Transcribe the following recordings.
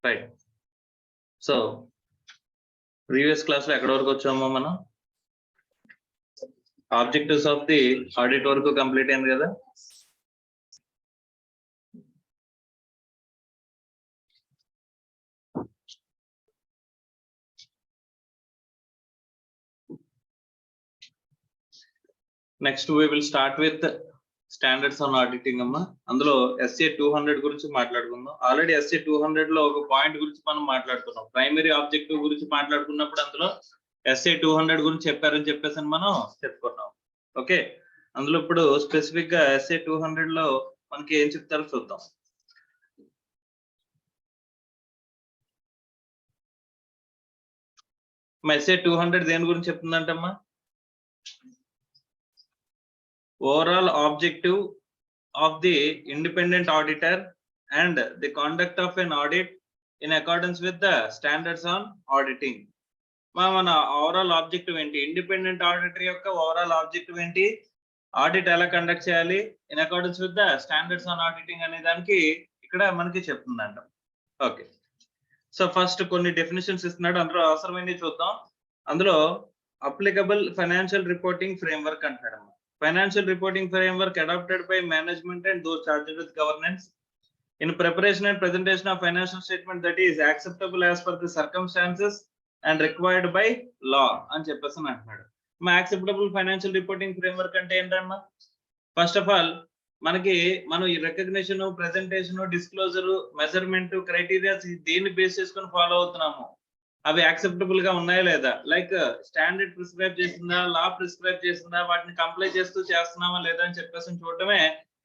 Right. So previous class లో ఎక్కడ వరకు వచ్చామో మనం ఆబ్జెక్టివ్స్ ఆఫ్ ది ఆడిట్ వరకు కంప్లీట్ అయింది కదా. Next we will start with standards on auditing అమ్మా. అందులో SA 200 గురించి మాట్లాడుకుందాం. ఆల్రెడీ SA 200 లో ఒక పాయింట్ గురించి మనం మాట్లాడుకున్నాం. ప్రైమరీ ఆబ్జెక్టివ్ గురించి మాట్లాడుకున్నప్పుడు అందులో SA 200 గురించి చెప్పారని చెప్పేసి మనం చెప్పుకున్నాం. ఓకే, అందులో ఇప్పుడు స్పెసిఫిక్ గా SA 200 లో మనకి ఏం చెప్తారో చూద్దాం. SA 200 దేని గురించి చెప్తుందంటమ్మా? Overall objective of the independent auditor and the conduct of an audit in accordance with the standards on auditing. మన ఓవరాల్ ఆబ్జెక్టివ్ ఏంటి? ఇండిపెండెంట్ ఆడిటర్ యొక్క ఓవరాల్ ఆబ్జెక్టివ్ ఏంటి? ఆడిట్ ఎలా కండక్ట్ చేయాలి in accordance with the standards on auditing అనే దానికి ఇక్కడ మనకి చెప్తుందంట. ఓకే, సో ఫస్ట్ కొన్ని డెఫినేషన్స్ ఇస్తున్నాడు, అందులో అవసరమైనవి చూద్దాం. అందులో అప్లికబుల్ ఫైనాన్షియల్ రిపోర్టింగ్ ఫ్రేమ్వర్క్ అంటాడు. Financial reporting framework adopted by management and those charged with governance in preparation and presentation of financial statement that is acceptable as per the circumstances and required by law అని చెప్పేసి అంటున్నాడు. మా acceptable financial reporting framework అంటే ఏంటమ్మా? First of all మనం ఈ recognition, presentation, disclosure, measurement criterias దేన్ని base చేసుకొని ఫాలో అవుతున్నాము, అవి యాక్సెప్టబుల్ గా ఉన్నాయా లేదా, లైక్ స్టాండర్డ్ ప్రిస్క్రైబ్ చేసిందా, లా ప్రిస్క్రైబ్ చేసిందా, వాటిని కంప్లై చేస్తూ చేస్తున్నామా లేదా అని చెప్పేసి చూడటమే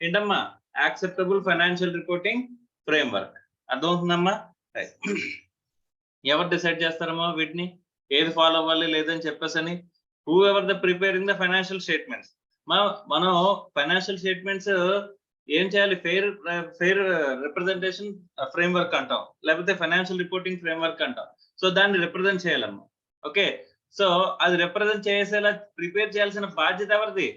ఏంటమ్మా యాక్సెప్టబుల్ ఫైనాన్షియల్ రిపోర్టింగ్ ఫ్రేమ్వర్క్. అర్థమవుతుందమ్మా? ఎవరు డిసైడ్ చేస్తారమ్మా వీటిని, ఏది ఫాలో అవ్వాలి లేదని చెప్పేసి? Whoever the preparing the financial statements. మనం ఫైనాన్షియల్ స్టేట్మెంట్స్ ఏం చేయాలి? ఫెయిర్ రిప్రజెంటేషన్ ఫ్రేమ్వర్క్ అంటాం, లేకపోతే ఫైనాన్షియల్ రిపోర్టింగ్ ఫ్రేమ్వర్క్ అంటాం. సో దాన్ని రిప్రజెంట్ చేయాలమ్మా. ఓకే, సో అది రిప్రజెంట్ చేసేలా ప్రిపేర్ చేయాల్సిన బాధ్యత ఎవరిది?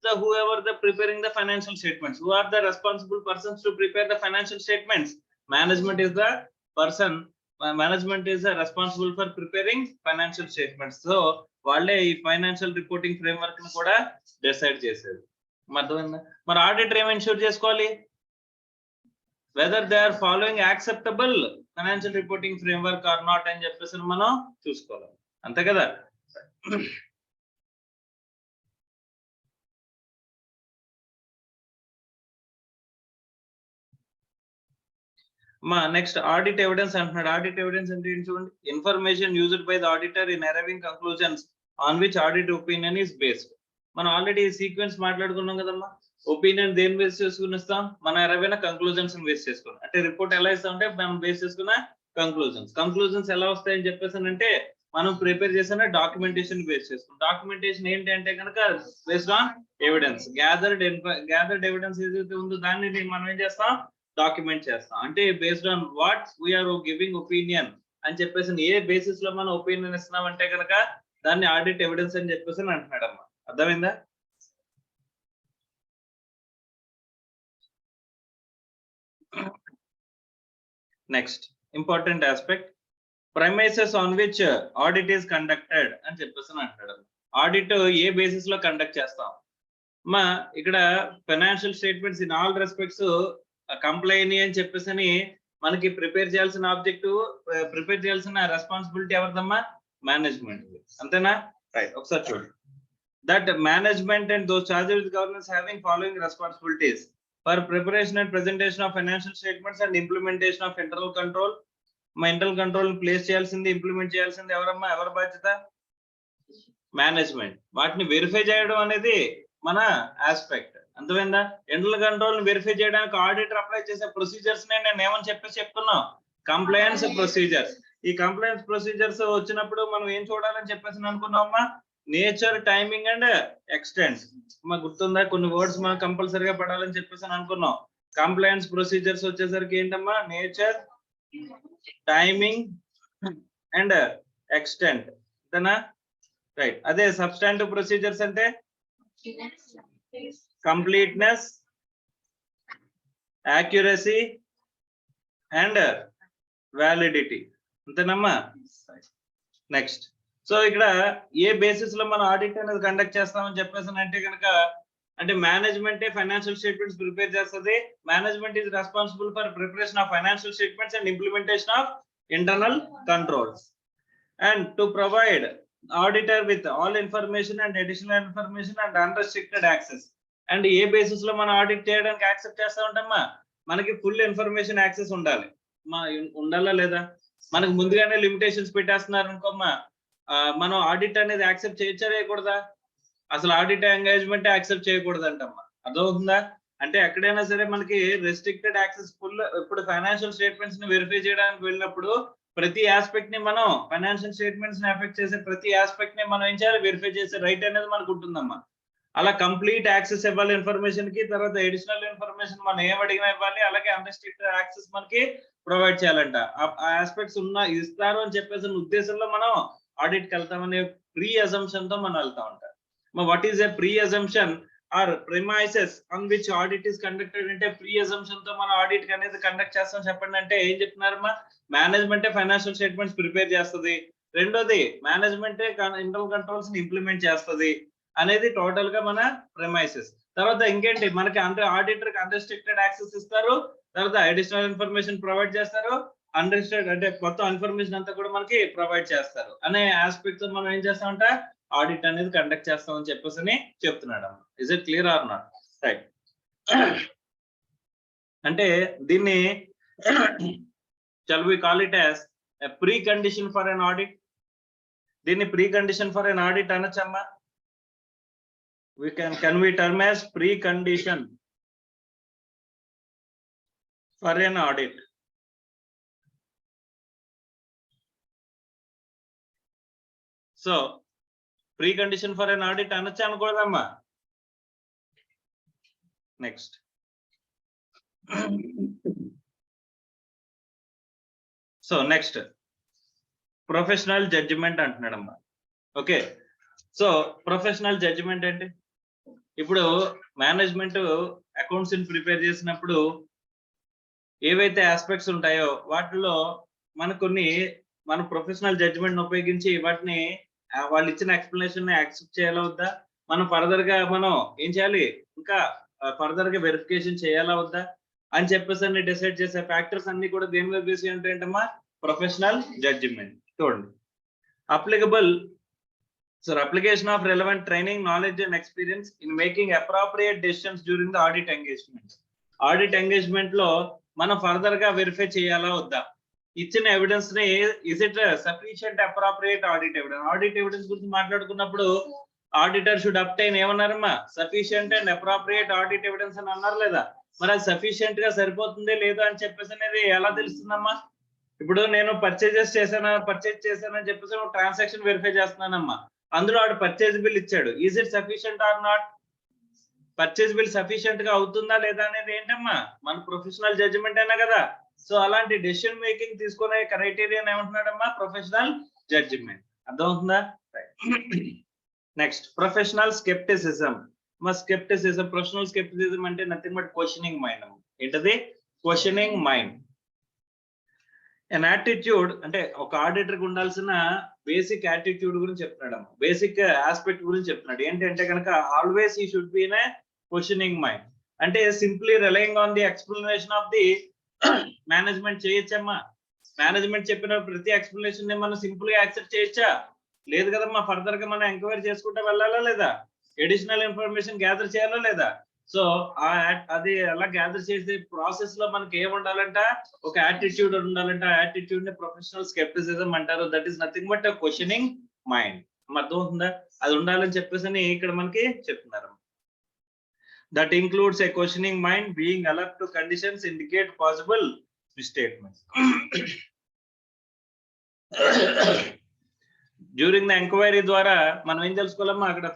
So whoever the preparing the financial statements, who are the responsible persons to prepare the financial statements? Management is the person, management is the responsible for preparing financial statements. So వాళ్ళే ఈ financial reporting framework ని కూడా decide చేసేది. అర్థమైందా? మరి auditor ఏం ensure చేసుకోవాలి? whether they are following acceptable financial reporting framework or not అని చెప్పేసి మనం చూసుకోవాలి, అంతే కదా. మా నెక్స్ట్ ఆడిట్ ఎవిడెన్స్ అంటున్నాడు. ఆడిట్ ఎవిడెన్స్ అంటే ఏంటి చూడండి. Information used by the auditor in arriving conclusions on which audit opinion is based. మనం ఆల్రెడీ సీక్వెన్స్ మాట్లాడుకున్నాం కదమ్మా. ఒపీనియన్ దేని బేస్ చేసుకుని ఇస్తాం? మన అరైవిన కంక్లూజన్స్ బేస్ చేసుకుని. అంటే రిపోర్ట్ ఎలా ఇస్తాం అంటే మనం బేస్ చేసుకున్న కంక్లూజన్స్ ఎలా వస్తాయని చెప్పేసి అంటే మనం ప్రిపేర్ చేసిన డాక్యుమెంటేషన్ బేస్ చేసుకున్నాం. డాక్యుమెంటేషన్ ఏంటి అంటే కనుక based on evidence, gathered evidence ఏదైతే ఉందో దాన్ని మనం ఏం చేస్తాం? డాక్యుమెంట్ చేస్తాం. అంటే based on what we are giving opinion అని చెప్పేసి ఏ బేసిస్ లో మనం ఒపీనియన్ ఇస్తున్నాం అంటే కనుక దాన్ని ఆడిట్ ఎవిడెన్స్ అని చెప్పేసి అంటున్నాడు అమ్మా. అర్థమైందా? Next important aspect, premises on which audit is conducted అని చెప్పేసి అంటాడు. ఆడిట్ ఏ బేసిస్ లో కండక్ట్ చేస్తాం? మా ఇక్కడ financial statements in all respects కంప్లైని అని చెప్పేసి మనకి ప్రిపేర్ చేయాల్సిన ఆబ్జెక్టివ్, ప్రిపేర్ చేయాల్సిన రెస్పాన్సిబిలిటీ ఎవరిదమ్మా? మేనేజ్మెంట్, అంతేనా? రైట్, ఒకసారి చూడండి. That management and those charged with governance having following responsibilities for preparation and presentation of financial statements and implementation of internal control. మా ఇంటర్నల్ కంట్రోల్ ప్లేస్ చేయాల్సింది, implement చేయాల్సింది ఎవరమ్మా? ఎవరి బాధ్యత? మేనేజ్మెంట్. వాటిని వెరిఫై చేయడం అనేది మన ఆస్పెక్ట్, అర్థమైందా? ఇంటర్నల్ కంట్రోల్ వెరిఫై చేయడానికి ఆడిటర్ అప్లై చేసే ప్రొసీజర్స్ నేను ఏమని చెప్పుకున్నాం? Compliance procedures. ఈ కంప్లయన్స్ ప్రొసీజర్స్ వచ్చినప్పుడు మనం ఏం చూడాలని చెప్పేసి అనుకున్నామమ్మా? Nature, timing and extent. మాకు గుర్తుందా? కొన్ని వర్డ్స్ మనం కంపల్సరీగా పడాలని చెప్పేసి అనుకున్నాం. కంప్లైన్స్ ప్రొసీజర్స్ వచ్చేసరికి ఏంటమ్మా? నేచర్, టైమింగ్ అండ్ ఎక్స్టెంట్, అంతేనా? రైట్. అదే సబ్స్టాంటివ్ ప్రొసీజర్స్ అంటే కంప్లీట్నెస్, యాక్యురసీ అండ్ వ్యాలిడిటీ. అంతేనమ్మా? నెక్స్ట్, సో ఇక్కడ ఏ బేసిస్ లో మనం ఆడిట్ అనేది కండక్ట్ చేస్తామని చెప్పేసి అంటే కనుక, అంటే మేనేజ్మెంటే ఫైనాన్షియల్ స్టేట్మెంట్స్ ప్రిపేర్ చేస్తుంది. Management is responsible for preparation of financial statements and implementation of internal controls and to provide auditor with all information and additional information and unrestricted access. And A basis లో మనం audit చేయడానికి accept చేస్తా ఉంటామా? మనకి full information access ఉండాలి. ఉండాలా లేదా? మనకు ముందుగానే లిమిటేషన్స్ పెట్టేస్తున్నారు అనుకోమ్మా, మనం ఆడిట్ అనేది యాక్సెప్ట్ చేయొచ్చా చేయకూడదా? అసలు ఆడిట్ ఎంగేజ్మెంట్ యాక్సెప్ట్ చేయకూడదు అంటమ్మా. అర్థమవుతుందా? అంటే ఎక్కడైనా సరే మనకి రెస్ట్రిక్టెడ్ యాక్సెస్ ఫుల్. ఇప్పుడు ఫైనాన్షియల్ స్టేట్మెంట్స్ ని వెరిఫై చేయడానికి వెళ్ళినప్పుడు ప్రతి ఆస్పెక్ట్ ని మనం, ఫైనాన్షియల్ స్టేట్మెంట్స్ ని ఎఫెక్ట్ చేసే ప్రతి ఆస్పెక్ట్ ని మనం ఏం చేయాలి? వెరిఫై చేసే రైట్ అనేది మనకు ఉంటుందమ్మా. అలా కంప్లీట్ యాక్సెస్ ఇవ్వాలి ఇన్ఫర్మేషన్ కి. తర్వాత అడిషనల్ ఇన్ఫర్మేషన్ మనం ఏం అడిగినా ఇవ్వాలి. అలాగే అన్రెస్ట్రిక్టెడ్ యాక్సెస్ మనకి ప్రొవైడ్ చేయాలంట. ఆ ఆస్పెక్ట్స్ ఇస్తారు అని చెప్పేసి ఉద్దేశంలో మనం ఆడిట్ కి వెళ్తామనే ప్రీ అజంప్షన్ తో మనం వెళ్తా ఉంటాం. What is a pre assumption are premises on which audit is conducted? అంటే ప్రీ అజంప్షన్ తో మనం ఆడిట్ అనేది కండక్ట్ చేస్తాం చెప్పండి అంటే ఏం చెప్తున్నారమ్మా? మేనేజ్మెంటే ఫైనాన్షియల్ స్టేట్మెంట్స్ ప్రిపేర్ చేస్తుంది. రెండోది మేనేజ్మెంటే ఇంటర్నల్ కంట్రోల్స్ ని ఇంప్లిమెంట్ చేస్తుంది అనేది టోటల్ గా మన ప్రిమైసెస్. తర్వాత ఇంకేంటి మనకి, అంటే ఆడిటర్ కి అన్రెస్ట్రిక్టెడ్ యాక్సెస్ ఇస్తారు. తర్వాత అడిషనల్ ఇన్ఫర్మేషన్ ప్రొవైడ్ చేస్తారు. అన్రెస్ట్రిక్టెడ్ అంటే మొత్తం ఇన్ఫర్మేషన్ అంతా కూడా మనకి ప్రొవైడ్ చేస్తారు అనే ఆస్పెక్ట్స్ మనం ఏం చేస్తామంటే ఆడిట్ అనేది కండక్ట్ చేస్తామని చెప్పేసి చెప్తున్నాడు. Is it clear or not? Right. అంటే దీన్ని shall we call it as a precondition for an audit? దీన్ని precondition for an audit అనొచ్చమ్మా? can we term as precondition for an audit? So precondition for an audit అనొచ్చా అనుకోదమ్మా? Next, so next professional judgement అంటున్నాడమ్మా. Okay, so professional judgement అంటే ఇప్పుడు management accounts ని prepare చేసినప్పుడు ఏవైతే aspects ఉంటాయో వాటిలో మన ప్రొఫెషనల్ జడ్జిమెంట్ ఉపయోగించి వాటిని వాళ్ళు ఇచ్చిన ఎక్స్ప్లెనేషన్ ని యాక్సెప్ట్ చేయాలా వద్దా? మనం ఫర్దర్ గా మనం ఏం చేయాలి? ఇంకా ఫర్దర్ గా వెరిఫికేషన్ చేయాలా వద్దా అని చెప్పేసి అన్ని డిసైడ్ చేసే ఫ్యాక్టర్స్ అన్ని కూడా దేని మీద బేస్ ఏంటంటమ్మా? Professional judgement. చూడండి, applicable sir application of relevant training, knowledge and experience in making appropriate decisions during the audit engagement. Audit engagement లో మనం ఫర్దర్ గా వెరిఫై చేయాలా వద్దా? ఇచ్చిన ఎవిడెన్స్ ని is it sufficient appropriate audit evidence? Audit evidence గురించి మాట్లాడుకున్నప్పుడు ఆడిటర్ షుడ్ అబ్టైన్ ఏమన్నారమ్మా? Sufficient and appropriate audit evidence అని అన్నారు లేదా? మరి అది సఫిషియంట్ గా సరిపోతుంది లేదా అని చెప్పేసి అనేది ఎలా తెలుస్తుందమ్మా? ఇప్పుడు నేను పర్చేజ్ చేశానని చెప్పేసి ట్రాన్సాక్షన్ వెరిఫై చేస్తున్నానమ్మా. అందులో ఆడు పర్చేజ్ బిల్ ఇచ్చాడు. Is it sufficient are not? Purchase bill sufficient గా అవుతుందా లేదా అనేది ఏంటమ్మా? మన ప్రొఫెషనల్ జడ్జిమెంట్ అయినా కదా. సో అలాంటి డెసిషన్ మేకింగ్ తీసుకునే క్రైటీరియా ఏమంటున్నాడమ్మా? Professional judgement. అర్థమవుతుందా? Next, professional scepticism. Scepticism, professional scepticism అంటే నథింగ్ బట్ క్వశ్చనింగ్ మైండ్. ఏంటది? Questioning mind. an attitude అంటే ఒక ఆడిటర్ కి ఉండాల్సిన బేసిక్ యాటిట్యూడ్ గురించి చెప్తున్నాడు. బేసిక్ ఆస్పెక్ట్ గురించి చెప్తున్నాడు. ఏంటంటే కనుక always he should be in a questioning mind. అంటే simply relying on the explanation of the management చేయొచ్చమ్మా? మేనేజ్మెంట్ చెప్పిన ప్రతి ఎక్స్ప్లెనేషన్ ని మనం సింపుల్ గా యాక్సెప్ట్ చేయొచ్చా? లేదు కదమ్మా. ఫర్దర్ గా మనం ఎంక్వైరీ చేసుకుంటూ వెళ్ళాలా లేదా? అడిషనల్ ఇన్ఫర్మేషన్ గ్యాదర్ చేయాలా లేదా? సో అది అలా గ్యాదర్ చేసే ప్రాసెస్ లో మనకి ఏం ఉండాలంట? ఒక యాటిట్యూడ్ ఉండాలంట. ఆ యాటిట్యూడ్ ని ప్రొఫెషనల్ స్కెప్టిసిజం అంటారు. That is nothing but questioning mind. అర్థమవుతుందా? అది ఉండాలని చెప్పేసి ఇక్కడ మనకి చెప్తున్నారు. That includes a questioning mind, being alert to conditions indicate possible misstatements. During the enquiry ద్వారా మనం ఏం తెలుసుకోవాలమ్మా? అక్కడ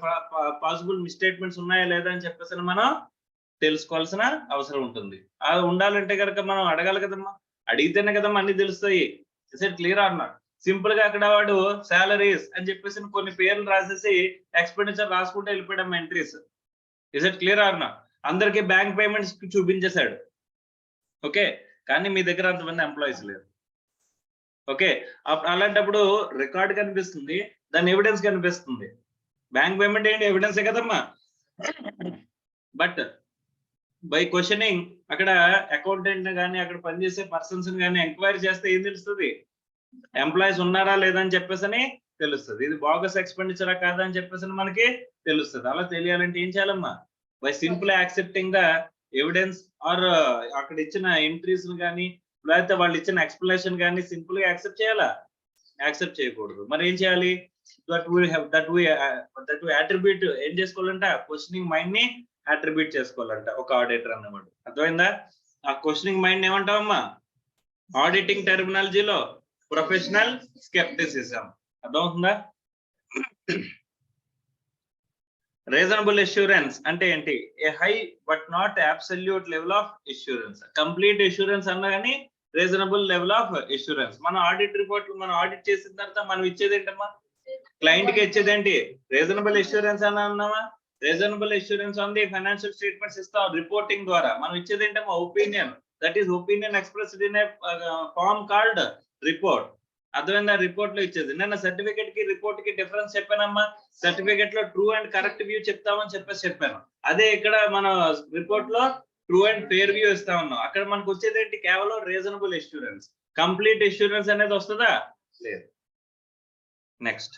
పాసిబుల్ మిస్టేట్మెంట్స్ ఉన్నాయా లేదా అని చెప్పేసి మనం తెలుసుకోవాల్సిన అవసరం ఉంటుంది. అది ఉండాలంటే కనుక మనం అడగాలి కదమ్మా. అడిగితేనే కదమ్మా అన్ని తెలుస్తాయి. Is it clear or not? Simple గా అక్కడ వాడు సాలరీస్ అని చెప్పేసి కొన్ని పేర్లు రాసేసి ఎక్స్పెండిచర్ రాసుకుంటే వెళ్ళిపోయాడమ్మా entries. Is it clear or not? అందరికి బ్యాంక్ పేమెంట్స్ చూపించేశాడు. ఓకే, కానీ మీ దగ్గర అంతమంది ఎంప్లాయీస్ లేరు. ఓకే, అలాంటప్పుడు రికార్డ్ కనిపిస్తుంది, దాని ఎవిడెన్స్ కనిపిస్తుంది. బ్యాంక్ పేమెంట్ ఏంటి ఎవిడెన్సే కదమ్మా. బట్ బై క్వశ్చనింగ్ అక్కడ అకౌంటెంట్ కానీ అక్కడ పనిచేసే పర్సన్స్ కానీ ఎంక్వైరీ చేస్తే ఏం తెలుస్తుంది, ఎంప్లాయీస్ ఉన్నారా లేదా అని చెప్పేసి తెలుస్తుంది. ఇది బోగస్ ఎక్స్పెండిచరా కాదా అని చెప్పేసి మనకి తెలుస్తుంది. అలా తెలియాలంటే ఏం చేయాలమ్మా, by simple accepting the evidence or అక్కడ ఇచ్చిన ఎంట్రీస్ కానీ లేకపోతే వాళ్ళు ఇచ్చిన ఎక్స్ప్లెనేషన్ కానీ సింపుల్ గా యాక్సెప్ట్ చేయాలా, యాక్సెప్ట్ చేయకూడదు. మరి ఏం చేయాలి, దట్ వి అట్రిబ్యూట్ ఏం చేసుకోవాలంట, క్వశ్చనింగ్ మైండ్ ని అట్రిబ్యూట్ చేసుకోవాలంట ఒక ఆడిటర్ అన్నమాట. అర్థమైందా? ఆ క్వశ్చనింగ్ మైండ్ ఏమంటావమ్మా, ఆడిటింగ్ టెర్మినాలజీలో ప్రొఫెషనల్ స్కెప్టిసిజం. అర్థమవుతుందా? రీజనబుల్ అష్యూరెన్స్ అంటే ఏంటి, a high but not absolute level of assurance. Complete assurance అన్నా కానీ రీజనబుల్ లెవెల్ ఆఫ్ అష్యూరెన్స్. మనం ఆడిట్ రిపోర్ట్ మనం ఆడిట్ చేసిన తర్వాత మనం ఇచ్చేది ఏంటమ్మా, క్లయింట్ కి ఇచ్చేది ఏంటి, రీజనబుల్ అష్యూరెన్స్ అని అన్నామా. Reasonable assurance on the financial statements ఇస్తాం రిపోర్టింగ్ ద్వారా. మనం ఇచ్చేది ఏంటమ్మా, opinion. That is opinion expressed in a form called report. అర్థమైందా? రిపోర్ట్ లో ఇచ్చేది. నేను సర్టిఫికేట్ కి రిపోర్ట్ కి డిఫరెన్స్ చెప్పానమ్మా. సర్టిఫికేట్ లో ట్రూ అండ్ కరెక్ట్ వ్యూ చెప్తామని చెప్పాను. అదే ఇక్కడ మన రిపోర్ట్ లో ట్రూ అండ్ ఫేర్ వ్యూ ఇస్తా ఉన్నాం. అక్కడ మనకు వచ్చేది ఏంటి, కేవలం రీజనబుల్ అష్యూరెన్స్. కంప్లీట్ అష్యూరెన్స్ అనేది వస్తుందా, లేదు. Next,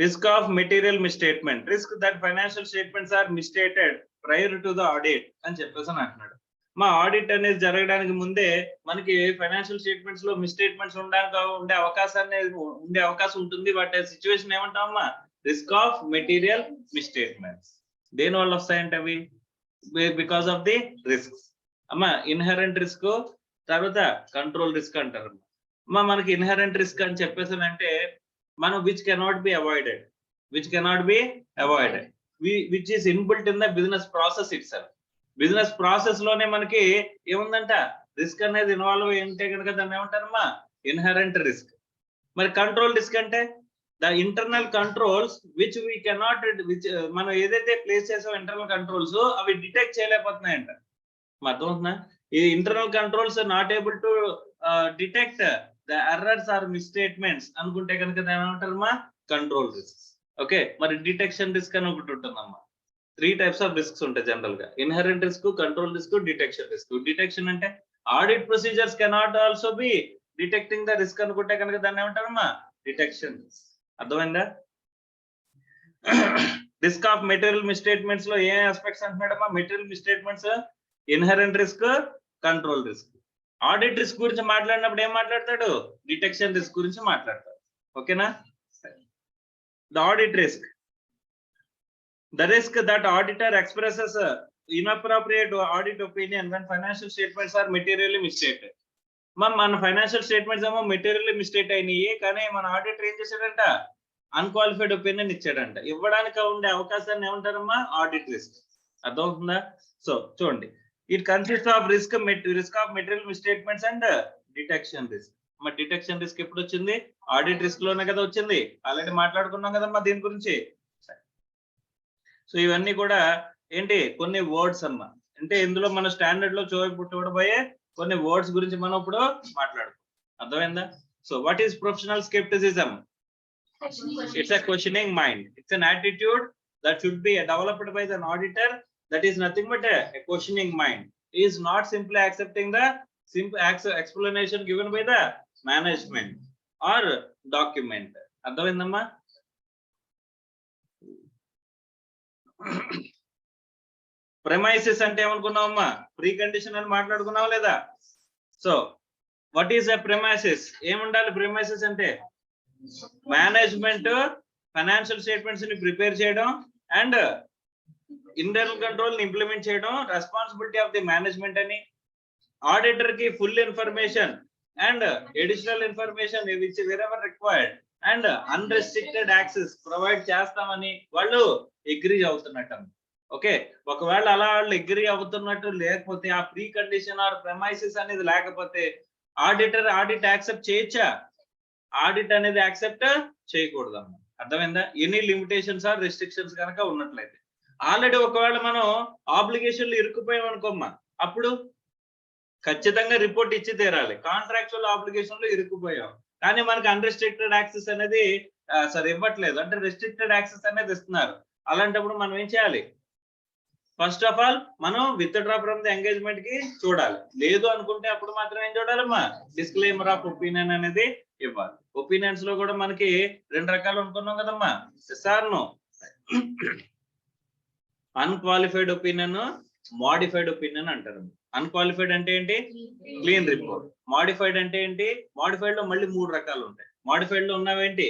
risk of material misstatement. Risk that financial statements are misstated prior to the audit అని చెప్పేసి అంటున్నాడు. మా ఆడిట్ అనేది జరగడానికి ముందే మనకి ఫైనాన్షియల్ స్టేట్మెంట్స్ లో మిస్టేట్మెంట్స్ ఉండే అవకాశం ఉంటుంది. బట్ సిచ్యువేషన్ ఏమంటామమ్మా, రిస్క్ ఆఫ్ మెటీరియల్ మిస్టేట్మెంట్స్. దేని వల్ల వస్తాయంటే అవి బికాస్ ఆఫ్ ది రిస్క్ అమ్మా. ఇన్హెరెంట్ రిస్క్, తర్వాత కంట్రోల్ రిస్క్ అంటారు అమ్మా. మనకి ఇన్హెరెంట్ రిస్క్ అని చెప్పేసి అంటే మనం which cannot be avoided, which is inbuilt in the business process itself. Business process లోనే మనకి ఏముందంట, రిస్క్ అనేది ఇన్వాల్వ్ అయింటే కనుక దాన్ని ఏమంటారమ్మా, ఇన్హెరెంట్ రిస్క్. మరి కంట్రోల్ రిస్క్ అంటే the internal controls which we cannot, మనం ఏదైతే ప్లేస్ చేసామో ఇంటర్నల్ కంట్రోల్స్ అవి డిటెక్ట్ చేయలేకపోతున్నాయంట. అర్థమవుతుందా? ఈ internal controls not able to detect the errors or misstatements అనుకుంటే కనుక దాని ఏమంటారమ్మా, కంట్రోల్ రిస్క్. ఓకే, మరి డిటెక్షన్ రిస్క్ అని ఒకటి ఉంటుందమ్మా. 3 types of risks ఉంటాయి జనరల్ గా, inherent risk, control risk, detection risk. Detection అంటే audit procedures cannot also be detecting the risk అనుకుంటే కనుక దాన్ని ఏమంటారమ్మా, డిటెక్షన్ రిస్క్. అర్థమైందా? రిస్క్ ఆఫ్ మెటీరియల్ మిస్టేట్మెంట్స్ లో ఏ ఆస్పెక్ట్స్ అంటున్నాడమ్మా, material misstatements, inherent risk, control risk. Audit risk గురించి మాట్లాడినప్పుడు ఏం మాట్లాడతాడు, డిటెక్షన్ రిస్క్ గురించి మాట్లాడతాడు. ఓకేనా? The audit risk, the risk that auditor expresses inappropriate audit opinion when financial statements are materially misstated. మన ఫైనాన్షియల్ స్టేట్మెంట్స్ ఏమో మెటీరియల్లీ మిస్టేక్ అయినాయి, కానీ మన ఆడిటర్ ఏం చేశాడంట, అన్క్వాలిఫైడ్ ఒపీనియన్ ఇచ్చాడంట. ఇవ్వడానికి ఉండే అవకాశాన్ని ఏమంటారమ్మా, ఆడిట్ రిస్క్. అర్థమవుతుందా? సో చూడండి, it consist of risk of material misstatements and detection risk. మరి డిటెక్షన్ రిస్క్ ఎప్పుడు వచ్చింది, ఆడిట్ రిస్క్ లోనే కదా వచ్చింది. ఆల్రెడీ మాట్లాడుకున్నాం కదమ్మా దీని గురించి. సో ఇవన్నీ కూడా ఏంటి, కొన్ని వర్డ్స్ అమ్మా. అంటే ఇందులో మన స్టాండర్డ్ లో చూడబోయే కొన్ని వర్డ్స్ గురించి మనం ఇప్పుడు మాట్లాడుకుంటాం. అర్థమైందా? So what is professional scepticism? It's a questioning mind. It's an attitude that should be developed by an auditor. That is nothing but a questioning mind. It is not simply accepting the simple explanation given by the management or document. అర్థమైందమ్మా? ప్రెమైసిస్ అంటే ఏమనుకున్నావమ్మా, pre condition అని మాట్లాడుకున్నావా లేదా? So what is a premises? ఏముండాలి premises అంటే, management financial statements ని prepare చేయడం and internal control ని ఇంప్లిమెంట్ చేయడం రెస్పాన్సిబిలిటీ ఆఫ్ ది మేనేజ్మెంట్ అని, ఆడిటర్ కి full information and additional information which wherever required and unrestricted access provide చేస్తామని వాళ్ళు అగ్రీ అవుతున్నట్టు. ఓకే, ఒకవేళ అలా వాళ్ళు అగ్రీ అవుతున్నట్టు లేకపోతే, ఆ ప్రీ కండిషన్ ఆర్ ప్రెమైసిస్ అనేది లేకపోతే ఆడిటర్ ఆడిట్ యాక్సెప్ట్ చేయొచ్చా? ఆడిట్ అనేది యాక్సెప్ట్ చేయకూడదు అన్న. అర్థమైందా? ఎనీ లిమిటేషన్స్ ఆర్ రెస్ట్రిక్షన్స్ కనుక ఉన్నట్లయితే. ఆల్రెడీ ఒకవేళ మనం ఆబ్లిగేషన్లు ఇరుక్కుపోయాం అనుకోమ్మా, అప్పుడు ఖచ్చితంగా రిపోర్ట్ ఇచ్చి తీరాలి. కాంట్రాక్చువల్ ఆబ్లిగేషన్ లో ఇరుక్కుపోయాం, కానీ మనకి అన్రిస్ట్రిక్టెడ్ యాక్సెస్ అనేది సరే ఇవ్వట్లేదు, అంటే రెస్ట్రిక్టెడ్ యాక్సెస్ అనేది ఇస్తున్నారు. అలాంటప్పుడు మనం ఏం చేయాలి? ఫస్ట్ ఆఫ్ ఆల్ మనం విత్డ్రా ఫ్రమ్ ది ఎంగేజ్మెంట్ కి చూడాలి. లేదు అనుకుంటే అప్పుడు మాత్రం ఏం చూడాలమ్మా? డిస్క్లైమర్ ఆఫ్ ఒపీనియన్ అనేది ఇవ్వాలి. ఒపీనియన్స్ లో కూడా మనకి 2 రకాలు అనుకున్నాం కదమ్మా, sir no. Unqualified opinion, modified opinion అంటారు. అన్క్వాలిఫైడ్ అంటే ఏంటి? Clean report. మోడిఫైడ్ అంటే ఏంటి? మోడిఫైడ్ లో మళ్ళీ 3 రకాలు ఉంటాయి. మోడిఫైడ్ లో ఉన్నవేంటి?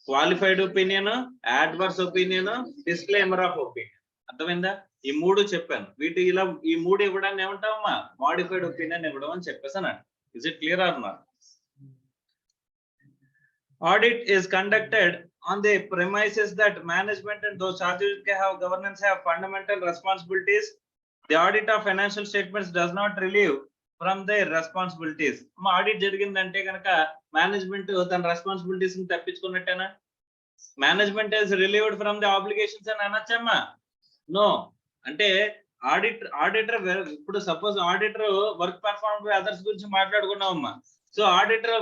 Qualified opinion, adverse opinion, disclaimer of opinion. అర్థమైందా? ఈ 3 చెప్పాను. వీటి ఇలా ఈ 3 ఇవ్వడాన్ని ఏమంటామమ్మా? మోడిఫైడ్ ఒపీనియన్ ఇవ్వడం అని చెప్పేసాను. Is it clear or not? Audit is conducted on the premises that management and those charges have governance have fundamental responsibilities. The audit of financial statements does not relieve from their responsibilities. Audit jarigindante ganaka management than responsibilities ni tappichukunnatena? Management is relieved from the obligations అని అనొచ్చమ్మా? No. అంటే auditor ఇప్పుడు suppose auditor work perform by others గురించి మాట్లాడుకున్నామమ్మా. So auditor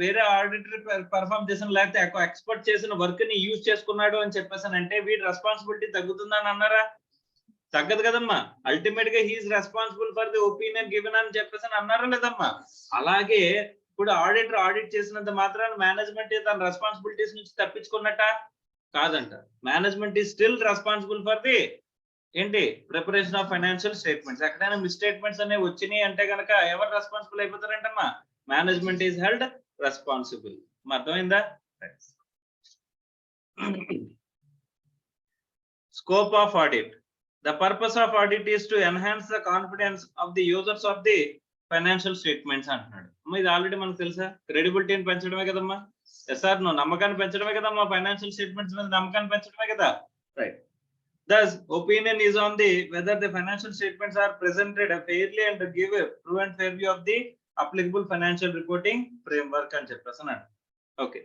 వేరే auditor perform చేసిన లేకపోతే expert చేసిన work ని use చేసుకున్నాడు అని చెప్పేసానంటే వీడి రెస్పాన్సిబిలిటీ తగ్గుతుందని అన్నారా? తగ్గదు కదమ్మా. అల్టిమేట్ గా he is responsible for the opinion given అని చెప్పేసి అన్నారా లేదమ్మా? అలాగే ఇప్పుడు ఆడిటర్ ఆడిట్ చేసినంత మాత్రాన మేనేజ్మెంట్ తన రెస్పాన్సిబిలిటీస్ నుంచి తప్పించుకున్నట్ట కాదంట. Management is still responsible for the ఏంటి? Preparation of financial statements. ఎక్కడైనా మిస్టేట్మెంట్స్ అనేవి వచ్చినాయి అంటే కనుక ఎవరు రెస్పాన్సిబుల్ అయిపోతారంటమ్మా? Management is held responsible. అర్థమైందా? Scope of audit. The purpose of audit is to enhance the confidence of the users of the financial statements అంటున్నాడు. ఇది ఆల్రెడీ మనకు తెలుసా? క్రెడిబిలిటీని పెంచడమే కదమ్మా. సార్ నువ్వు నమ్మకాన్ని పెంచడమే కదమ్మా. ఫైనాన్షియల్ స్టేట్మెంట్స్ మీద నమ్మకాన్ని పెంచడమే కదా. Right. Thus, opinion is on the whether the financial statements are presented fairly and give a true and fair view of the applicable financial reporting framework అని చెప్పేసి అన్నాడు. ఓకే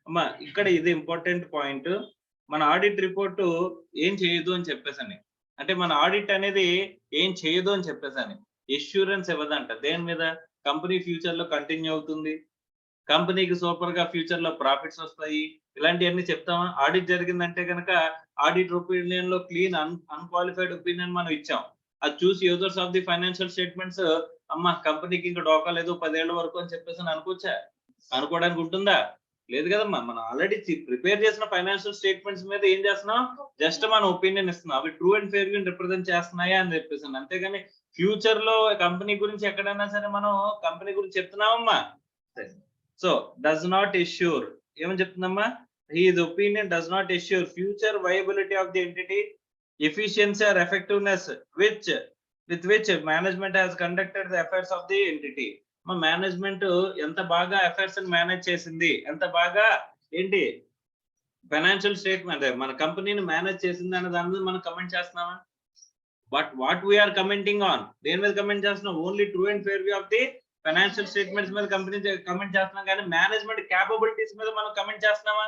అమ్మా, ఇక్కడ ఇది ఇంపార్టెంట్ పాయింట్. మన ఆడిట్ రిపోర్టు ఏం చేయదు అని చెప్పేసని, అంటే మన ఆడిట్ అనేది ఏం చేయదు అని చెప్పేసని ఎష్యూరెన్స్ ఇవ్వదంట. దేని మీద? కంపెనీ ఫ్యూచర్ లో కంటిన్యూ అవుతుంది, కంపెనీకి సూపర్ గా ఫ్యూచర్ లో ప్రాఫిట్స్ వస్తాయి, ఇలాంటివన్నీ చెప్తామా? ఆడిట్ జరిగిందంటే కనుక ఆడిట్ ఒపీనియన్ లో క్లీన్ అన్క్వాలిఫైడ్ ఒపీనియన్ మనం ఇచ్చాం. అది చూసి users of the financial statements అమ్మ కంపెనీకి ఇంకా డోకా లేదు 10 ఏళ్ల వరకు అని చెప్పేసి అనుకోవచ్చా? అనుకోవడానికి ఉంటుందా? లేదు కదమ్మా. మనం ఆల్రెడీ ప్రిపేర్ చేసిన ఫైనాన్షియల్ స్టేట్మెంట్స్ మీద ఏం చేస్తున్నాం? జస్ట్ మన ఒపీనియన్ ఇస్తున్నాం. అవి ట్రూ అండ్ ఫెయిర్ గా రిప్రజెంట్ చేస్తున్నాయా అని చెప్పేసి. అంతేగాని ఫ్యూచర్ లో కంపెనీ గురించి ఎక్కడైనా సరే మనం కంపెనీ గురించి చెప్తున్నామమ్మా. So does not assure. ఏమని చెప్తుందమ్మా? His opinion does not assure future viability of the entity, efficiency or effectiveness with which management has conducted the affairs of the entity. మా మేనేజ్మెంట్ ఎంత బాగా అఫైర్స్ ని మేనేజ్ చేసింది, ఎంత బాగా ఏంటి ఫైనాన్షియల్ స్టేట్మెంట్ మన కంపెనీని మేనేజ్ చేసింది అనే దాని మీద మనం కమెంట్ చేస్తున్నామా? But what we are commenting on, దేని మీద కమెంట్ చేస్తున్నాం? Only true and fair view of the financial statements మీద కంపెనీ కమెంట్ చేస్తున్నాం, కానీ మేనేజ్మెంట్ క్యాపబిలిటీస్ మీద మనం కమెంట్ చేస్తున్నామా?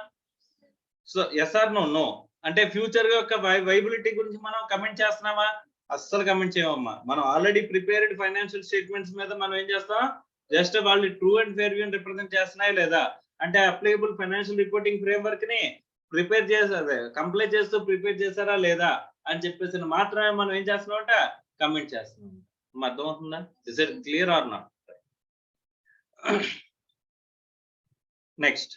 So yes or no? No. అంటే ఫ్యూచర్ యొక్క వైబిలిటీ గురించి మనం కమెంట్ చేస్తున్నామా? అస్సలు కమెంట్ చేయమమ్మా. మనం ఆల్రెడీ ప్రిపేర్డ్ ఫైనాన్షియల్ స్టేట్మెంట్స్ మీద మనం ఏం చేస్తాం? జస్ట్ వాళ్ళు true and fair view represent చేస్తున్నాయా లేదా, అంటే అప్లికబుల్ ఫైనాన్షియల్ రిపోర్టింగ్ ఫ్రేమ్వర్క్ ని ప్రిపేర్ చేశారు, కంప్లై చేస్తూ ప్రిపేర్ చేశారా లేదా అని చెప్పేసి మాత్రమే మనం ఏం చేస్తున్నాం అంటే కమెంట్ చేస్తున్నాం. అర్థమవుతుందా? Is it clear or not? Next,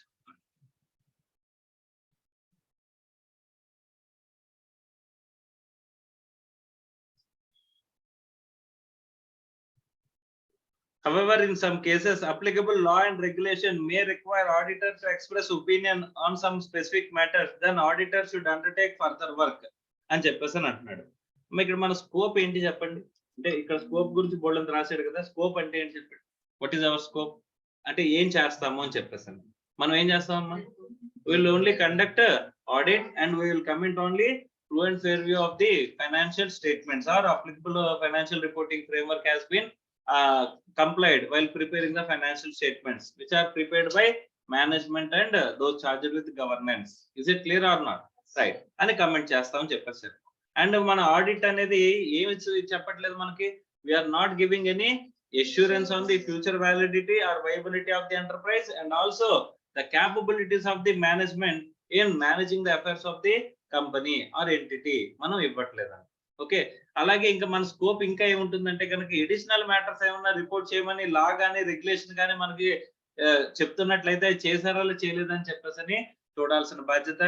however, in some cases, applicable law and regulation may require auditors to express opinion on some specific matters. Then auditors should undertake further work అని చెప్పేసి అంటున్నాడు. ఇక్కడ మన scope ఏంటి చెప్పండి? అంటే ఇక్కడ scope గురించి బోల్డ్ రాశాడు కదా. స్కోప్ అంటే ఏంటి చెప్పండి? వాట్ ఈస్ అవర్ స్కోప్ అంటే ఏం చేస్తాము అని చెప్పేసి. మనం ఏం చేస్తామమ్మా? Will only conduct audit and we will comment only true and fair view of the financial statements or applicable financial reporting framework has been complied while preparing the financial statements which are prepared by management and those charged with governance. Is it clear or not? Right. అని comment చేస్తామని చెప్పేసారు. And మన audit అనేది ఏమి చెప్పట్లేదు మనకి, we are not giving any assurance on the future validity or viability of the enterprise and also the capabilities of the management in managing the affairs of the company or entity మనం ఇవ్వట్లేదండి. Okay, అలాగే ఇంకా మన scope ఇంకా ఏముంటుందంటే కనుక additional matters ఏమన్నా report చేయమని లా కానీ రెగ్యులేషన్ కానీ మనకి చెప్తున్నట్లయితే చేశారా చేయలేదని చెప్పేసి చూడాల్సిన బాధ్యత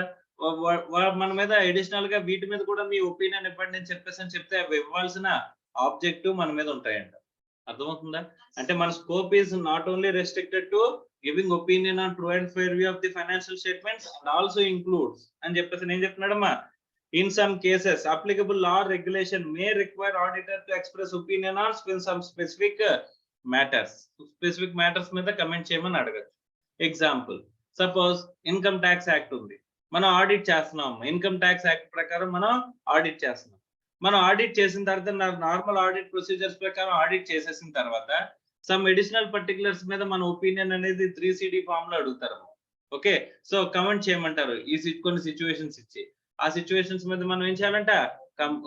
మన మీద అడిషనల్ గా వీటి మీద కూడా మీ ఒపీనియన్ ఇవ్వండి అని చెప్పేసి చెప్తే అవి ఇవ్వాల్సిన ఆబ్జెక్టివ్ మన మీద ఉంటాయంట. అర్థమవుతుందా? అంటే మన scope is not only restricted to giving opinion on true and fair view of the financial statements and also includes అని చెప్పేసి నేను చెప్తున్నాడమ్మా. In some cases, applicable law or regulation may require auditor to express opinion on some specific matters. Specific matters మీద comment చేయమని అడగచ్చు. Example, suppose income tax act ఉంది, మనం audit చేస్తున్నాం. Income tax act ప్రకారం మనం ఆడిట్ చేస్తున్నాం. మనం ఆడిట్ చేసిన తర్వాత నార్మల్ ఆడిట్ ప్రొసీజర్స్ ప్రకారం ఆడిట్ చేసేసిన తర్వాత సమ్ అడిషనల్ పర్టికులర్స్ మీద మన ఒపీనియన్ అనేది 3CD ఫామ్ లో అడుగుతారు. ఓకే, సో కమెంట్ చేయమంటారు ఈ కొన్ని సిచ్యువేషన్స్ ఇచ్చి. ఆ సిచ్యువేషన్స్ మీద మనం ఏం చేయాలంట,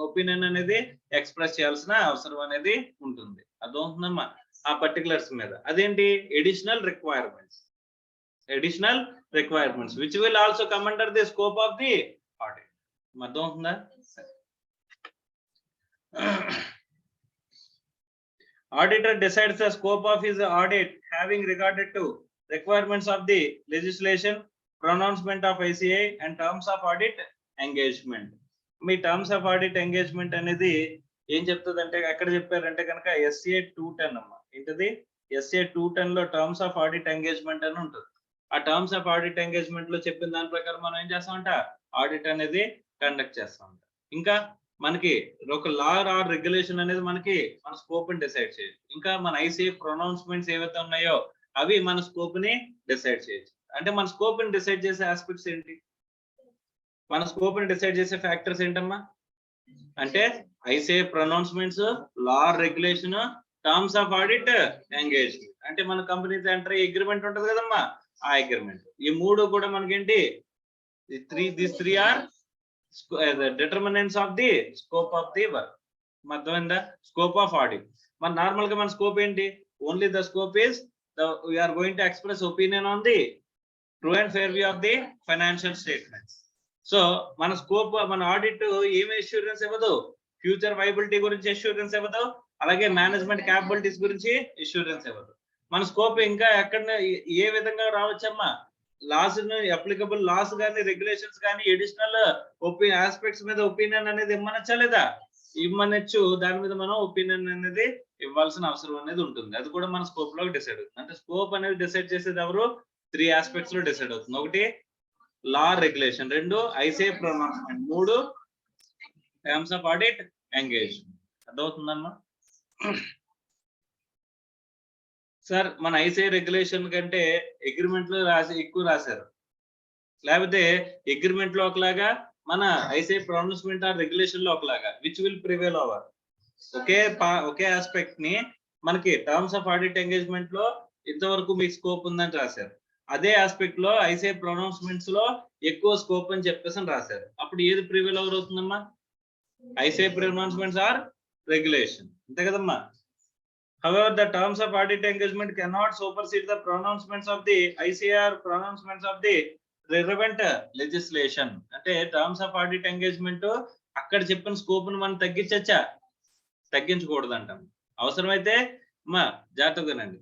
ఒపీనియన్ అనేది ఎక్స్ప్రెస్ చేయాల్సిన అవసరం అనేది ఉంటుంది. అర్థమవుతుందమ్మా? ఆ పర్టికులర్స్ మీద అదేంటి additional requirements which will also come under the scope of the audit. అర్థమవుతుందా? Auditor decides the scope of his audit having regarded to requirements of the legislation, pronouncement of ICA and terms of audit engagement. Me terms of audit engagement అనేది ఏం చెప్తుందంటే ఎక్కడ చెప్పారంటే కనుక SA 210 అమ్మా. ఏంటిది? SA 210 లో టర్మ్స్ ఆఫ్ ఆడిట్ ఎంగేజ్మెంట్ అని ఉంటుంది. ఆ టర్మ్స్ ఆఫ్ ఆడిట్ ఎంగేజ్మెంట్ లో చెప్పిన దాని ప్రకారం మనం ఏం చేస్తామంట, ఆడిట్ అనేది కండక్ట్ చేస్తామంట. ఇంకా మనకి ఒక లా ఆర్ రెగ్యులేషన్ అనేది మనకి మన స్కోప్ ని డిసైడ్ చేయొచ్చు. ఇంకా మన ICA ప్రొనౌన్స్మెంట్స్ ఏవైతే ఉన్నాయో అవి మన స్కోప్ ని డిసైడ్ చేయొచ్చు. అంటే మన స్కోప్ ని డిసైడ్ చేసే ఆస్పెక్ట్స్ ఏంటి, మన స్కోప్ ని డిసైడ్ చేసే ఫ్యాక్టర్స్ ఏంటమ్మా అంటే ICA pronouncements, law regulation, terms of audit engagement. అంటే మన కంపెనీతో ఎంటర్ అగ్రిమెంట్ ఉంటుంది కదమ్మా, ఆ అగ్రిమెంట్. ఈ మూడు కూడా మనకేంటి, these three are the determinants of the scope of the work. అర్థమైందా? Scope of audit. మన నార్మల్ గా మన స్కోప్ ఏంటి, only the scope is we are going to express opinion on the true and fair view of the financial statements. So మన scope, మన audit ఏమి assurance ఇవ్వదు, future viability గురించి assurance ఇవ్వదు, అలాగే మేనేజ్మెంట్ క్యాపబిలిటీస్ గురించి అష్యూరెన్స్ ఇవ్వదు. మన స్కోప్ ఇంకా ఎక్కడ ఏ విధంగా రావచ్చమ్మా, లాస్ అప్లికబుల్ లాస్ కానీ రెగ్యులేషన్స్ కానీ అడిషనల్ ఆస్పెక్ట్స్ మీద ఒపీనియన్ అనేది ఇమ్మనొచ్చా లేదా? ఇమ్మనొచ్చు. దాని మీద మనం ఒపీనియన్ అనేది ఇవ్వాల్సిన అవసరం అనేది ఉంటుంది. అది కూడా మన స్కోప్ లో డిసైడ్ అవుతుంది. అంటే స్కోప్ అనేది డిసైడ్ చేసేది ఎవరు, 3 ఆస్పెక్ట్స్ లో డిసైడ్ అవుతుంది. ఒకటి law regulation, 2 ICA pronouncement, 3 terms of audit engagement. అర్థమవుతుందమ్మా? సార్ మన ICA రెగ్యులేషన్ కంటే అగ్రిమెంట్ లో ఎక్కువ రాశారు, లేకపోతే అగ్రిమెంట్ లో ఒకలాగా మన ICA ప్రొనౌన్స్మెంట్ ఆర్ రెగ్యులేషన్ లో ఒకలాగా, which will prevail over? Okay aspect ని మనకి టర్మ్స్ ఆఫ్ ఆడిట్ ఎంగేజ్మెంట్ లో ఇంతవరకు మీకు స్కోప్ ఉందని రాశారు, అదే ఆస్పెక్ట్ లో ICA ప్రొనౌన్స్మెంట్స్ లో ఎక్కువ స్కోప్ అని చెప్పేసి రాశారు. అప్పుడు ఏది ప్రివేల్ ఓవర్ అవుతుందమ్మా? ICA ప్రొనౌన్స్మెంట్స్ ఆర్ రెగ్యులేషన్, అంతే కదమ్మా? However, the terms of audit engagement cannot supersede the pronouncements of the ICA or pronouncements of the relevant legislation. అంటే టర్మ్స్ ఆఫ్ ఆడిట్ ఎంగేజ్మెంట్ అక్కడ చెప్పిన స్కోప్ ను మనం తగ్గించచ్చా? తగ్గించకూడదు అంటాం. అవసరమైతే మా జాగ్రత్తగానండి,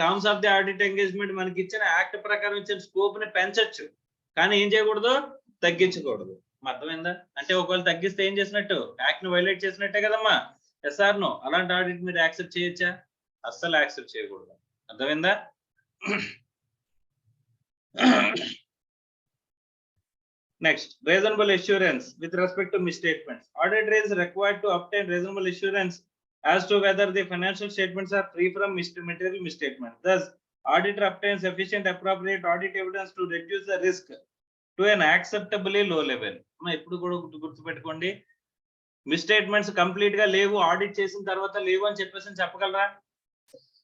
terms of the audit engagement మనకి ఇచ్చిన యాక్ట్ ప్రకారం ఇచ్చిన స్కోప్ ని పెంచొచ్చు, కానీ ఏం చేయకూడదు, తగ్గించకూడదు. అర్థమైందా? అంటే ఒకవేళ తగ్గిస్తే ఏం చేసినట్టు, యాక్ట్ ని వైలేట్ చేసినట్టే కదమ్మా. SR నో, అలాంటి ఆడిట్ మీరు యాక్సెప్ట్ చేయొచ్చా? అస్సలు యాక్సెప్ట్ చేయకూడదు. అర్థమైందా? Next, reasonable assurance with respect to misstatements. Auditor is required to obtain reasonable assurance as to whether the financial statements are free from material misstatement. Thus, auditor obtains sufficient appropriate audit evidence to reduce the risk to an acceptably low level. ఇప్పుడు కూడా గుర్తుపెట్టుకోండి, మిస్టేట్మెంట్స్ complete గా లేవు, audit చేసిన తర్వాత లేవు అని చెప్పేసి చెప్పగలరా?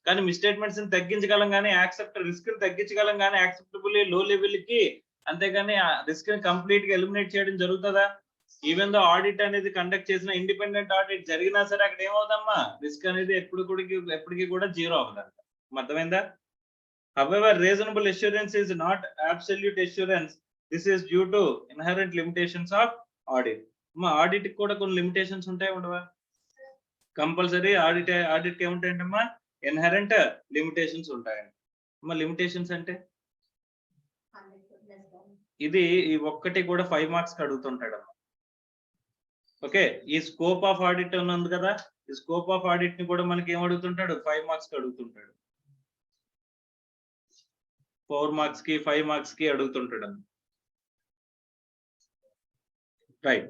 కానీ మిస్టేట్మెంట్స్ ని తగ్గించగలం, కానీ రిస్క్ ని తగ్గించగలం, కానీ యాక్సెప్టబుల్ లో లెవెల్ కి, అంతేగాని రిస్క్ ని కంప్లీట్ గా ఎలిమినేట్ చేయడం జరుగుతుందా? ఈవెన్ దో ఆడిట్ అనేది కండక్ట్ చేసిన ఇండిపెండెంట్ ఆడిట్ జరిగినా సరే అక్కడ ఏమవుదమ్మా రిస్క్ అనేది ఎప్పటికీ కూడా జీరో అవ్వదంట. అర్థమైందా? However, reasonable assurance is not absolute assurance. This is due to inherent limitations of audit. Audit కూడా కొన్ని లిమిటేషన్స్ ఉంటాయి ఉండవా? కంపల్సరీ ఆడిట్ కి ఏముంటాయంటమ్మా? ఇన్హెరెంట్ లిమిటేషన్స్ ఉంటాయండి. లిమిటేషన్స్ అంటే ఇది ఈ ఒక్కటి కూడా 5 మార్క్స్ అడుగుతుంటాడమ్మా. ఓకే, ఈ స్కోప్ ఆఫ్ ఆడిట్ ఉంది కదా, ఈ స్కోప్ ఆఫ్ ఆడిట్ ని కూడా మనకి ఏం అడుగుతుంటాడు? 5 మార్క్స్ అడుగుతుంటాడు. 4 మార్క్స్ కి 5 మార్క్స్ కి అడుగుతుంటాడు. రైట్.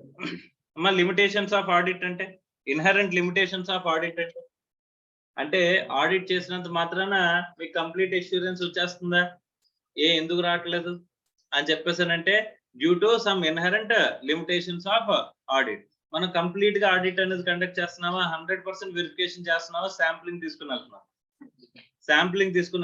లిమిటేషన్స్ ఆఫ్ ఆడిట్ అంటే ఇన్హెరెంట్ లిమిటేషన్స్ ఆఫ్ ఆడిట్ అంటే ఆడిట్ చేసినంత మాత్రాన మీకు కంప్లీట్ ఎష్యూరెన్స్ వచ్చేస్తుందా? ఎందుకు రావట్లేదు అని చెప్పేసానంటే due to some inherent limitations of audit. మనం కంప్లీట్ గా ఆడిట్ అనేది కండక్ట్ చేస్తున్నామా, 100% వెరిఫికేషన్ చేస్తున్నామా, శాంప్లింగ్ తీసుకుని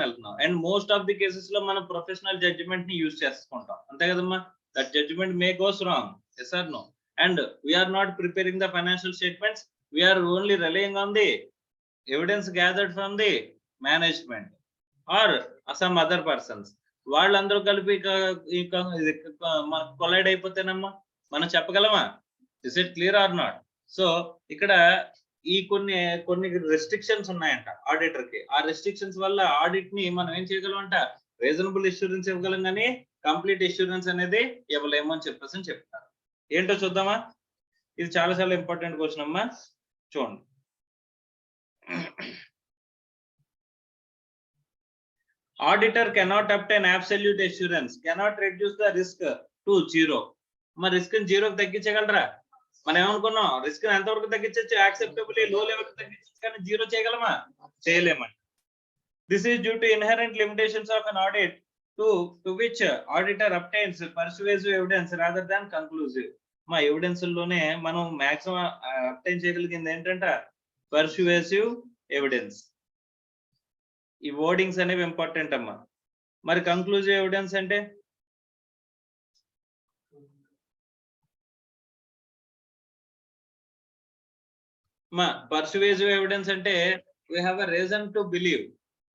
వెళ్తున్నాం. And most of the cases లో మనం ప్రొఫెషనల్ జడ్జిమెంట్ ని యూజ్ చేసుకుంటాం, అంతే కదమ్మా. That judgement may goes wrong, yes or no, and we are not preparing the financial statements, we are only relying on the evidence gathered from the management or some other persons. వాళ్ళందరూ కలిపి collude అయిపోతేనమ్మా మనం చెప్పగలమా? Is it clear or not? So ఇక్కడ ఈ కొన్ని restrictions ఉన్నాయంట auditor కి. ఆ రెస్ట్రిక్షన్స్ వల్ల ఆడిట్ ని మనం ఏం చేయగలం అంట? రీజనబుల్ ఇష్యూరెన్స్ ఇవ్వగలం కానీ కంప్లీట్ ఇష్యూరెన్స్ అనేది ఇవ్వలేము అని చెప్పేసి చెప్తారు. ఏంటో చూద్దామా? ఇది చాలా ఇంపార్టెంట్ క్వశ్చన్ అమ్మా, చూడండి. Auditor cannot obtain absolute assurance, cannot reduce the risk to zero. మరి రిస్క్ ని జీరోకి తగ్గించగలరా? మనం ఏమనుకున్నాం, రిస్క్ ని ఎంతవరకు తగ్గించవచ్చు? యాక్సెప్టబుల్ లో లెవెల్ తగ్గించవచ్చు, కానీ జీరో చేయగలమా? చేయలేమండి. This is due to inherent limitations of an audit to which auditor obtains persuasive evidence rather than conclusive. మా ఎవిడెన్స్ లోనే మనం మాక్సిమం అబ్టైన్ చేయగలిగింది ఏంటంటే పర్సువేసివ్ ఎవిడెన్స్. ఈ వర్డింగ్స్ అనేవి ఇంపార్టెంట్ అమ్మా. మరి కంక్లూజివ్ ఎవిడెన్స్ అంటే పర్సువేసివ్ ఎవిడెన్స్ అంటే we have a reason to believe.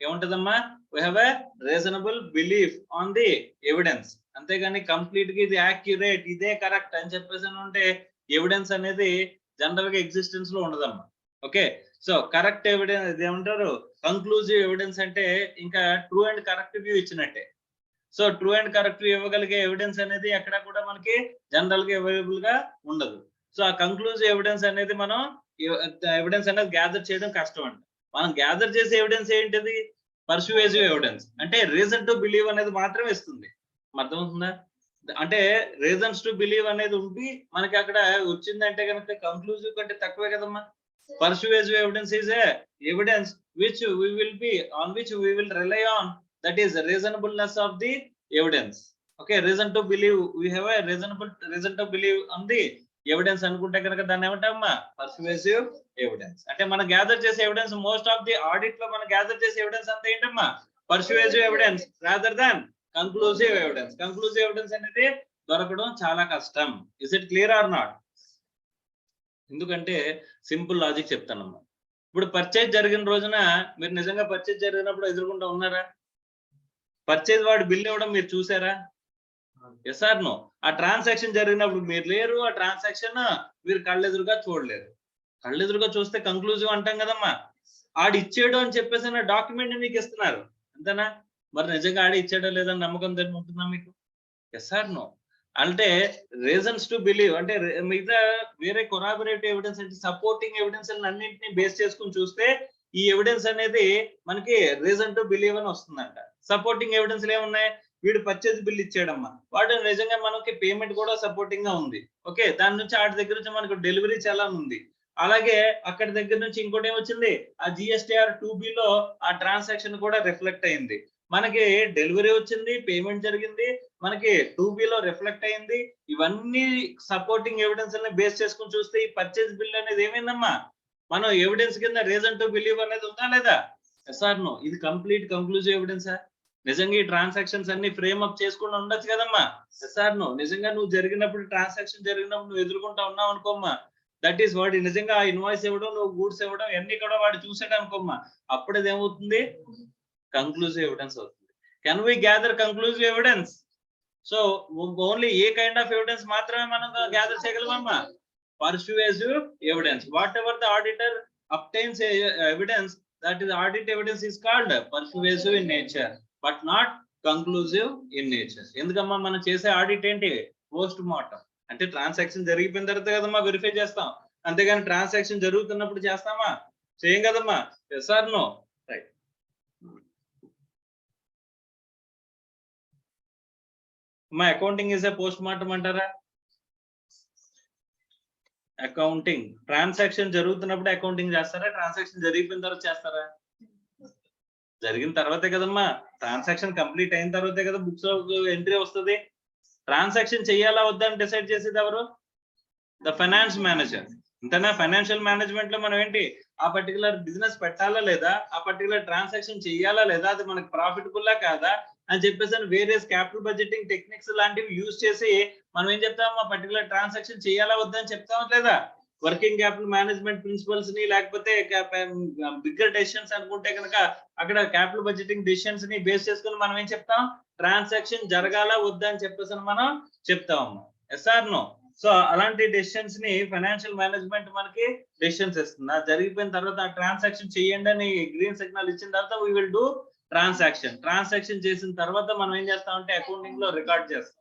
ఏముంటదమ్మా? we have a reasonable belief on the evidence. అంతేగాని కంప్లీట్ గా ఇది యాక్యురేట్, ఇదే కరెక్ట్ అని చెప్పేసి ఉంటే ఎవిడెన్స్ అనేది జనరల్ గా ఎగ్జిస్టెన్స్ లో ఉండదమ్మా. ఓకే, సో కరెక్ట్ ఎవిడెన్స్ ఇదేమంటారు? కంక్లూజివ్ ఎవిడెన్స్ అంటే ఇంకా ట్రూ అండ్ కరెక్ట్ వ్యూ ఇచ్చినట్టే. So true and correct view ఇవ్వగలిగే ఎవిడెన్స్ అనేది ఎక్కడ కూడా మనకి జనరల్ గా అవైలబుల్ గా ఉండదు. సో ఆ కంక్లూజివ్ ఎవిడెన్స్ అనేది మనం ఎవిడెన్స్ అనేది గ్యాదర్ చేయడం కష్టం అండి. మనం గ్యాదర్ చేసే ఎవిడెన్స్ ఏంటిది? పర్సువేసివ్ ఎవిడెన్స్ అంటే రీజన్ టు బిలీవ్ అనేది మాత్రమే ఇస్తుంది. అర్థమవుతుందా? అంటే రీజన్స్ టు బిలీవ్ అనేది ఉండి మనకి అక్కడ వచ్చిందంటే కనుక కంక్లూజివ్ కంటే తక్కువే కదమ్మా. Persuasive evidence is a evidence which we will rely on, that is reasonableness of the evidence. Okay, reason to believe, we have a reason to believe on the evidence అనుకుంటే కనుక దాన్ని ఏమంటామమ్మా? Persuasive evidence. అంటే మనం gather చేసే evidence, most of the audit లో మనం gather చేసే evidence అంతా ఏంటమ్మా? Persuasive evidence rather than conclusive evidence. Conclusive evidence అనేది దొరకడం చాలా కష్టం. Is it clear or not? ఎందుకంటే సింపుల్ లాజిక్ చెప్తానమ్మా. ఇప్పుడు పర్చేజ్ జరిగిన రోజున మీరు నిజంగా పర్చేజ్ జరిగినప్పుడు ఎదుర్కొంటూ ఉన్నారా? పర్చేజ్ వాడు బిల్ ఇవ్వడం మీరు చూసారా? Yes or no? ఆ ట్రాన్సాక్షన్ జరిగినప్పుడు మీరు లేరు, ఆ ట్రాన్సాక్షన్ మీరు కళ్ళెదురుగా చూడలేరు. కళ్ళెదురుగా చూస్తే కంక్లూజివ్ అంటాం కదమ్మా. ఆడు ఇచ్చాడు అని చెప్పేసి డాక్యుమెంట్ మీకు ఇస్తున్నారు, అంతేనా? మరి నిజంగా ఆడి ఇచ్చాడో లేదని నమ్మకం తెలిసి ఉంటుందా మీకు? Yes or no? అంటే రీజన్స్ టు బిలీవ్ అంటే మిగతా వేరే కొరాబరేటివ్ ఎవిడెన్స్ అంటే సపోర్టింగ్ ఎవిడెన్స్ అన్నింటినీ బేస్ చేసుకుని చూస్తే ఈ ఎవిడెన్స్ అనేది మనకి రీజన్ టు బిలీవ్ అని వస్తుందంట. సపోర్టింగ్ ఎవిడెన్స్ ఏమున్నాయి? వీడు పర్చేజ్ బిల్ ఇచ్చాడమ్మా, వాడు నిజంగా మనకి పేమెంట్ కూడా సపోర్టింగ్ గా ఉంది. ఓకే, దాని నుంచి ఆడి దగ్గర నుంచి మనకు డెలివరీ చలాన్ ఉంది. అలాగే అక్కడి దగ్గర నుంచి ఇంకోటి ఏమొచ్చింది? ఆ GSTR 2B లో ఆ ట్రాన్సాక్షన్ కూడా రిఫ్లెక్ట్ అయింది. మనకి డెలివరీ వచ్చింది, పేమెంట్ జరిగింది, మనకి 2B లో రిఫ్లెక్ట్ అయింది. ఇవన్నీ సపోర్టింగ్ ఎవిడెన్స్ బేస్ చేసుకుని చూస్తే ఈ పర్చేజ్ బిల్ అనేది ఏమైందమ్మా? మనం ఎవిడెన్స్ కింద రీజన్ టు బిలీవ్ అనేది ఉందా లేదా? Yes or no? ఇది కంప్లీట్ కంక్లూజివ్ ఎవిడెన్సా? నిజంగా ఈ ట్రాన్సాక్షన్స్ అన్ని ఫ్రేమ్ అప్ చేసుకుని ఉండొచ్చు కదమ్మా. సార్ నువ్వు నిజంగా నువ్వు జరిగినప్పుడు ట్రాన్సాక్షన్ జరిగినప్పుడు నువ్వు ఎదుర్కొంటా ఉన్నావు అనుకోమ్మా, దట్ ఈస్ వాడి నిజంగా ఆ ఇన్వాయిస్ ఇవ్వడం, నువ్వు గూడ్స్ ఇవ్వడం అన్ని కూడా వాడు చూసాడు అనుకోమ్మా, అప్పుడు అది ఏమవుతుంది, కంక్లూజివ్ ఎవిడెన్స్ అవుతుంది. Can we gather conclusive evidence? So only a kind of evidence మాత్రమే మనం గ్యాదర్ చేయగలమమ్మా, persuasive evidence. Whatever the auditor obtains evidence, that is audit evidence is called persuasive in nature but not conclusive in nature. ఎందుకమ్మా మనం చేసే audit ఏంటి, post mortem. అంటే transaction జరిగిపోయిన తర్వాత కదమ్మా వెరిఫై చేస్తాం, అంతేగాని ట్రాన్సాక్షన్ జరుగుతున్నప్పుడు చేస్తామా, చేయం కదమ్మా. Yes or no? రైట్. అమ్మా accounting is a post mortem అంటారా? అకౌంటింగ్ ట్రాన్సాక్షన్ జరుగుతున్నప్పుడు అకౌంటింగ్ చేస్తారా, ట్రాన్సాక్షన్ జరిగిపోయిన తర్వాత చేస్తారా? జరిగిన తర్వాతే కదమ్మా, ట్రాన్సాక్షన్ కంప్లీట్ అయిన తర్వాతే కదా బుక్స్ లో ఎంట్రీ వస్తుంది. ట్రాన్సాక్షన్ చెయ్యాలా వద్దా అని డిసైడ్ చేసేది ఎవరు? The finance manager. అంతేనా? ఫైనాన్షియల్ మేనేజ్మెంట్ లో మనం ఏంటి, ఆ పర్టికులర్ బిజినెస్ పెట్టాలా లేదా, ఆ పర్టికులర్ ట్రాన్సాక్షన్ చెయ్యాలా లేదా, అది మనకి ప్రాఫిటబుల్లా కాదా అని చెప్పేసి వేరియస్ క్యాపిటల్ బడ్జెటింగ్ టెక్నిక్స్ లాంటివి యూజ్ చేసి మనం ఏం చెప్తాం, ఆ పర్టికులర్ ట్రాన్సాక్షన్ చెయ్యాలా వద్దా అని చెప్తామా లేదా? వర్కింగ్ క్యాపిటల్ మేనేజ్మెంట్ ప్రిన్సిపల్స్ ని, లేకపోతే బిగ్గర్ డెసిషన్స్ అనుకుంటే కనుక అక్కడ క్యాపిటల్ బడ్జెటింగ్ డెసిషన్స్ ని బేస్ చేసుకుని మనం ఏం చెప్తాం, ట్రాన్సాక్షన్ జరగాల వద్దా అని చెప్పేసి మనం చెప్తామమ్మా. Yes or no? సో అలాంటి డెసిషన్స్ ని ఫైనాన్షియల్ మేనేజ్మెంట్ మనకి డెసిషన్స్ ఇస్తుంది. జరిగిపోయిన తర్వాత ఆ ట్రాన్సాక్షన్ చేయండి అని గ్రీన్ సిగ్నల్ ఇచ్చిన తర్వాత we will do transaction. Transaction చేసిన తర్వాత మనం ఏం చేస్తామంటే అకౌంటింగ్ లో రికార్డ్ చేస్తాం.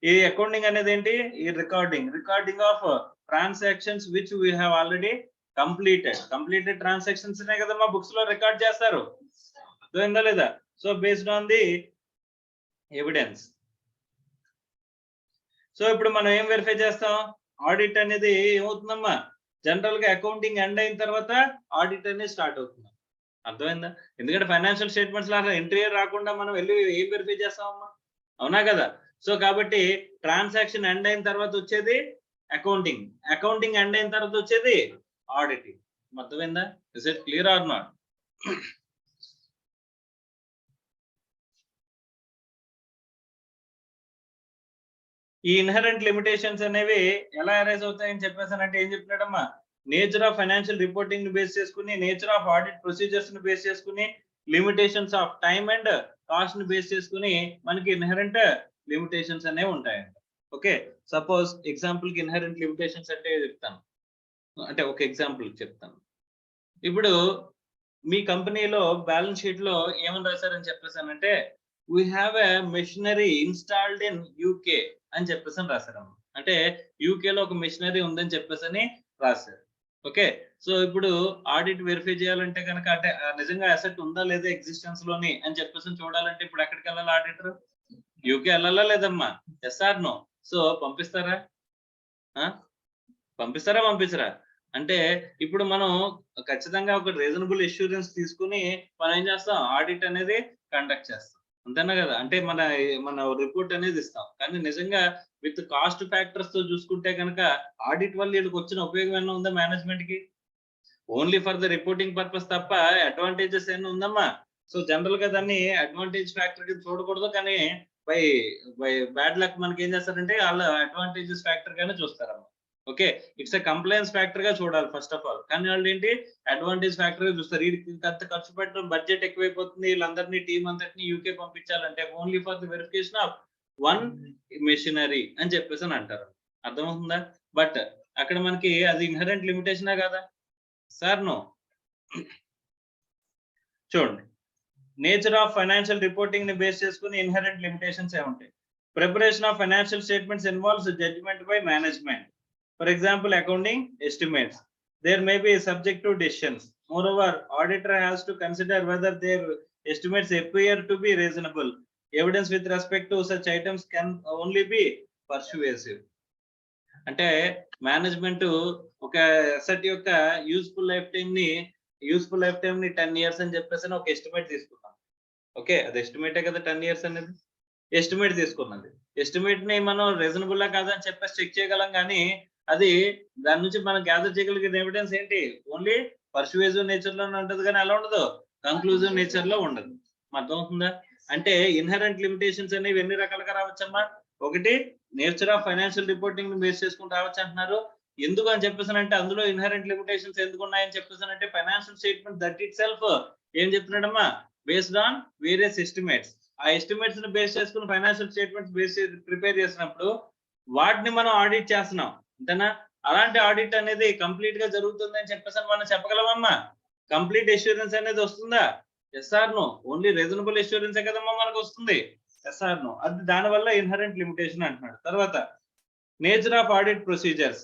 ఈ అకౌంటింగ్ అనేది ఏంటి, ఈ recording of transactions which we have already completed transactions నే కదమ్మా బుక్స్ లో రికార్డ్ చేస్తారు, అర్థమైందా లేదా? So based on the evidence. So ఇప్పుడు మనం ఏం వెరిఫై చేస్తాం, ఆడిట్ అనేది ఏమవుతుందమ్మా, జనరల్ గా అకౌంటింగ్ ఎండ్ అయిన తర్వాత ఆడిట్ అనేది స్టార్ట్ అవుతుంది, అర్థమైందా? ఎందుకంటే ఫైనాన్షియల్ స్టేట్మెంట్స్ లో ఎంట్రీ రాకుండా మనం వెళ్ళి ఏం వెరిఫై చేస్తామమ్మా, అవునా కదా? సో కాబట్టి ట్రాన్సాక్షన్ ఎండ్ అయిన తర్వాత వచ్చేది అకౌంటింగ్ ఎండ్ అయిన తర్వాత వచ్చేది ఆడిటింగ్, అర్థమైందా? Is it clear or not? ఈ ఇన్హరెంట్ లిమిటేషన్స్ అనేవి ఎలా అరైజ్ అవుతాయని చెప్పేసానంటే ఏం చెప్తున్నాడమ్మా, నేచర్ ఆఫ్ ఫైనాన్షియల్ రిపోర్టింగ్ ని బేస్ చేసుకుని, నేచర్ ఆఫ్ ఆడిట్ ప్రొసీజర్స్ ని బేస్ చేసుకుని, limitations of time and cost ని బేస్ చేసుకుని మనకి ఇన్హరెంట్ లిమిటేషన్స్ అనేవి ఉంటాయంట. ఓకే, సపోజ్ ఎగ్జాంపుల్ కి ఇన్హరెంట్ లిమిటేషన్స్ అంటే చెప్తాను, అంటే ఒక ఎగ్జాంపుల్ చెప్తాను. ఇప్పుడు మీ కంపెనీలో బ్యాలెన్స్ షీట్ లో ఏమని రాశారని చెప్పేసానంటే, we have a machinery installed in UK అని చెప్పేసి రాశారమ్మ. అంటే యూకే లో ఒక మెషినరీ ఉందని చెప్పేసి రాశారు. ఓకే, సో ఇప్పుడు ఆడిట్ వెరిఫై చేయాలంటే కనుక అంటే నిజంగా అసెట్ ఉందా లేదా ఎగ్జిస్టెన్స్ లోని అని చెప్పేసి చూడాలంటే ఇప్పుడు ఎక్కడికి వెళ్ళాలి ఆడిటర్? యూకే వెళ్ళాలా లేదమ్మా? Yes or no? సో పంపిస్తారా? పంపించరా? అంటే ఇప్పుడు మనం ఖచ్చితంగా ఒక రీజనబుల్ ఇష్యూరెన్స్ తీసుకుని మనం ఏం చేస్తాం, ఆడిట్ అనేది కండక్ట్ చేస్తాం, అంతేనా కదా? అంటే మన రిపోర్ట్ అనేది ఇస్తాం. కానీ నిజంగా విత్ కాస్ట్ ఫ్యాక్టర్స్ తో చూసుకుంటే కనుక ఆడిట్ వల్ల వీళ్ళకి వచ్చిన ఉపయోగం ఏమైనా ఉందా మేనేజ్మెంట్ కి? Only for the reporting purpose తప్ప అడ్వాంటేజెస్ ఏమైనా ఉందమ్మా? సో జనరల్ గా దాన్ని అడ్వాంటేజ్ ఫ్యాక్టర్ కి చూడకూడదు, కానీ బై బ్యాడ్ లక్ మనకి ఏం చేస్తారంటే వాళ్ళు అడ్వాంటేజెస్ ఫ్యాక్టర్ గానే చూస్తారమ్మా. Okay, it's a compliance factor గా చూడాలి ఫస్ట్ ఆఫ్ ఆల్, కానీ వాళ్ళు ఏంటి అడ్వాంటేజ్ ఫ్యాక్టర్ గా చూస్తారు. వీడికి అంత ఖర్చు పెట్టడం, బడ్జెట్ ఎక్కువైపోతుంది, వీళ్ళందరినీ టీం అంతటిని యూకే పంపించాలంటే only for the verification of one machinery అని చెప్పేసి అని అంటారు, అర్థమవుతుందా? బట్ అక్కడ మనకి అది ఇన్హరెంట్ లిమిటేషనా కదా సార్? నో. చూడండి, నేచర్ ఆఫ్ ఫైనాన్షియల్ రిపోర్టింగ్ ని బేస్ చేసుకుని ఇన్హరెంట్ లిమిటేషన్స్ ఏముంటాయి? Preparation of financial statements involves judgement by management. For example, accounting estimates, there may be subject to decisions. Moreover, auditor has to consider whether their estimates appear to be reasonable. Evidence with respect to such items can only be persuasive. అంటే management ఒక asset యొక్క useful life time ని 10 years అని చెప్పేసి ఒక estimate తీసుకున్నాం. Okay, అది ఎస్టిమేటే కదా 10 years అనేది, ఎస్టిమేట్ తీసుకున్నది. ఎస్టిమేట్ ని మనం రీజనబుల్ లా కాదని చెప్పేసి చెక్ చేయగలం, కానీ అది దాని నుంచి మనం గ్యాదర్ చేయగలిగిన ఎవిడెన్స్ ఏంటి, ఓన్లీ పర్సువేసివ్ నేచర్ లోనే ఉంటది, కానీ అలా ఉండదు, కంక్లూజివ్ నేచర్ లో ఉండదు, అర్థమవుతుందా? అంటే ఇన్హరెంట్ లిమిటేషన్స్ అనేవి ఎన్ని రకాలుగా రావచ్చమ్మా? ఒకటి నేచర్ ఆఫ్ ఫైనాన్షియల్ రిపోర్టింగ్ ని బేస్ చేసుకుని రావచ్చు అంటున్నారు. ఎందుకు అని చెప్పేసానంటే అందులో ఇన్హరెంట్ లిమిటేషన్స్ ఎందుకు ఉన్నాయని చెప్పేసానంటే financial statement that itself ఏం చెప్తున్నాడమ్మా? Based on various estimates. ఆ ఎస్టిమేట్స్ ని బేస్ చేసుకుని ఫైనాన్షియల్ స్టేట్మెంట్స్ ప్రిపేర్ చేసినప్పుడు వాటిని మనం ఆడిట్ చేస్తున్నాం అంతేనా? అలాంటి ఆడిట్ అనేది కంప్లీట్ గా జరుగుతుంది అని చెప్పేసి మనం చెప్పగలమమ్మా? కంప్లీట్ అష్యూరెన్స్ అనేది వస్తుందా? Yes or no? Only reasonable assurance కదమ్మా మనకు వస్తుంది. Yes or no? అది దాని వల్ల ఇన్హరెంట్ లిమిటేషన్ అంటున్నాడు. తర్వాత nature of audit procedures.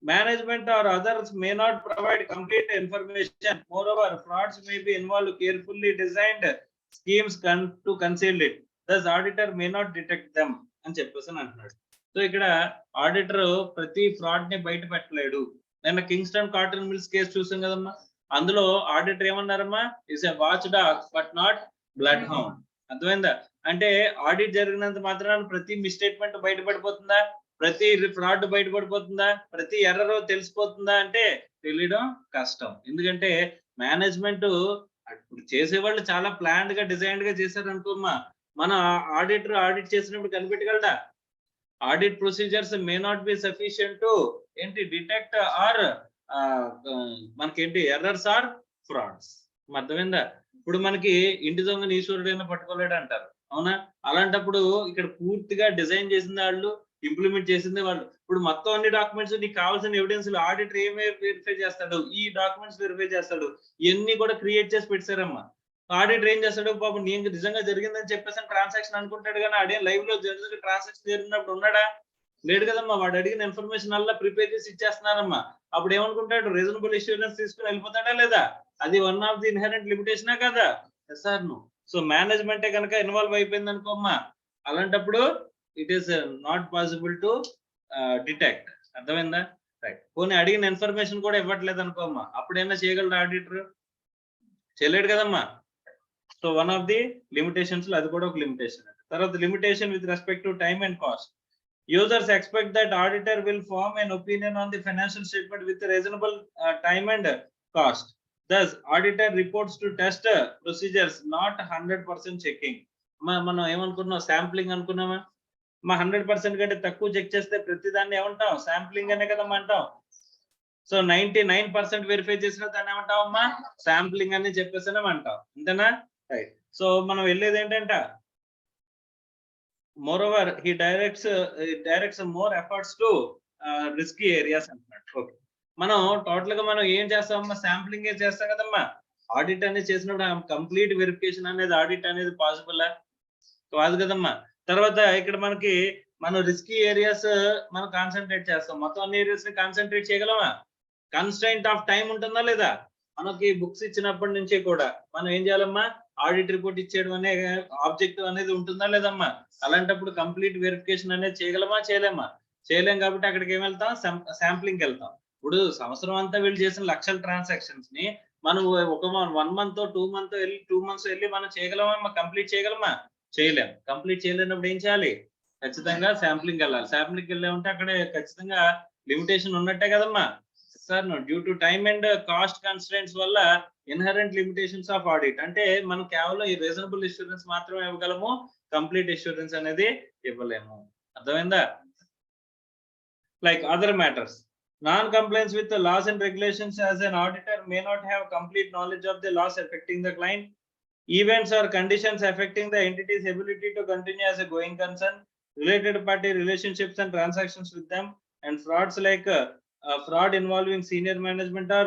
Management or others may not provide complete information. Moreover, frauds may be involved carefully designed schemes to conceal it. Thus, auditor may not detect them. అని చెప్పేసి అంటున్నాడు. So ఇక్కడ auditor ప్రతి fraud ని బయట పెట్టలేడు. నిన్న Kingston cotton mills case చూసాం కదమ్మా, అందులో ఆడిటర్ ఏమన్నారమ్మా? Is a watchdog but not bloodhound. అర్థమైందా? అంటే ఆడిట్ జరిగినంత మాత్రాన ప్రతి మిస్టేట్మెంట్ బయటపడిపోతుందా? ప్రతి ఫ్రాడ్ బయటపడిపోతుందా? ప్రతి ఎర్రర్ తెలిసిపోతుందా అంటే తెలియడం కష్టం. ఎందుకంటే మేనేజ్మెంట్ ఇప్పుడు చేసేవాళ్ళు చాలా ప్లాన్డ్ గా డిజైన్డ్ గా చేశారు అనుకోమ్మా, మన ఆడిటర్ ఆడిట్ చేసినప్పుడు కనిపెట్టగలడా? Audit procedures may not be sufficient to ఏంటి డిటెక్ట్ ఆర్ మనకేంటి ఎర్రర్స్ ఆర్ ఫ్రాడ్స్. అర్థమైందా? ఇప్పుడు మనకి ఇంటి దొంగ ఈశ్వరుడైనా పట్టుకోలేడు అంటారు, అవునా? అలాంటప్పుడు ఇక్కడ పూర్తిగా డిజైన్ చేసిన వాళ్ళు, ఇంప్లిమెంట్ చేసింది వాళ్ళు. ఇప్పుడు మొత్తం అన్ని డాక్యుమెంట్స్ నీకు కావాల్సిన ఎవిడెన్స్ ఆడిటర్ ఏమే వెరిఫై చేస్తాడు? ఈ డాక్యుమెంట్స్ వెరిఫై చేస్తాడు. ఇవన్నీ కూడా క్రియేట్ చేసి పెట్టారమ్మా. ఆడిటర్ ఏం చేస్తాడు? పాపం నేను నిజంగా జరిగిందని చెప్పేసి ట్రాన్సాక్షన్ అనుకుంటాడు, కానీ అడే లైవ్ లో జరిగిన ట్రాన్సాక్షన్ జరిగినప్పుడు ఉన్నాడా? లేడు కదమ్మా. వాడు అడిగిన ఇన్ఫర్మేషన్ అలా ప్రిపేర్ చేసి ఇచ్చేస్తున్నారమ్మా. అప్పుడు ఏమనుకుంటాడు? రీజనబుల్ ఇష్యూరెన్స్ తీసుకుని వెళ్ళిపోతాడా లేదా? అది వన్ ఆఫ్ ది ఇన్హరెంట్ లిమిటేషనా కదా? Yes or no? సో మేనేజ్మెంటే కనుక ఇన్వాల్వ్ అయిపోయింది అనుకోమ్మా, అలాంటప్పుడు it is not possible to detect. అర్థమైందా? రైట్. పోనీ అడిగిన ఇన్ఫర్మేషన్ కూడా ఇవ్వట్లేదు అనుకోమ్మా, అప్పుడైనా చేయగలరు ఆడిటర్? చేయలేడు కదమ్మా. So one of the limitations అది కూడా ఒక లిమిటేషన్. తర్వాత limitation with respect to time and cost. Users expect that auditor will form an opinion on the financial statement with reasonable time and cost. Thus, auditor reports to test procedures, not 100% checking. మనం ఏమనుకున్నాం? Sampling అనుకున్నామా? 100% కంటే తక్కువ check చేస్తే ప్రతి దాన్ని ఏమంటాం? Sampling అనే కదా అంటాం. సో 99% వెరిఫై చేసిన దాన్ని ఏమంటామమ్మా? శాంప్లింగ్ అని చెప్పేసి అంటాం, అంతేనా? రైట్. సో మనం వెళ్ళేది ఏంటంటే moreover he directs more efforts to risky areas అంటున్నాడు. ఓకే, మనం టోటల్ గా మనం ఏం చేస్తామమ్మా? శాంప్లింగ్ చేస్తాం కదమ్మా. ఆడిట్ అనేది చేసినప్పుడు కంప్లీట్ వెరిఫికేషన్ అనేది ఆడిట్ అనేది పాసిబుల్ కాదు కదమ్మా. తర్వాత ఇక్కడ మనం రిస్కీ ఏరియాస్ మనం కాన్సన్ట్రేట్ చేస్తాం. మొత్తం అన్ని ఏరియాస్ ని కాన్సన్ట్రేట్ చేయగలమా? కన్స్ట్రైంట్ ఆఫ్ టైం ఉంటుందా లేదా? మనకి బుక్స్ ఇచ్చినప్పటి నుంచి కూడా మనం ఏం చేయాలమ్మా? ఆడిట్ రిపోర్ట్ ఇచ్చేయడం అనే ఆబ్జెక్టివ్ అనేది ఉంటుందా లేదమ్మా? అలాంటప్పుడు కంప్లీట్ వెరిఫికేషన్ అనేది చేయగలమా? చేయలేమా? చేయలేం. కాబట్టి అక్కడికి ఏం వెళ్తాం? శాంప్లింగ్ వెళ్తాం. ఇప్పుడు సంవత్సరం అంతా వీళ్ళు చేసిన లక్షల ట్రాన్సాక్షన్స్ ని మనం ఒక 1 month 2 months వెళ్ళి 2 months వెళ్ళి మనం చేయగలమా? కంప్లీట్ చేయగలమా? చేయలేం. కంప్లీట్ చేయలేనప్పుడు ఏం చేయాలి? ఖచ్చితంగా శాంప్లింగ్ వెళ్ళాలి. శాంప్లింగ్ వెళ్ళామంటే అక్కడ ఖచ్చితంగా లిమిటేషన్ ఉన్నట్టే కదమ్మా. Sir due to time and cost constraints వల్ల ఇన్హరెంట్ లిమిటేషన్స్ ఆఫ్ ఆడిట్. అంటే మనం కేవలం ఈ రీజనబుల్ ఇష్యూరెన్స్ మాత్రమే ఇవ్వగలము, కంప్లీట్ ఇష్యూరెన్స్ అనేది ఇవ్వలేము. అర్థమైందా? Like other matters, non complains with laws and regulations as an auditor may not have complete knowledge of the laws affecting the client, events or conditions affecting the entity's ability to continue as a going concern, related party relationships and transactions with them, and frauds like fraud involving senior management or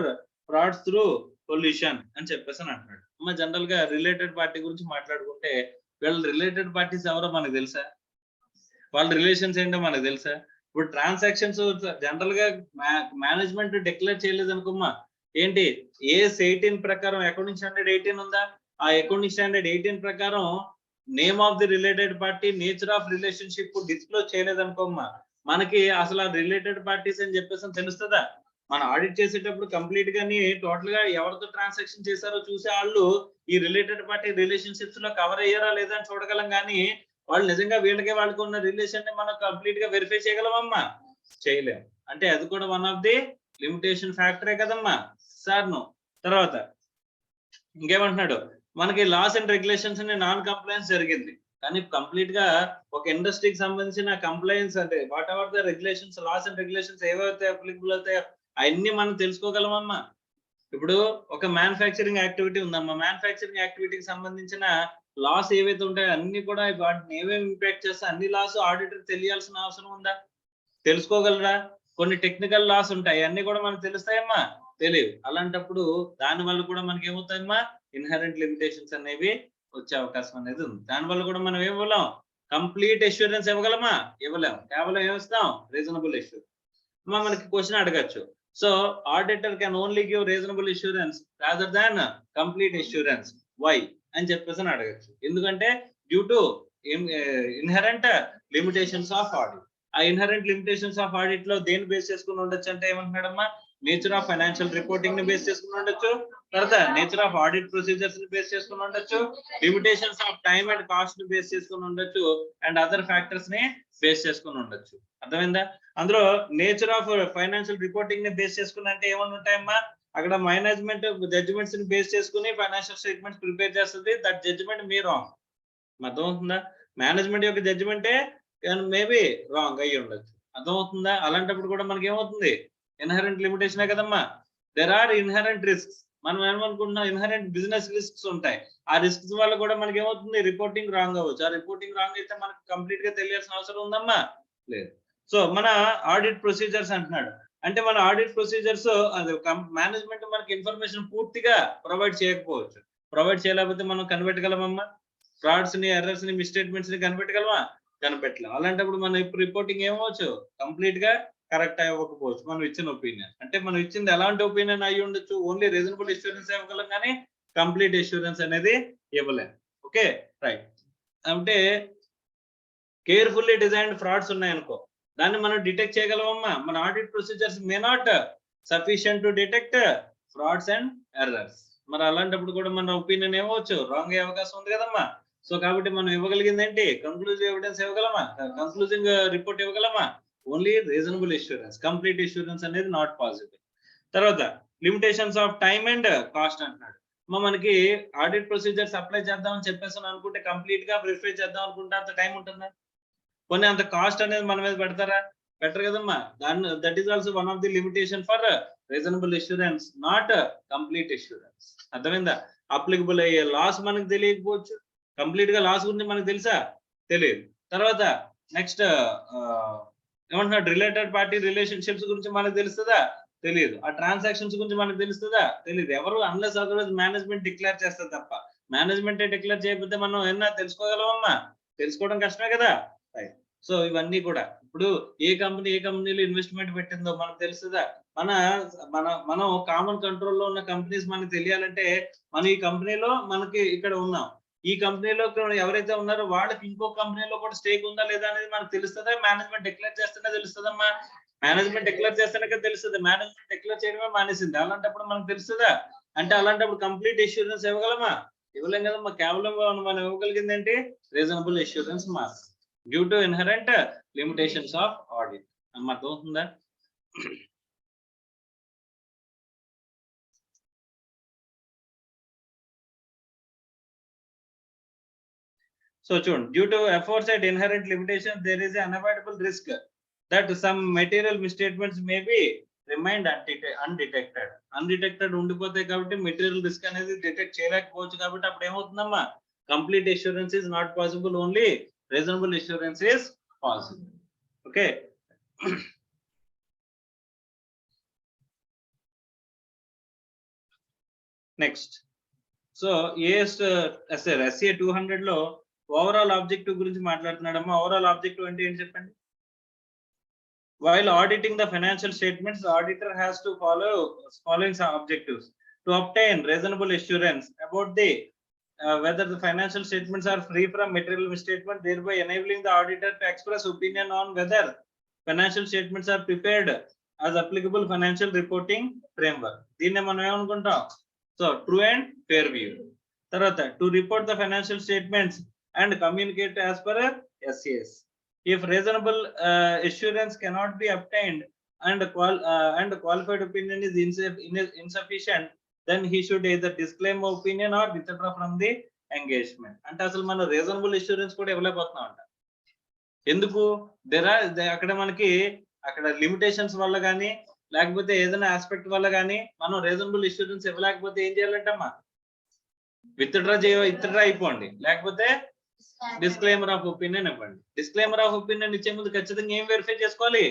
frauds through collusion అని చెప్పేసి అంటున్నాడు. అమ్మ general గా related party గురించి మాట్లాడుకుంటే వీళ్ళ related parties ఎవరో మనకు తెలుసా? వాళ్ళ రిలేషన్స్ ఏంటో మనకు తెలుసా? ఇప్పుడు ట్రాన్సాక్షన్స్ జనరల్ గా మేనేజ్మెంట్ డిక్లేర్ చేయలేదు అనుకోమ్మా, ఏంటి ఏఎస్ 18 ప్రకారం అకౌంటింగ్ స్టాండర్డ్ 18 ఉందా? ఆ అకౌంటింగ్ స్టాండర్డ్ 18 ప్రకారం name of the related party, nature of relationship disclose చేయలేదు అనుకోమ్మా, మనకి అసలు ఆ రిలేటెడ్ పార్టీస్ అని చెప్పేసి తెలుస్తుందా? మనం ఆడిట్ చేసేటప్పుడు కంప్లీట్ గాని టోటల్ గా ఎవరితో ట్రాన్సాక్షన్ చేశారో చూసే వాళ్ళు ఈ రిలేటెడ్ పార్టీ రిలేషన్షిప్స్ లో కవర్ అయ్యారా లేదా అని చూడగలం, కానీ వాళ్ళు నిజంగా వాళ్ళకి ఉన్న రిలేషన్ ని మనం కంప్లీట్ గా వెరిఫై చేయగలమమ్మా? చేయలేం. అంటే అది కూడా వన్ ఆఫ్ ది లిమిటేషన్ ఫ్యాక్టరే కదమ్మా. Sir no. తర్వాత ఇంకేమంటున్నాడు? మనకి లాస్ అండ్ రెగ్యులేషన్స్ అనే నాన్ కంప్లైన్స్ జరిగింది. కానీ కంప్లీట్ గా ఒక ఇండస్ట్రీకి సంబంధించిన కంప్లైన్స్ అంటే whatever the regulations, laws and regulations ఏవైతే అప్లికబుల్ అవుతాయో అవన్నీ మనం తెలుసుకోగలమమ్మా. ఇప్పుడు ఒక మ్యానుఫ్యాక్చరింగ్ యాక్టివిటీ ఉందమ్మా. మ్యానుఫ్యాక్చరింగ్ యాక్టివిటీకి సంబంధించిన లాస్ ఏవైతే ఉంటాయో అన్ని కూడా వాటిని ఏమేమి ఇంపాక్ట్ చేస్తే అన్ని లాస్ ఆడిటర్ తెలియాల్సిన అవసరం ఉందా? తెలుసుకోగలరా? కొన్ని టెక్నికల్ లాస్ ఉంటాయి, అన్ని కూడా మనకు తెలుస్తాయమ్మా? తెలియదు. అలాంటప్పుడు దాని వల్ల కూడా మనకి ఏమవుతాయమ్మా? ఇన్హరెంట్ లిమిటేషన్స్ అనేవి వచ్చే అవకాశం అనేది ఉంది. దానివల్ల కూడా మనం ఏమివ్వలేం, కంప్లీట్ అష్యూరెన్స్ ఇవ్వగలమా? ఇవ్వలేం. కేవలం ఏమిస్తాం? Reasonable assurance. మనకి క్వశ్చన్ అడగచ్చు. So auditor can only give reasonable assurance rather than complete assurance. Why అని చెప్పేసి అడగచ్చు. ఎందుకంటే due to inherent limitations of audit. ఆ ఇన్హరెంట్ లిమిటేషన్స్ ఆఫ్ ఆడిట్ లో దేని బేస్ చేసుకుని ఉండొచ్చు అంటే ఏమంటున్నాడమ్మా? నేచర్ ఆఫ్ ఫైనాన్షియల్ రిపోర్టింగ్ ని బేస్ చేసుకుని ఉండొచ్చు, తర్వాత నేచర్ ఆఫ్ ఆడిట్ ప్రొసీజర్స్ ని బేస్ చేసుకుని ఉండొచ్చు, limitations of time and cost ని బేస్ చేసుకుని ఉండొచ్చు, అండ్ అదర్ ఫ్యాక్టర్స్ ని బేస్ చేసుకుని ఉండొచ్చు. అర్థమైందా? అందులో నేచర్ ఆఫ్ ఫైనాన్షియల్ రిపోర్టింగ్ ని బేస్ చేసుకుని అంటే ఏమని ఉంటాయమ్మా? అక్కడ మేనేజ్మెంట్ జడ్జిమెంట్స్ ని బేస్ చేసుకుని ఫైనాన్షియల్ స్టేట్మెంట్స్ ప్రిపేర్ చేస్తుంది. That judgement may wrong. అర్థమవుతుందా? మేనేజ్మెంట్ యొక్క జడ్జిమెంటే మేబీ రాంగ్ అయ్యి ఉండొచ్చు. అర్థమవుతుందా? అలాంటప్పుడు కూడా మనకి ఏమవుతుంది? ఇన్హరెంట్ లిమిటేషనే కదమ్మా. There are inherent risks. మనం ఏమనుకుంటున్నాం? ఇన్హరెంట్ బిజినెస్ రిస్క్స్ ఉంటాయి. ఆ రిస్క్స్ వల్ల కూడా మనకి ఏమవుతుంది? రిపోర్టింగ్ రాంగ్ అవ్వచ్చు. ఆ రిపోర్టింగ్ రాంగ్ అయితే మనకి కంప్లీట్ గా తెలియాల్సిన అవసరం ఉందమ్మా? లేదు. సో మన ఆడిట్ ప్రొసీజర్స్ అంటున్నాడు అంటే మన ఆడిట్ ప్రొసీజర్స్ మేనేజ్మెంట్ మనకి ఇన్ఫర్మేషన్ పూర్తిగా ప్రొవైడ్ చేయకపోవచ్చు. ప్రొవైడ్ చేయలేకపోతే మనం కనిపెట్టగలమమ్మా? ఫ్రాడ్స్ ని, ఎర్రర్స్ ని, మిస్స్టేట్మెంట్స్ ని కనిపెట్టగలమా? కనిపెట్టలేం. అలాంటప్పుడు మన రిపోర్టింగ్ ఏమవచ్చు? కంప్లీట్ గా కరెక్ట్ అవ్వకపోవచ్చు మనం ఇచ్చిన ఒపీనియన్. అంటే మనం ఇచ్చింది ఎలాంటి ఒపీనియన్ అయ్యి ఉండొచ్చు? ఓన్లీ రీజనబుల్ అష్యూరెన్స్ ఇవ్వగలం కానీ కంప్లీట్ అష్యూరెన్స్ అనేది ఇవ్వలేం. Okay, right. అంటే కేర్ఫుల్లీ డిజైన్డ్ ఫ్రాడ్స్ ఉన్నాయనుకో, దాన్ని మనం డిటెక్ట్ చేయగలమమ్మా? మన audit procedures may not sufficient to detect frauds and errors. మరి అలాంటప్పుడు కూడా మన ఒపీనియన్ ఏమవచ్చు? రాంగ్ అయ్యే అవకాశం ఉంది కదమ్మా. సో కాబట్టి మనం ఇవ్వగలిగింది ఏంటి? కంక్లూజివ్ ఎవిడెన్స్ ఇవ్వగలమా? కంక్లూజింగ్ రిపోర్ట్ ఇవ్వగలమా? Only reasonable assurance. Complete assurance అనేది నాట్ పాసిబుల్. తర్వాత limitations of time and cost అంటున్నాడు. మనకి ఆడిట్ ప్రొసీజర్స్ అప్లై చేద్దామని చెప్పేసి అనుకుంటే కంప్లీట్ గా వెరిఫై చేద్దాం అనుకుంటే అంత టైం ఉంటుందా? కొన్ని అంత కాస్ట్ అనేది మన మీద పెడతారా? పెట్టరు కదమ్మా. దాన్ని that is also one of the limitation for reasonable assurance, not complete assurance. అర్థమైందా? అప్లికబుల్ అయ్యే లాస్ మనకు తెలియకపోవచ్చు. కంప్లీట్ గా లాస్ గురించి మనకు తెలుసా? తెలియదు. తర్వాత నెక్స్ట్ ఏమంటున్నాడు? రిలేటెడ్ పార్టీ రిలేషన్షిప్స్ గురించి మనకు తెలుస్తుందా? తెలియదు. ఆ ట్రాన్సాక్షన్స్ గురించి మనకు తెలుస్తుందా? తెలియదు. ఎవరు అన్లెస్ అదర్వైజ్ మేనేజ్మెంట్ డిక్లేర్ చేస్తారు తప్ప. మేనేజ్మెంట్ డిక్లేర్ చేయకపోతే మనం ఏమన్నా తెలుసుకోగలమమ్మా? తెలుసుకోవడం కష్టమే కదా. సో ఇవన్నీ కూడా ఇప్పుడు ఏ కంపెనీలో ఇన్వెస్ట్మెంట్ పెట్టిందో మనకు తెలుస్తుందా? మనం కామన్ కంట్రోల్లో ఉన్న కంపెనీస్ మనకు తెలియాలంటే మనం ఈ కంపెనీలో మనకి ఇక్కడ ఉన్నాం. ఈ కంపెనీలో ఎవరైతే ఉన్నారో వాళ్ళకి ఇంకో కంపెనీలో కూడా స్టేక్ ఉందా లేదా అనేది మనకు తెలుస్తుందా? మేనేజ్మెంట్ డిక్లేర్ చేస్తేనే తెలుస్తుందమ్మా. మేనేజ్మెంట్ డిక్లేర్ చేస్తేనే తెలుస్తుంది. మేనేజ్మెంట్ డిక్లేర్ చేయడమే మానేసింది. అలాంటప్పుడు మనకు తెలుస్తుందా? అంటే అలాంటప్పుడు కంప్లీట్ అష్యూరెన్స్ ఇవ్వగలమా? ఇవ్వలేం కదమ్మా. కేవలం మనం ఇవ్వగలిగింది ఏంటి? రీజనబుల్ అష్యూరెన్స్ మాత్రం, due to inherent limitations of audit. అర్థమవుతుందా? సో చూడండి, due to aforesaid inherent limitations there is an unavoidable risk that some material misstatements may be remained undetected. Undetected ఉండిపోతాయి కాబట్టి మెటీరియల్ రిస్క్ అనేది డిటెక్ట్ చేయలేకపోవచ్చు. కాబట్టి అప్పుడు ఏమవుతుందమ్మా? Complete assurance is not possible, only reasonable assurance is possible. Okay, next. So SCA 200 లో overall objective గురించి మాట్లాడుతున్నాడమ్మా. Overall objective అంటే ఏంటి చెప్పండి? While auditing the financial statements, the auditor has to follow following some objectives: to obtain reasonable assurance about the whether the financial statements are free from material misstatement, thereby enabling the auditor to express opinion on whether financial statements are prepared as applicable financial reporting framework. దీన్ని మనం ఏమనుకుంటాం? So true and fair view. తర్వాత to report the financial statements and communicate as per SCS. If reasonable assurance cannot be obtained and qualified opinion is insufficient, then he should either disclaim opinion or withdraw from the engagement. అంటే అసలు మనం reasonable insurance కూడా ఇవ్వలేకపోతున్నాం అంట. ఎందుకు? అక్కడ మనకి అక్కడ limitations వల్ల కానీ లేకపోతే ఏదైనా ఆస్పెక్ట్ వల్ల కానీ మనం రీజనబుల్ ఇన్సూరెన్స్ ఇవ్వలేకపోతే ఏం చేయాలంటమ్మా? విత్డ్రా అయిపోండి, లేకపోతే డిస్క్లైమర్ ఆఫ్ ఒపీనియన్ ఇవ్వండి. డిస్క్లైమర్ ఆఫ్ ఒపీనియన్ ఇచ్చే ముందు ఖచ్చితంగా ఏం వెరిఫై చేసుకోవాలి?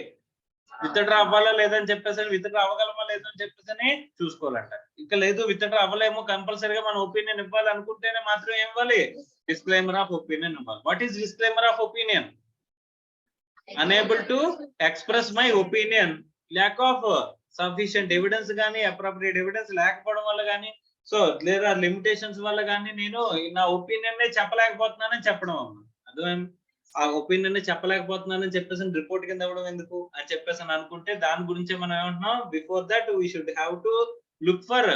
విత్డ్రా అవ్వాలా లేదని చెప్పేసి, విత్డ్రా అవ్వగలమా లేదని చెప్పేసి చూసుకోవాలంట. ఇంకా లేదు విత్డ్రా అవ్వలేము, కంపల్సరీగా మన ఒపీనియన్ ఇవ్వాలి అనుకుంటేనే మాత్రం ఏం ఇవ్వాలి? డిస్క్లైమర్ ఆఫ్ ఒపీనియన్ ఇవ్వాలి. What is disclaimer of opinion? unable to express my opinion, lack of sufficient evidence గానీ appropriate evidence లేకపోవడం వల్ల కానీ, సో లేదా లిమిటేషన్స్ వల్ల కానీ నేను నా ఒపీనియన్ చెప్పలేకపోతున్నానని చెప్పడం అమ్మా. అర్థం? ఆ ఒపీనియన్ చెప్పలేకపోతున్నానని చెప్పేసి రిపోర్ట్ కింద ఇవ్వడం ఎందుకు అని చెప్పేసి అనుకుంటే దాని గురించి మనం ఏమంటున్నాం? Before that we should have to look for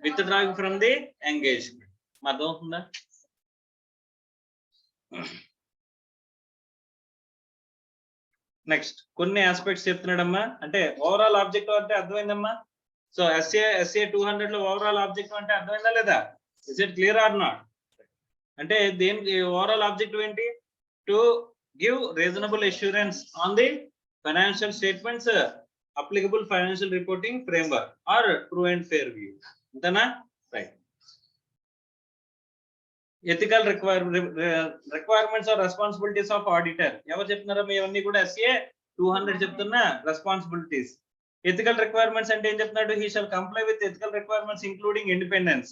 withdrawing from the engagement. అర్థం అవుతుందా? నెక్స్ట్ కొన్ని ఆస్పెక్ట్స్ చెప్తున్నాడమ్మా. అంటే ఓవరాల్ ఆబ్జెక్టివ్ అంటే అర్థమైందమ్మా? సో ఎస్ఏ 200 లో ఓవరాల్ ఆబ్జెక్టివ్ అంటే అర్థమైందా లేదా? Is it clear or not? అంటే దేని ఓవరాల్ ఆబ్జెక్టివ్ ఏంటి? To give reasonable assurance on the financial statements, applicable financial reporting framework or true and fair view. అంతేనా? Right. Ethical requirements or responsibilities of auditor. ఎవరు చెప్తున్నారో ఇవన్నీ కూడా SA 200 చెప్తున్నా responsibilities. Ethical requirements అంటే ఏం చెప్తున్నాడు? He shall comply with ethical requirements including independence.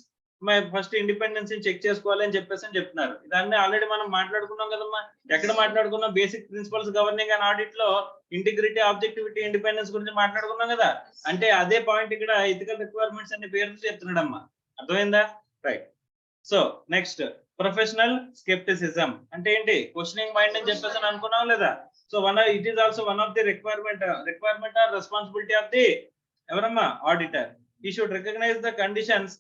First independence check చేసుకోవాలి అని చెప్పేసి చెప్తున్నారు. ఇదన్నీ ఆల్రెడీ మనం మాట్లాడుకున్నాం కదమ్మా. ఎక్కడ మాట్లాడుకున్నాం? Basic principles governing and audit లో ఇంటిగ్రిటీ, ఆబ్జెక్టివిటీ, ఇండిపెండెన్స్ గురించి మాట్లాడుకున్నాం కదా. అంటే అదే పాయింట్ ఇక్కడ ఎథికల్ రిక్వైర్మెంట్స్ అనే పేరుతో చెప్తున్నాడమ్మా. అర్థమైందా? Right. So next professional scepticism అంటే ఏంటి? క్వశ్చనింగ్ మైండ్ అని చెప్పేసి అనుకున్నాం లేదా? So it is also one of the requirement or responsibility of the ఎవరమ్మా? Auditor. He should recognise the conditions,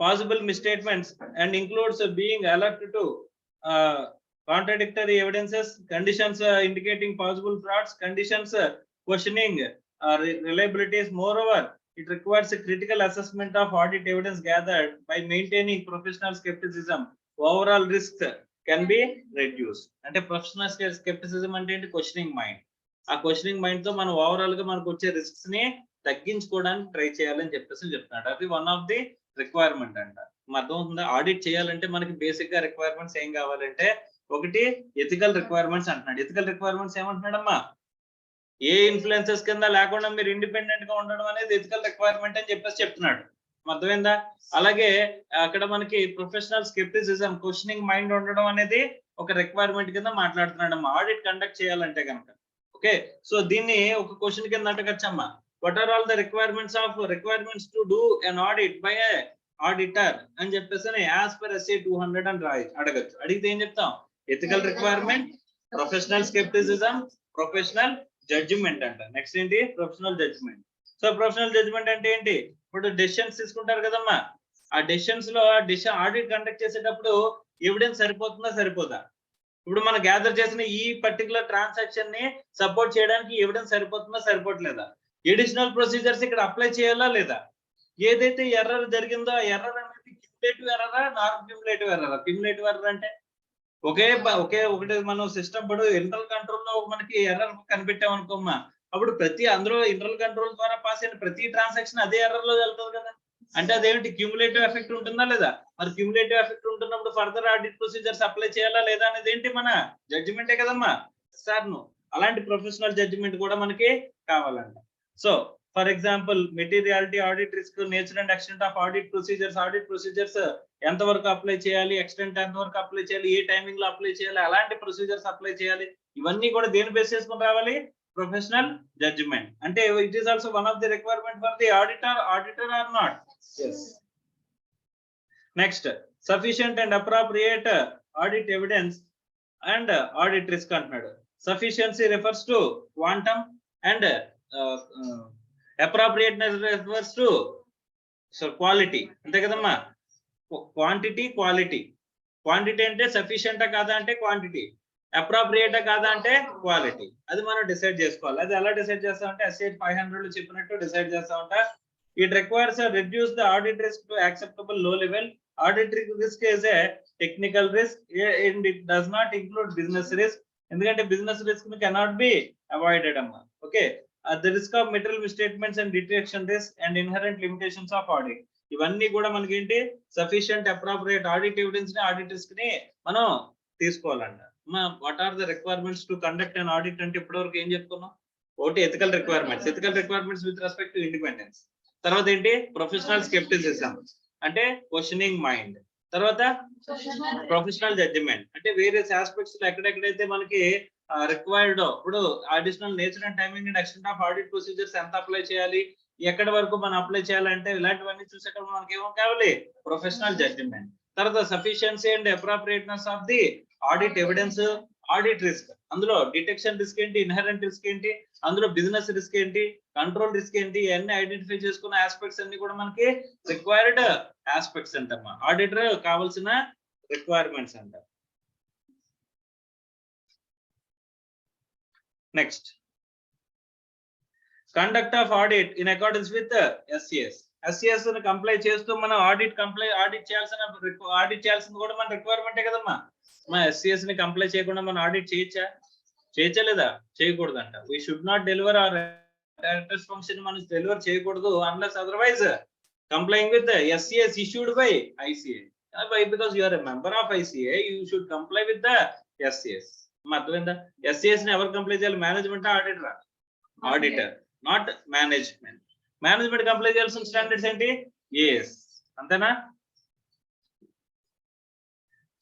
possible misstatements and includes being alert to contradictory evidences, conditions indicating possible frauds, conditions questioning reliabilities. Moreover, it requires a critical assessment of audit evidence gathered. By maintaining professional skepticism, overall risks can be reduced. అంటే professional scepticism అంటే ఏంటి? Questioning mind. ఆ క్వశ్చనింగ్ mind తో మనం overall గా మనకు వచ్చే రిస్క్స్ ని తగ్గించుకోవడానికి ట్రై చేయాలని చెప్పేసి చెప్తున్నాడు. అది వన్ ఆఫ్ ది రిక్వైర్మెంట్ అంట. అర్థం అవుతుందా? ఆడిట్ చేయాలంటే మనకి బేసిక్ గా రిక్వైర్మెంట్స్ ఏం కావాలంటే, ఒకటి ఎథికల్ రిక్వైర్మెంట్స్ అంటున్నాడు. ఎథికల్ రిక్వైర్మెంట్స్ ఏమంటున్నాడమ్మా? ఏ ఇన్ఫ్లుయెన్సెస్ కింద లేకుండా మీరు ఇండిపెండెంట్ గా ఉండడం అనేది ఎథికల్ రిక్వైర్మెంట్ అని చెప్పేసి చెప్తున్నాడు. అర్థమైందా? అలాగే అక్కడ మనకి ప్రొఫెషనల్ స్కెప్టిసిజం, క్వశ్చనింగ్ మైండ్ ఉండడం అనేది ఒక రిక్వైర్మెంట్ కింద మాట్లాడుతున్నాడమ్మా ఆడిట్ కండక్ట్ చేయాలంటే కనుక. ఓకే, సో దీన్ని ఒక క్వశ్చన్ కింద అడగచ్చమ్మా. What are all the requirements to do an audit by a auditor అని చెప్పేసి as per SA 200 అని అడగచ్చు. అడిగితే ఏం చెప్తాం? Ethical requirement, professional scepticism, professional judgement అంట. నెక్స్ట్ ఏంటి? Professional judgement. So professional judgement అంటే ఏంటి? ఇప్పుడు డెసిషన్స్ తీసుకుంటారు కదమ్మా. ఆ డెసిషన్స్ లో ఆడిట్ కండక్ట్ చేసేటప్పుడు ఎవిడెన్స్ సరిపోతుందా సరిపోదా? ఇప్పుడు మనం గ్యాదర్ చేసిన ఈ పర్టికులర్ ట్రాన్సాక్షన్ ని సపోర్ట్ చేయడానికి ఎవిడెన్స్ సరిపోతుందా సరిపోవట్లేదా? ఎడిషనల్ ప్రొసీజర్స్ ఇక్కడ అప్లై చేయాలా లేదా? ఏదైతే ఎర్రర్ జరిగిందో ఆ ఎర్రర్ అనేది క్యుములేటివ్ ఎర్రరా, నాన్ క్యుములేటివ్ ఎర్రరా? క్యుములేటివ్ ఎర్రర్ అంటే ఒకటి మనం సిస్టమ్ ఇప్పుడు ఇంటర్నల్ కంట్రోల్ లో మనకి ఎర్రర్ కనిపెట్టాం అనుకోమ్మా, అప్పుడు అందులో ఇంటర్నల్ కంట్రోల్ ద్వారా పాస్ అయిన ప్రతి ట్రాన్సాక్షన్ అదే ఎర్రర్ లో వెళ్తుంది కదా. అంటే అదేమిటి? క్యుములేటివ్ ఎఫెక్ట్ ఉంటుందా లేదా? మరి క్యుములేటివ్ ఎఫెక్ట్ ఉంటున్నప్పుడు ఫర్దర్ ఆడిట్ ప్రొసీజర్స్ అప్లై చేయాలా లేదా అనేది ఏంటి? మన జడ్జిమెంటే కదమ్మా. సార్ అలాంటి ప్రొఫెషనల్ జడ్జిమెంట్ కూడా మనకి కావాలంట. So for example materiality audit, risk, nature and extent of audit procedures ఎంతవరకు అప్లై చేయాలి, ఎక్స్టెంట్ ఎంతవరకు అప్లై చేయాలి, ఏ టైమింగ్ లో అప్లై చేయాలి, అలాంటి ప్రొసీజర్స్ అప్లై చేయాలి. ఇవన్నీ కూడా దేని బేస్ చేసుకుని రావాలి? Professional judgement. అంటే it is also one of the requirement for the auditor or not? Next sufficient and appropriate audit evidence and audit risk అంటున్నాడు. Sufficiency refers to quantum and appropriateness refers to quality. అంతే కదమ్మా. Quantity, quality. Quantity అంటే సఫిషియంటా కాదా అంటే quantity, అప్రోప్రియేటా కాదా అంటే quality. అది మనం డిసైడ్ చేసుకోవాలి. అది ఎలా డిసైడ్ చేస్తామంటే SA 500 లో చెప్పినట్టు decide చేస్తామంట. It requires a reduce the audit risk to acceptable low level. Audit risk is a technical risk and it does not include business risk. ఎందుకంటే business risk cannot be avoided amma. Okay. The risk of material misstatements and detection risk and inherent limitations of audit. ఇవన్నీ కూడా మనకి ఏంటి sufficient appropriate audit evidence ని audit risk ని మనం తీసుకోవాలంట. What are the requirements to conduct and audit అంటే ఇప్పటివరకు ఏం చెప్పుకున్నాం? ఒకటి ethical requirements with respect to independence. తర్వాత ఏంటి ప్రొఫెషనల్ స్కెప్టిసిజం అంటే క్వశ్చనింగ్ మైండ్. తర్వాత ప్రొఫెషనల్ జడ్జిమెంట్ అంటే వేరియస్ ఆస్పెక్ట్స్ లో ఎక్కడెక్కడైతే మనకి రిక్వైర్డ్ ఇప్పుడు additional nature and timing and extent of audit procedures ఎంత అప్లై చేయాలి, ఎక్కడి వరకు మనం అప్లై చేయాలంటే ఇలాంటివన్నీ చూసేటప్పుడు మనకి ఏమో కావాలి ప్రొఫెషనల్ జడ్జిమెంట్. తర్వాత sufficiency and appropriateness of the audit evidence, audit risk అందులో డిటెక్షన్ రిస్క్ ఏంటి, ఇన్హెరెంట్ రిస్క్ ఏంటి, అందులో బిజినెస్ రిస్క్ ఏంటి, కంట్రోల్ రిస్క్ ఏంటి, ఇవన్నీ ఐడెంటిఫై చేసుకున్న ఆస్పెక్ట్స్ అన్ని కూడా మనకి రిక్వైర్డ్ ఆస్పెక్ట్స్ అంటమ్మా. ఆడిటర్ కావాల్సిన రిక్వైర్మెంట్స్ అంట. Next conduct of audit in accordance with SCS. SCS ని కంప్లై చేస్తూ మనం ఆడిట్ చేయాల్సింది కూడా మన రిక్వైర్మెంటే కదమ్మా. మా SCS ని కంప్లై చేయకుండా మనం ఆడిట్ చేయొచ్చా లేదా? చేయకూడదంట. We should not deliver our directors function మనం డెలివర్ చేయకూడదు unless otherwise complying with SCS issued by ICA. Because you are a member of ICA, you should comply with the SCS. అర్థమైందా? SCS ని ఎవరు comply చేయాలి? Management, auditor? Auditor, not management. Management comply చేయాల్సిన standards ఏంటి? yes అంతేనా?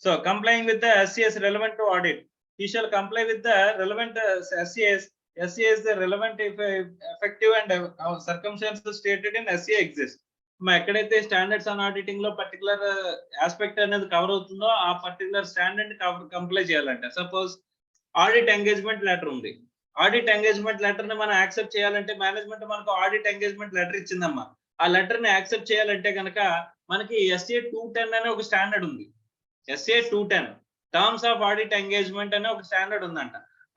So complying with the SCS relevant to audit, he shall comply with the relevant SCS. SCS the relevant effective and circumstances stated in SCA exist. ఎక్కడైతే standards on auditing లో particular aspect అనేది cover అవుతుందో ఆ particular standard comply చేయాలంట. Suppose audit engagement letter ఉంది. Audit engagement letter ని మనం accept చేయాలంటే మేనేజ్మెంట్ మనకు ఆడిట్ ఎంగేజ్మెంట్ లెటర్ ఇచ్చిందమ్మా. ఆ లెటర్ ని యాక్సెప్ట్ చేయాలంటే కనుక మనకి SA 210 అనే ఒక స్టాండర్డ్ ఉంది. SA 210 terms of audit engagement అనే ఒక స్టాండర్డ్ ఉందంట.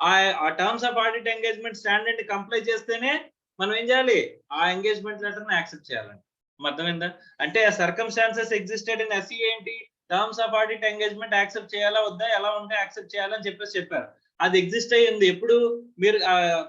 ఆ terms of audit engagement standard ని కంప్లై చేస్తేనే మనం ఏం చేయాలి? ఆ ఎంగేజ్మెంట్ లెటర్ ని యాక్సెప్ట్ చేయాలంట. అర్థమైందా? అంటే ఆ సర్కమ్స్టాన్సెస్ ఎగ్జిస్టెడ్ ఇన్ SCA ఏంటి? Terms of audit engagement accept చేయాలా వద్దా, ఎలా ఉంటే యాక్సెప్ట్ చేయాలని చెప్పారు. అది ఎగ్జిస్ట్ అయ్యింది. ఎప్పుడు మీరు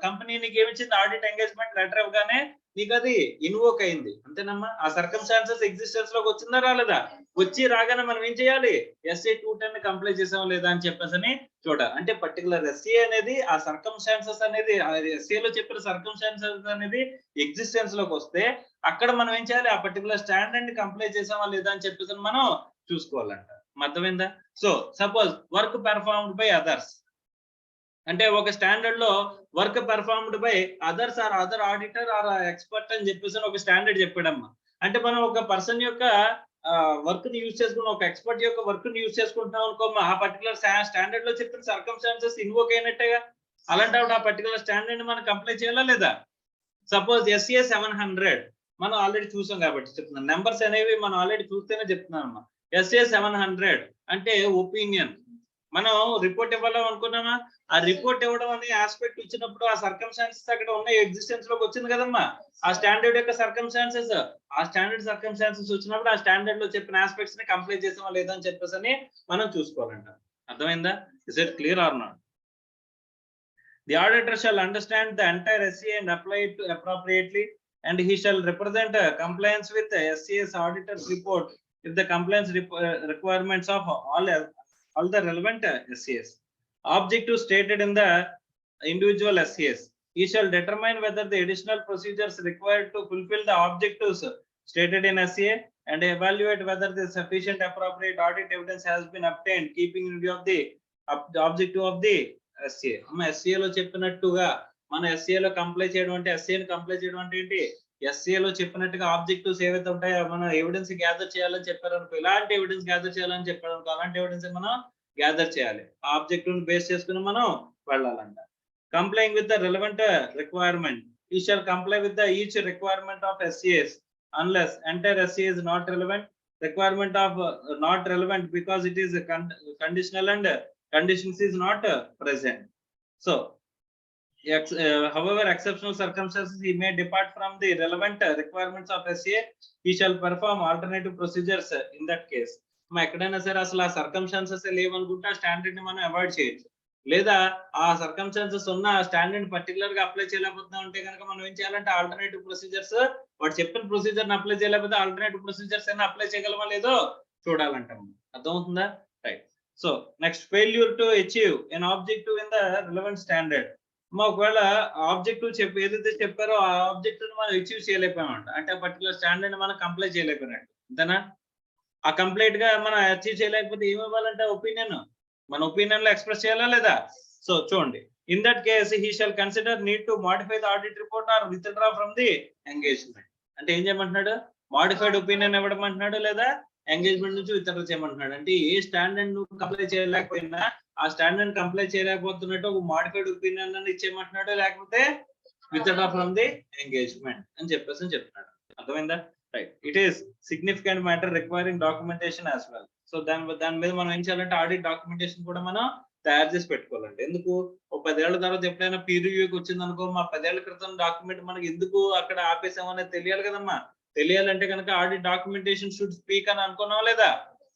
కంపెనీ నీకు ఏమిచ్చింది? ఆడిట్ ఎంగేజ్మెంట్ లెటర్ ఇవ్వగానే నీకు అది ఇన్వోక్ అయింది. అంతేనమ్మా? ఆ సర్కమ్స్టాన్సెస్ ఎగ్జిస్టెన్స్ లోకి వచ్చిందా రాలేదా? వచ్చి రాగానే మనం ఏం చేయాలి? SA 210 ని కంప్లై చేసాం లేదా అని చెప్పేసి చూడాలి. అంటే పర్టికులర్ SCA అనేది ఆ సర్కమ్స్టాన్సెస్ అనేది SCA లో చెప్పిన సర్కమ్స్టాన్సెస్ అనేది ఎగ్జిస్టెన్స్ లోకి వస్తే అక్కడ మనం ఏం చేయాలి? ఆ పర్టికులర్ స్టాండర్డ్ ని కంప్లై చేసామా లేదా అని చెప్పేసి మనం చూసుకోవాలంట. అర్థమైందా? So suppose work performed by others అంటే ఒక స్టాండర్డ్ లో work performed by others or other auditor or expert అని చెప్పేసి ఒక స్టాండర్డ్ చెప్పాడమ్మా. అంటే మనం ఒక పర్సన్ యొక్క వర్క్ ని యూజ్ చేసుకున్నాం, ఒక ఎక్స్పర్ట్ యొక్క వర్క్ ని యూజ్ చేసుకుంటున్నాం అనుకో, ఆ పర్టికులర్ స్టాండర్డ్ లో చెప్పిన సర్కమ్స్టాన్సెస్ ఇన్వోక్ అయినట్టేగా. అలాంటప్పుడు ఆ పర్టికులర్ స్టాండర్డ్ ని మనం కంప్లై చేయాలా లేదా? సపోజ్ SA 700 మనం ఆల్రెడీ చూసాం కాబట్టి చెప్తున్నాను. నెంబర్స్ అనేవి మనం ఆల్రెడీ చూస్తేనే చెప్తున్నాను అమ్మా. SA 700 అంటే ఒపీనియన్. మనం రిపోర్ట్ ఇవ్వాలని అనుకున్నామా? ఆ రిపోర్ట్ ఇవ్వడం అనే ఆస్పెక్ట్ ఇచ్చినప్పుడు ఆ సర్కమ్స్టాన్సెస్ అక్కడ ఉన్న ఎగ్జిస్టెన్స్ లోకి వచ్చింది కదమ్మా. ఆ స్టాండర్డ్ యొక్క సర్కమ్స్టాన్సెస్, ఆ స్టాండర్డ్ సర్కమ్స్టాన్సెస్ వచ్చినప్పుడు ఆ స్టాండర్డ్ లో చెప్పిన ఆస్పెక్ట్స్ ని కంప్లై చేసామా లేదా అని చెప్పేసి మనం చూసుకోవాలంట. అర్థమైందా? Is it clear or not? The auditor shall understand the entire SCA and apply it appropriately, and he shall represent compliance with the SCA's auditor's report if the compliance requirements of all the relevant SCAs. Objectives stated in the individual SCAs. He shall determine whether the additional procedures required to fulfill the objectives stated in SCA and evaluate whether the sufficient appropriate audit evidence has been obtained, keeping in view of the objective of the SCA. SCA లో చెప్పినట్టుగా మన SCA లో comply చేయడం అంటే SCA ని comply చేయడం అంటే ఏంటి? SCA లో చెప్పినట్టుగా ఆబ్జెక్టివ్స్ ఏవైతే ఉంటాయో మనం ఎవిడెన్స్ గ్యాదర్ చేయాలని చెప్పారనుకో, ఇలాంటి ఎవిడెన్స్ గ్యాదర్ చేయాలని చెప్పారనుకో, అలాంటి ఎవిడెన్స్ మనం గ్యాదర్ చేయాలి. ఆ ఆబ్జెక్టివ్ ని బేస్ చేసుకుని మనం వెళ్ళాలంట. Complying with the relevant requirement, he shall comply with the each requirement of SCAs unless entire SCA is not relevant. Requirement of not relevant because it is conditional and conditions is not present. So however exceptional circumstances he may depart from the relevant requirements of SCA, he shall perform alternative procedures in that case. మా ఎక్కడైనా సరే అసలు ఆ circumstances లేవనుకుంటే ఆ standard ని మనం avoid చేయొచ్చు, లేదా ఆ సర్కమ్స్టాన్సెస్ ఉన్న స్టాండర్డ్ పర్టికులర్ గా అప్లై చేయలేకపోతున్నాం అంటే కనుక మనం ఏం చేయాలంటే ఆల్టర్నేటివ్ ప్రొసీజర్స్, వాడు చెప్పిన ప్రొసీజర్ ని అప్లై చేయలేకపోతే ఆల్టర్నేటివ్ ప్రొసీజర్స్ అయినా అప్లై చేయగలమా లేదో చూడాలంటాం. అర్థమవుతుందా? Right. So next, failure to achieve an objective in the relevant standard. ఒకవేళ ఆబ్జెక్టివ్ ఏదైతే చెప్పారో ఆ ఆబ్జెక్టివ్ మనం అచీవ్ చేయలేకపోయామంట, అంటే పర్టికులర్ స్టాండర్డ్ మనం కంప్లై చేయలేకపోయినట్టు అంతేనా? ఆ కంప్లీట్ గా మనం అచీవ్ చేయలేకపోతే ఏమి ఇవ్వాలంటే ఒపీనియన్, మన ఒపీనియన్ లో ఎక్స్ప్రెస్ చేయాలా లేదా? సో చూడండి, in that case he shall consider need to modify the audit report or withdraw from the engagement. అంటే ఏం చేయమంటున్నాడు? మాడిఫైడ్ ఒపీనియన్ ఇవ్వడమంటున్నాడు, లేదా ఎంగేజ్మెంట్ నుంచి విత్డ్రా చేయమంటున్నాడు. అంటే ఏ స్టాండర్డ్ నువ్వు కంప్లై చేయలేకపోయినా ఆ స్టాండర్డ్ కంప్లై చేయలేకపోతున్నట్టు ఒక మాడిఫైడ్ ఒపీనియన్ అని ఇచ్చేయమంటున్నాడు, లేకపోతే విత్డ్రా ఫ్రమ్ ది ఎంగేజ్మెంట్ అని చెప్పేసి చెప్తున్నాడు. అర్థమైందా? Right. It is significant matter requiring documentation as well. So దాని మీద మనం ఏం చేయాలంటే ఆడిట్ డాక్యుమెంటేషన్ కూడా మనం తయారు చేసి పెట్టుకోవాలండి. ఎందుకు? ఒక 10 ఏళ్ల తర్వాత ఎప్పుడైనా పీర్ రివ్యూకి వచ్చింది అనుకో, మా 10 ఏళ్ల క్రితం డాక్యుమెంట్ మనకి ఎందుకు అక్కడ ఆపేసామనేది తెలియాలి కదమ్మా. తెలియాలంటే కనుక ఆడిట్ డాక్యుమెంటేషన్ షుడ్ స్పీక్ అని అనుకున్నాం లేదా?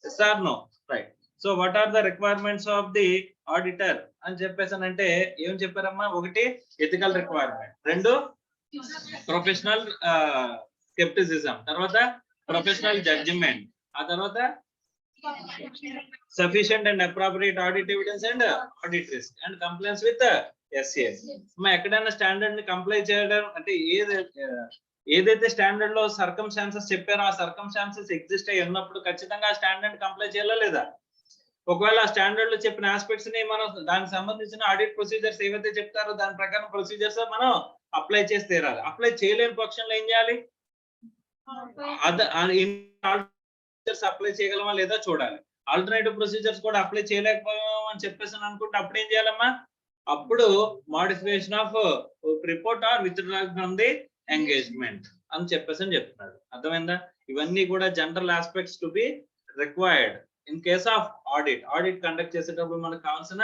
Yes or no? Right. So what are the requirements of the auditor అని చెప్పేసానంటే ఏం చెప్పారమ్మా? ఒకటి ఎథికల్ రిక్వైర్మెంట్, రెండు ప్రొఫెషనల్ స్కెప్టిసిజం, తర్వాత ప్రొఫెషనల్ జడ్జిమెంట్, ఆ తర్వాత sufficient and appropriate audit evidence and audit risk and compliance with SCA. ఎక్కడైనా స్టాండర్డ్ ని కంప్లై చేయడం అంటే ఏదైతే స్టాండర్డ్ లో సర్కమ్స్టాన్సెస్ చెప్పారో ఆ సర్కమ్స్టాన్సెస్ ఎగ్జిస్ట్ అయ్యి ఉన్నప్పుడు ఖచ్చితంగా ఆ స్టాండర్డ్ కంప్లై చేయాలా లేదా? ఒకవేళ ఆ స్టాండర్డ్ లో చెప్పిన ఆస్పెక్ట్స్ ని మనం దానికి సంబంధించిన ఆడిట్ ప్రొసీజర్స్ ఏవైతే చెప్తారో దాని ప్రకారం ప్రొసీజర్స్ మనం అప్లై చేసి తీరాలి. అప్లై చేయలేని పక్షంలో ఏం చేయాలి? అప్లై చేయగలమా లేదా చూడాలి. ఆల్టర్నేటివ్ ప్రొసీజర్స్ కూడా అప్లై చేయలేకపోయాం అని చెప్పేసి అనుకుంటే అప్పుడు ఏం చేయాలమ్మా? అప్పుడు modification of report or withdrawal from the engagement అని చెప్పేసి చెప్తున్నాడు. అర్థమైందా? ఇవన్నీ కూడా general aspects to be required in case of audit conduct చేసేటప్పుడు మనకు కావాల్సిన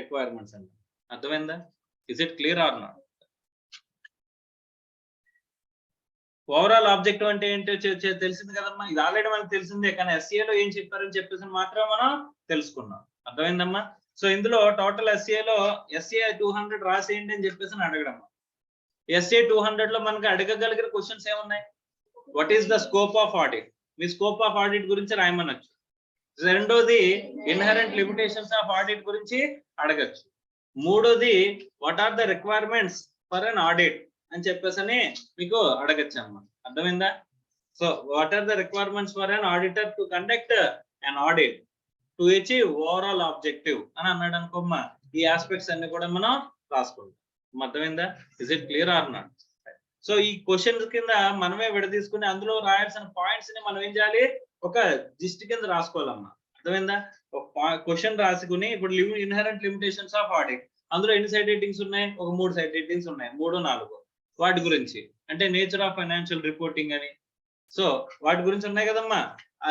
రిక్వైర్మెంట్స్ అండి. అర్థమైందా? Is it clear or not? Overall objective అంటే ఏంటో తెలిసింది కదమ్మా. ఇది ఆల్రెడీ మనకు తెలిసిందే, కానీ ఎస్సీఏలో ఏం చెప్పారని చెప్పేసి మాత్రం మనం తెలుసుకున్నాం. అర్థమైందమ్మా? సో ఇందులో టోటల్ ఎస్సీఏలో ఎస్సీఏ 200 రాసేయండి అని చెప్పేసి అడగడమ్మా. ఎస్సీఏ 200 లో మనకు అడగగలిగిన క్వశ్చన్స్ ఏమున్నాయి? What is the scope of audit? Me scope of audit గురించి రాయమనొచ్చు. రెండోది ఇన్హరెంట్ లిమిటేషన్స్ ఆఫ్ ఆడిట్ గురించి అడగచ్చు. మూడోది what are the requirements for an audit అని చెప్పేసి మీకు అడగచ్చు అన్నమాట. అర్థమైందా? So what are the requirements for an auditor to conduct an audit to achieve overall objective అని అన్నాడు అనుకోమ్మా. ఈ ఆస్పెక్ట్స్ అన్ని కూడా మనం రాసుకుంటాం. అర్థమైందా? Is it clear or not? So ఈ క్వశ్చన్స్ కింద మనమే విడదీసుకుని అందులో రాయాల్సిన పాయింట్స్ ని మనం ఏం చేయాలి? ఒక జిస్ట్ కింద రాసుకోవాలమ్మా. అర్థమైందా? ఒక క్వశ్చన్ రాసుకుని ఇప్పుడు ఇన్హరెంట్ లిమిటేషన్స్ ఆఫ్ ఆడిట్, అందులో ఎన్ని సైడ్ హెడ్డింగ్స్ ఉన్నాయి? ఒక 3 సైడ్ హెడ్డింగ్స్ ఉన్నాయి, 3-4. వాటి గురించి అంటే నేచర్ ఆఫ్ ఫైనాన్షియల్ రిపోర్టింగ్ అని, సో వాటి గురించి ఉన్నాయి కదమ్మా. ఆ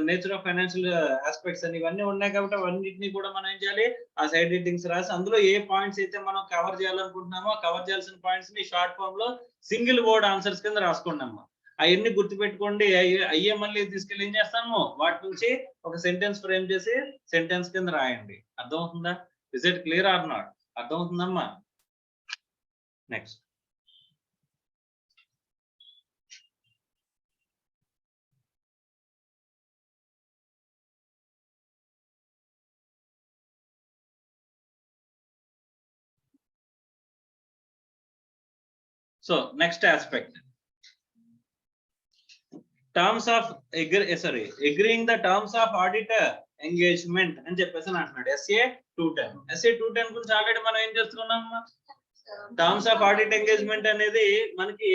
నేచర్ ఆఫ్ ఫైనాన్షియల్ ఆస్పెక్ట్స్ అని ఇవన్నీ ఉన్నాయి కాబట్టి అవన్నిటిని కూడా మనం ఏం చేయాలి? ఆ సైడ్ హెడ్డింగ్స్ రాసి అందులో ఏ పాయింట్స్ అయితే మనం కవర్ చేయాలనుకుంటున్నామో కవర్ చేయాల్సిన పాయింట్స్ ని షార్ట్ ఫామ్ లో సింగిల్ వర్డ్ ఆన్సర్స్ కింద రాసుకోండి అమ్మా. అవన్నీ గుర్తుపెట్టుకోండి. అయ్యే మళ్ళీ తీసుకెళ్ళి ఏం చేస్తాము? వాటి నుంచి ఒక సెంటెన్స్ ఫ్రేమ్ చేసి సెంటెన్స్ కింద రాయండి. అర్థమవుతుందా? Is it clear or not? అర్థమవుతుందమ్మా? Next, so next aspect, terms of agreeing the terms of auditor engagement అని చెప్పేసి అంటున్నాడు. SA 210 గురించి ఆల్రెడీ మనం ఏం చేస్తున్నాం? టర్మ్స్ ఆఫ్ ఆడిట్ ఎంగేజ్మెంట్ అనేది మనకి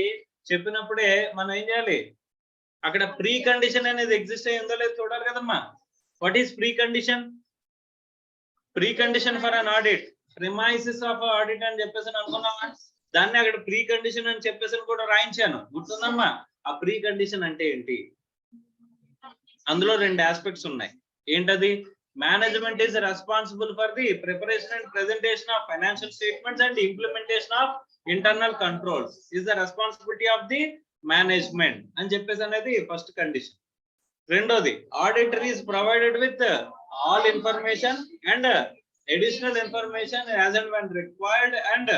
చెప్పినప్పుడే మనం ఏం చేయాలి? అక్కడ ప్రీ కండిషన్ అనేది ఎగ్జిస్ట్ అయ్యిందో లేదో చూడాలి కదమ్మా. What is precondition? Pre condition for an audit premises of audit అని చెప్పేసి అనుకున్నామా? దాన్ని అక్కడ ప్రీ కండిషన్ అని చెప్పేసి కూడా రాయించాను, గుర్తుందమ్మా? ఆ ప్రీ కండిషన్ అంటే ఏంటి? అందులో 2 ఆస్పెక్ట్స్ ఉన్నాయి. ఏంటది? Management is responsible for the preparation and presentation of financial statements and implementation of internal controls is the responsibility of the management అని చెప్పేసి అనేది ఫస్ట్ కండిషన్. రెండోది, auditor is provided with all information and additional information as and when required and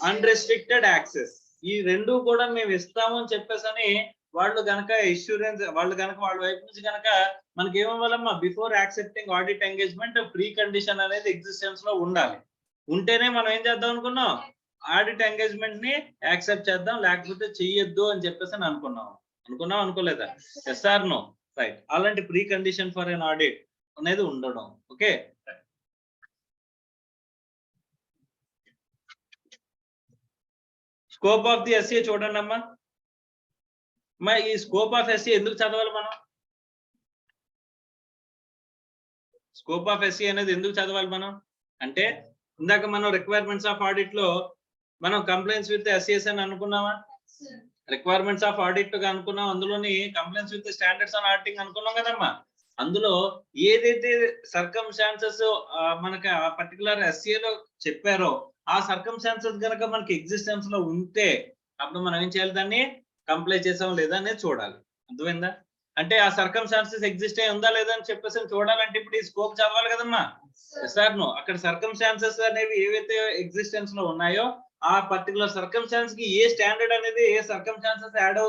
unrestricted access. ఈ రెండు కూడా మేము ఇస్తాము అని చెప్పేసి వాళ్ళు గనక ఇన్సూరెన్స్ వాళ్ళు గనక వాళ్ళ వైపు నుంచి గనక మనకి ఏమవ్వాలమ్మా, before accepting audit engagement precondition అనేది ఎగ్జిస్టెన్స్ లో ఉండాలి. ఉంటేనే మనం ఏం చేద్దాం అనుకున్నాం, ఆడిట్ ఎంగేజ్మెంట్ ని యాక్సెప్ట్ చేద్దాం, లేకపోతే చెయ్యొద్దు అని చెప్పేసి అనుకోలేదా? Yes or no? రైట్. అలాంటి pre condition for an audit అనేది ఉండడం. Okay, scope of the SA చూడండి అమ్మా. ఈ స్కోప్ ఆఫ్ ఎస్ఏ ఎందుకు చదవాలి మనం? స్కోప్ ఆఫ్ ఎస్ఏ అనేది ఎందుకు చదవాలి మనం అంటే, ఇందాక మనం రిక్వైర్మెంట్స్ ఆఫ్ ఆడిట్ లో మనం కంప్లైంట్స్ విత్ ఎస్ఏఎస్ అని అనుకున్నామా? రిక్వైర్మెంట్స్ ఆఫ్ ఆడిట్ గా అనుకున్నాం, అందులోని complaints with standards on auditing అనుకున్నాం కదమ్మా. అందులో ఏదైతే సర్కమ్స్టాన్సెస్ మనకి ఆ పర్టికులర్ ఎస్ఏ లో చెప్పారో ఆ సర్కమ్స్టాన్సెస్ కనుక మనకి ఎగ్జిస్టెన్స్ లో ఉంటే అప్పుడు మనం ఏం చేయాలి, దాన్ని కంప్లై చేసాం లేదా అనేది చూడాలి. అర్థమైందా? అంటే ఆ సర్కమ్స్టాన్సెస్ ఎగ్జిస్ట్ అయి ఉందా లేదా అని చెప్పేసి చూడాలంటే ఇప్పుడు ఈ స్కోప్ చదవాలి కదమ్మా. సార్ నో, అక్కడ సర్కమ్స్టాన్సెస్ అనేవి ఏవైతే ఎగ్జిస్టెన్స్ లో ఉన్నాయో ఆ పర్టికులర్ సర్కమ్స్టాన్స్ కి ఏ స్టాండర్డ్ అనేది ఏ సర్కమ్స్టాన్సెస్ యాడ్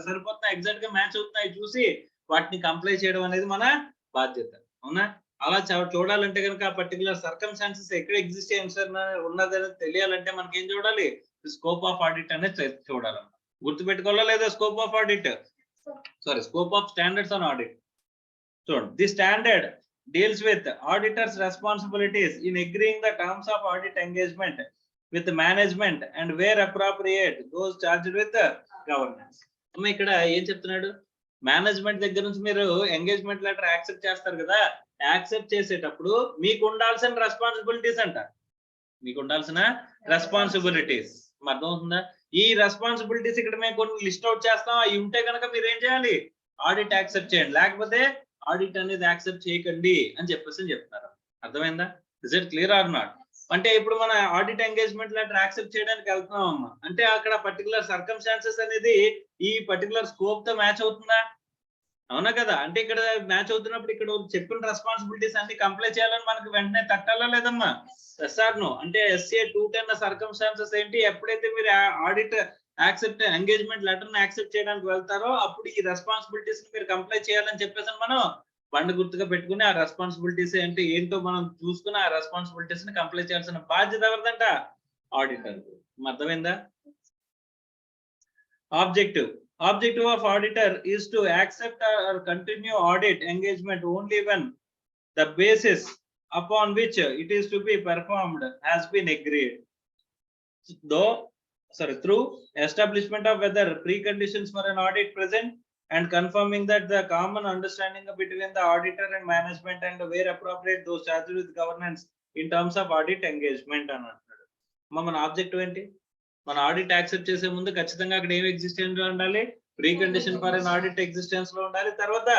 సరిపోతున్నాయి, ఎగ్జాక్ట్ గా మ్యాచ్ అవుతున్నాయి చూసి వాటిని కంప్లై చేయడం అనేది మన బాధ్యత. అవునా? అలా చూడాలంటే కనుక ఆ పర్టికులర్ సర్కమ్స్టాన్సెస్ ఎక్కడ ఎగ్జిస్ట్ ఉన్నదని తెలియాలంటే మనకి ఏం చూడాలి, స్కోప్ ఆఫ్ ఆడిట్ అనేది చూడాలన్నమాట. గుర్తుపెట్టుకోవాలా లేదా? Scope of audit, sorry, scope of standards on audit. చూడండి, the standard deals with auditors responsibilities in agreeing the terms of audit engagement with management and where appropriate those charged with governance. ఇక్కడ ఏం చెప్తున్నాడు, management దగ్గర నుంచి మీరు engagement letter accept చేస్తారు కదా, accept చేసేటప్పుడు మీకు ఉండాల్సిన రెస్పాన్సిబిలిటీస్ అంట. మీకు ఉండాల్సిన రెస్పాన్సిబిలిటీస్ అర్థమవుతుందా? ఈ రెస్పాన్సిబిలిటీస్ ఇక్కడ మేము కొన్ని లిస్ట్ అవుట్ చేస్తాం, అవి ఉంటే కనుక మీరు ఏం చేయాలి, ఆడిట్ యాక్సెప్ట్ చేయండి, లేకపోతే ఆడిట్ అనేది యాక్సెప్ట్ చేయకండి అని చెప్పేసి చెప్తున్నారు. అర్థమైందా? Is it clear or not? అంటే ఇప్పుడు మన ఆడిట్ ఎంగేజ్మెంట్ లెటర్ యాక్సెప్ట్ చేయడానికి వెళ్తున్నాం అమ్మా, అంటే అక్కడ పర్టికులర్ సర్కమ్స్టాన్సెస్ అనేది ఈ పర్టికులర్ స్కోప్ తో మ్యాచ్ అవుతుందా? అవునా కదా? అంటే ఇక్కడ మ్యాచ్ అవుతున్నప్పుడు ఇక్కడ చెప్పిన రెస్పాన్సిబిలిటీస్ అన్ని కంప్లై చేయాలని మనకు వెంటనే తట్టాలా లేదమ్మా? ఎస్ఆర్నో అంటే ఎస్ఏ 210 సర్కమ్స్టాన్సెస్ ఏంటి, ఎప్పుడైతే మీరు ఆడిట్ యాక్సెప్ట్ ఎంగేజ్మెంట్ లెటర్ ని యాక్సెప్ట్ చేయడానికి వెళ్తారో అప్పుడు ఈ రెస్పాన్సిబిలిటీస్ ని మీరు కంప్లై చేయాలని చెప్పేసి మనం బండ గుర్తుగా పెట్టుకుని ఆ రెస్పాన్సిబిలిటీస్ ఏంటో మనం చూసుకుని ఆ రెస్పాన్సిబిలిటీస్ ని కంప్లై చేయాల్సిన బాధ్యత ఎవరిదంట, ఆడిటర్. అర్థమైందా? Objective of auditor is to accept or continue audit engagement only when the basis upon which it is to be performed has been agreed, through establishment of whether preconditions for an audit present and confirming that the common understanding between the auditor and management and where appropriate those charged with governance in terms of audit engagement అని అంటాడు. మన objective ఏంటి, మన audit accept చేసే ముందు ఖచ్చితంగా అక్కడ ఏమి ఎగ్జిస్టెన్స్ లో ఉండాలి, pre condition for an audit existence లో ఉండాలి. తర్వాత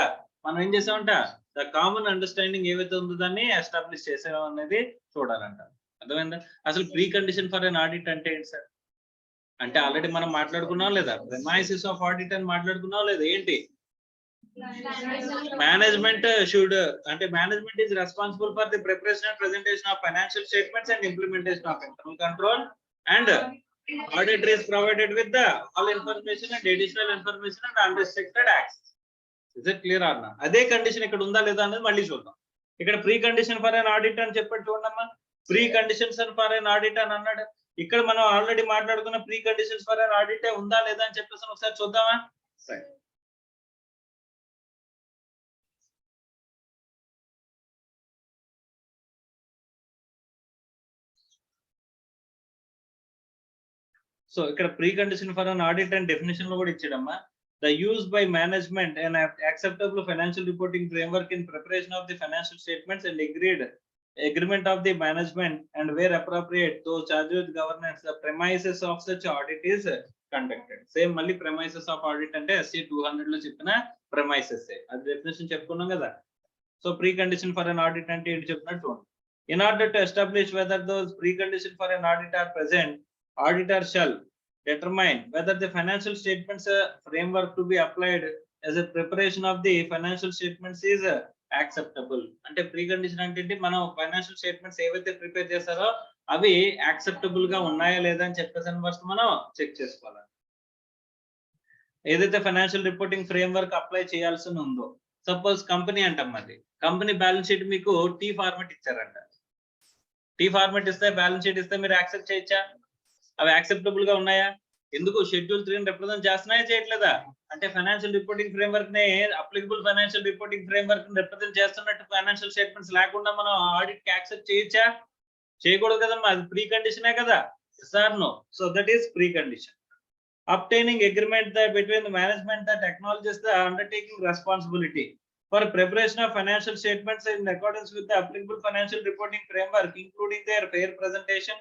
మనం ఏం చేసామంట, ద కామన్ అండర్స్టాండింగ్ ఏవైతే ఉందో దాన్ని ఎస్టాబ్లిష్ చేసాం అనేది చూడాలంట. అర్థమైందా? అసలు pre condition for an audit అంటే ఏంటి సార్ అంటే ఆల్రెడీ మనం మాట్లాడుకున్నాం లేదా, ప్రెమైసిస్ ఆఫ్ ఆడిట్ అని మాట్లాడుకున్నాం లేదా, ఏంటి మేనేజ్మెంట్ షుడ్ అంటే management is responsible for the preparation and presentation of financial statements and implementation of internal control and auditor is provided with the all information and additional information and unrestricted access. Is it clear or not? అదే condition ఇక్కడ ఉందా లేదా అనేది మళ్ళీ చూద్దాం. ఇక్కడ pre condition for an audit అని చెప్పి చూడమ్మా, pre conditions for an audit అని అన్నాడు. ఇక్కడ మనం ఆల్రెడీ మాట్లాడుకున్న pre conditions for an audit ఉందా లేదా అని చెప్పేసి ఒకసారి చూద్దామా? సో ఇక్కడ pre condition for an audit and definition లో కూడా ఇచ్చాడమ్మా, the use by management and acceptable financial reporting framework in preparation of the financial statements and agreement of the management and where appropriate those charged with governance the premises of such audit is conducted. Same మళ్ళీ premises of audit అంటే SC 200 లో చెప్పిన premises అది definition చెప్పుకున్నాం కదా. So ప్రీకండిషన్ for an audit అంటే ఏంటి చెప్తున్నట్టు చూడండి. In order to establish whether those preconditions for an audit are present, auditor shall determine whether the financial statements framework to be applied as a preparation of the financial statements is acceptable. అంటే ప్రీకండిషన్ అంటే మనం financial statements ఏవైతే prepare చేస్తారో అవి acceptable గా ఉన్నాయా లేదా అని చెప్పేసి ఫస్ట్ మనం చెక్ చేసుకోవాలి. ఏదైతే ఫైనాన్షియల్ రిపోర్టింగ్ ఫ్రేమ్వర్క్ అప్లై చేయాల్సి ఉందో, సపోజ్ కంపెనీ అంటాం, అది కంపెనీ బ్యాలెన్స్ షీట్ మీకు టీ ఫార్మాట్ ఇచ్చారంట. టీ ఫార్మాట్ ఇస్తే, బ్యాలెన్స్ షీట్ ఇస్తే మీరు యాక్సెప్ట్ చేయొచ్చా? అవి యాక్సెప్టబుల్ గా ఉన్నాయా? ఎందుకు షెడ్యూల్ 3 రిప్రజెంట్ చేస్తున్నాయా చేయట్లేదా? అంటే ఫైనాన్షియల్ రిపోర్టింగ్ ఫ్రేమ్వర్క్ నే, applicable financial reporting framework represent చేస్తున్నట్టు ఫైనాన్షియల్ స్టేట్మెంట్స్ లేకుండా మనం ఆడిట్ కి యాక్సెప్ట్ చేయొచ్చా? చేయకూడదు కదమ్మా, అది ప్రీ కండిషనే కదా. yes or no? So that is precondition. Obtaining agreement that between the management that acknowledges the undertaking responsibility for preparation of financial statements in accordance with the applicable financial reporting framework, including their fair presentation.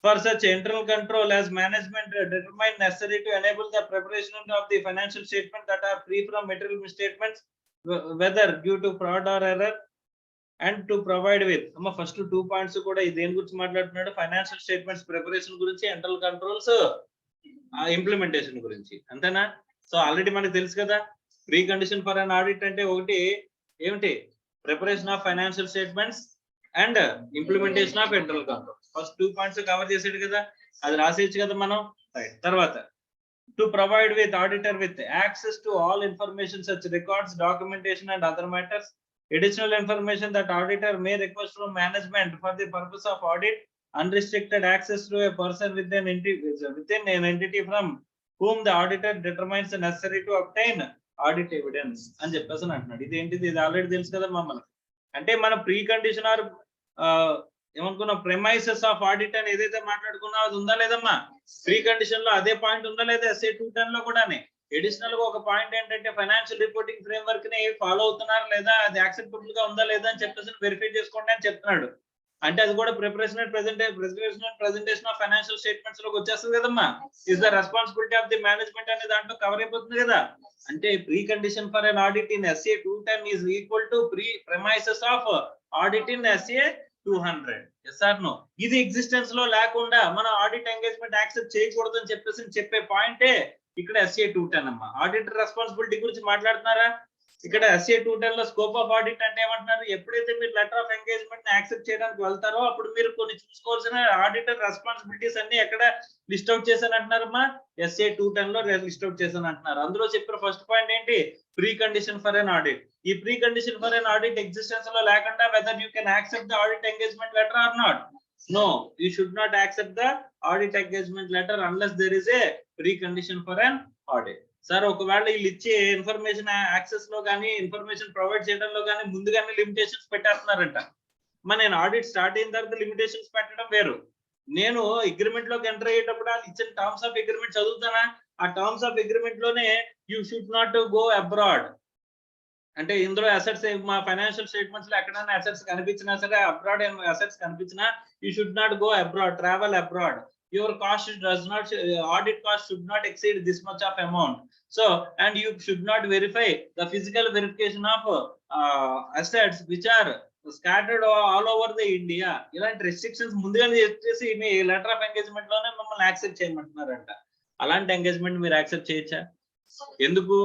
For such internal control as management determine necessary to enable the preparation of the financial statement that are free from material misstatements, whether due to fraud or error, and to provide with first 2 points kuda ideni guరించి మాట్లాడుతున్నాడు. Financial statements preparation గురించి, internal controls implementation గురించి, అంతేనా? So already మనకు తెలుసు కదా, pre condition for an audit అంటే ఒకటి ఏమిటి, preparation of financial statements and implementation of internal control. First 2 points cover చేసాడు కదా, అది రాసేయచ్చు కదా మనం. రైట్. తర్వాత to provide with auditor with access to all information such records, documentation and other matters, additional information that auditor may request from management for the purpose of audit, unrestricted access to a person within an entity from whom the auditor determines necessary to obtain audit evidence అని చెప్పేసి అంటున్నాడు. ఇది ఏంటిది, ఇది already తెలుసు కదా మమ్మల్ని. అంటే మన ప్రీ కండిషన్ ఆర్ ఏమనుకున్నా ప్రెమైసెస్ ఆఫ్ ఆడిట్ అని ఏదైతే మాట్లాడుకున్నా అది ఉందా లేదమ్మా? ప్రీ కండిషన్ లో అదే పాయింట్ ఉందా లేదా? SA 210 లో కూడానే అడిషనల్ గా ఒక పాయింట్ ఏంటంటే ఫైనాన్షియల్ రిపోర్టింగ్ ఫ్రేమ్వర్క్ ని ఫాలో అవుతున్నారు లేదా, అది యాక్సెప్టబుల్ గా ఉందా లేదా అని చెప్పేసి వెరిఫై చేసుకోండి అని చెప్తున్నాడు. అంటే అది కూడా preparation and presentation of financial statements లోకి వచ్చేస్తుంది కదమ్మా. Is the responsibility of the management అనే దాంట్లో కవర్ అయిపోతుంది కదా. అంటే pre condition for an audit in SA 210 is equal to pre premises of audit in SA 200. yes or no? ఇది existence లో లేకుండా మనం ఆడిట్ ఎంగేజ్మెంట్ యాక్సెప్ట్ చేయకూడదు అని చెప్పేసి చెప్పే పాయింటే ఇక్కడ SA 210 అమ్మా. ఆడిటర్ రెస్పాన్సిబిలిటీ గురించి మాట్లాడుతున్నారా ఇక్కడ? SA 210 లో స్కోప్ ఆఫ్ ఆడిట్ అంటే ఏమంటున్నారు, ఎప్పుడైతే మీరు లెటర్ ఆఫ్ ఎంగేజ్మెంట్ ని యాక్సెప్ట్ చేయడానికి వెళ్తారో అప్పుడు మీరు కొన్ని చూసుకోవాల్సిన ఆడిటర్ రెస్పాన్సిబిలిటీస్ అన్ని ఎక్కడ లిస్ట్ అవుట్ చేశాను అంటున్నారమ్మా? SA 210 లో లిస్ట్ అవుట్ చేశాను అంటున్నారు. అందులో చెప్పిన ఫస్ట్ పాయింట్ ఏంటి, pre condition for an audit. ఈ pre condition for an audit existence లో లేకుండా whether you can accept the audit engagement letter or not. No, you should not accept the audit engagement letter unless there is a precondition for an audit. Sir, ఒకవేళ వీళ్ళు ఇచ్చే information access లో కానీ information provide చేయడంలో కానీ ముందుగానే limitations పెట్టేస్తున్నారంట. నేను audit start అయిన తర్వాత లిమిటేషన్స్ పెట్టడం వేరు. నేను అగ్రిమెంట్ లోకి ఎంటర్ అయ్యేటప్పుడు వాళ్ళు ఇచ్చిన టర్మ్స్ ఆఫ్ అగ్రిమెంట్ చదువుతానా? ఆ టర్మ్స్ ఆఫ్ అగ్రిమెంట్ లోనే you should not go abroad అంటే ఇందులో అసెట్స్ మా ఫైనాన్షియల్ స్టేట్మెంట్స్ లో ఎక్కడైనా అసెట్స్ కనిపించినా సరే, అబ్రాడ్ అసెట్స్ కనిపించినా you should not go abroad, travel abroad. Your cost does not, audit cost should not exceed this much of amount. So, and you should not verify the physical verification of assets which are scattered all over the India. ఇలాంటి restrictions ముందుగానే చెప్పేసి మీ letter of engagement లోనే మమ్మల్ని accept చేయమంటున్నారంట. అలాంటి engagement మీరు accept చేయొచ్చా? ఎందుకు?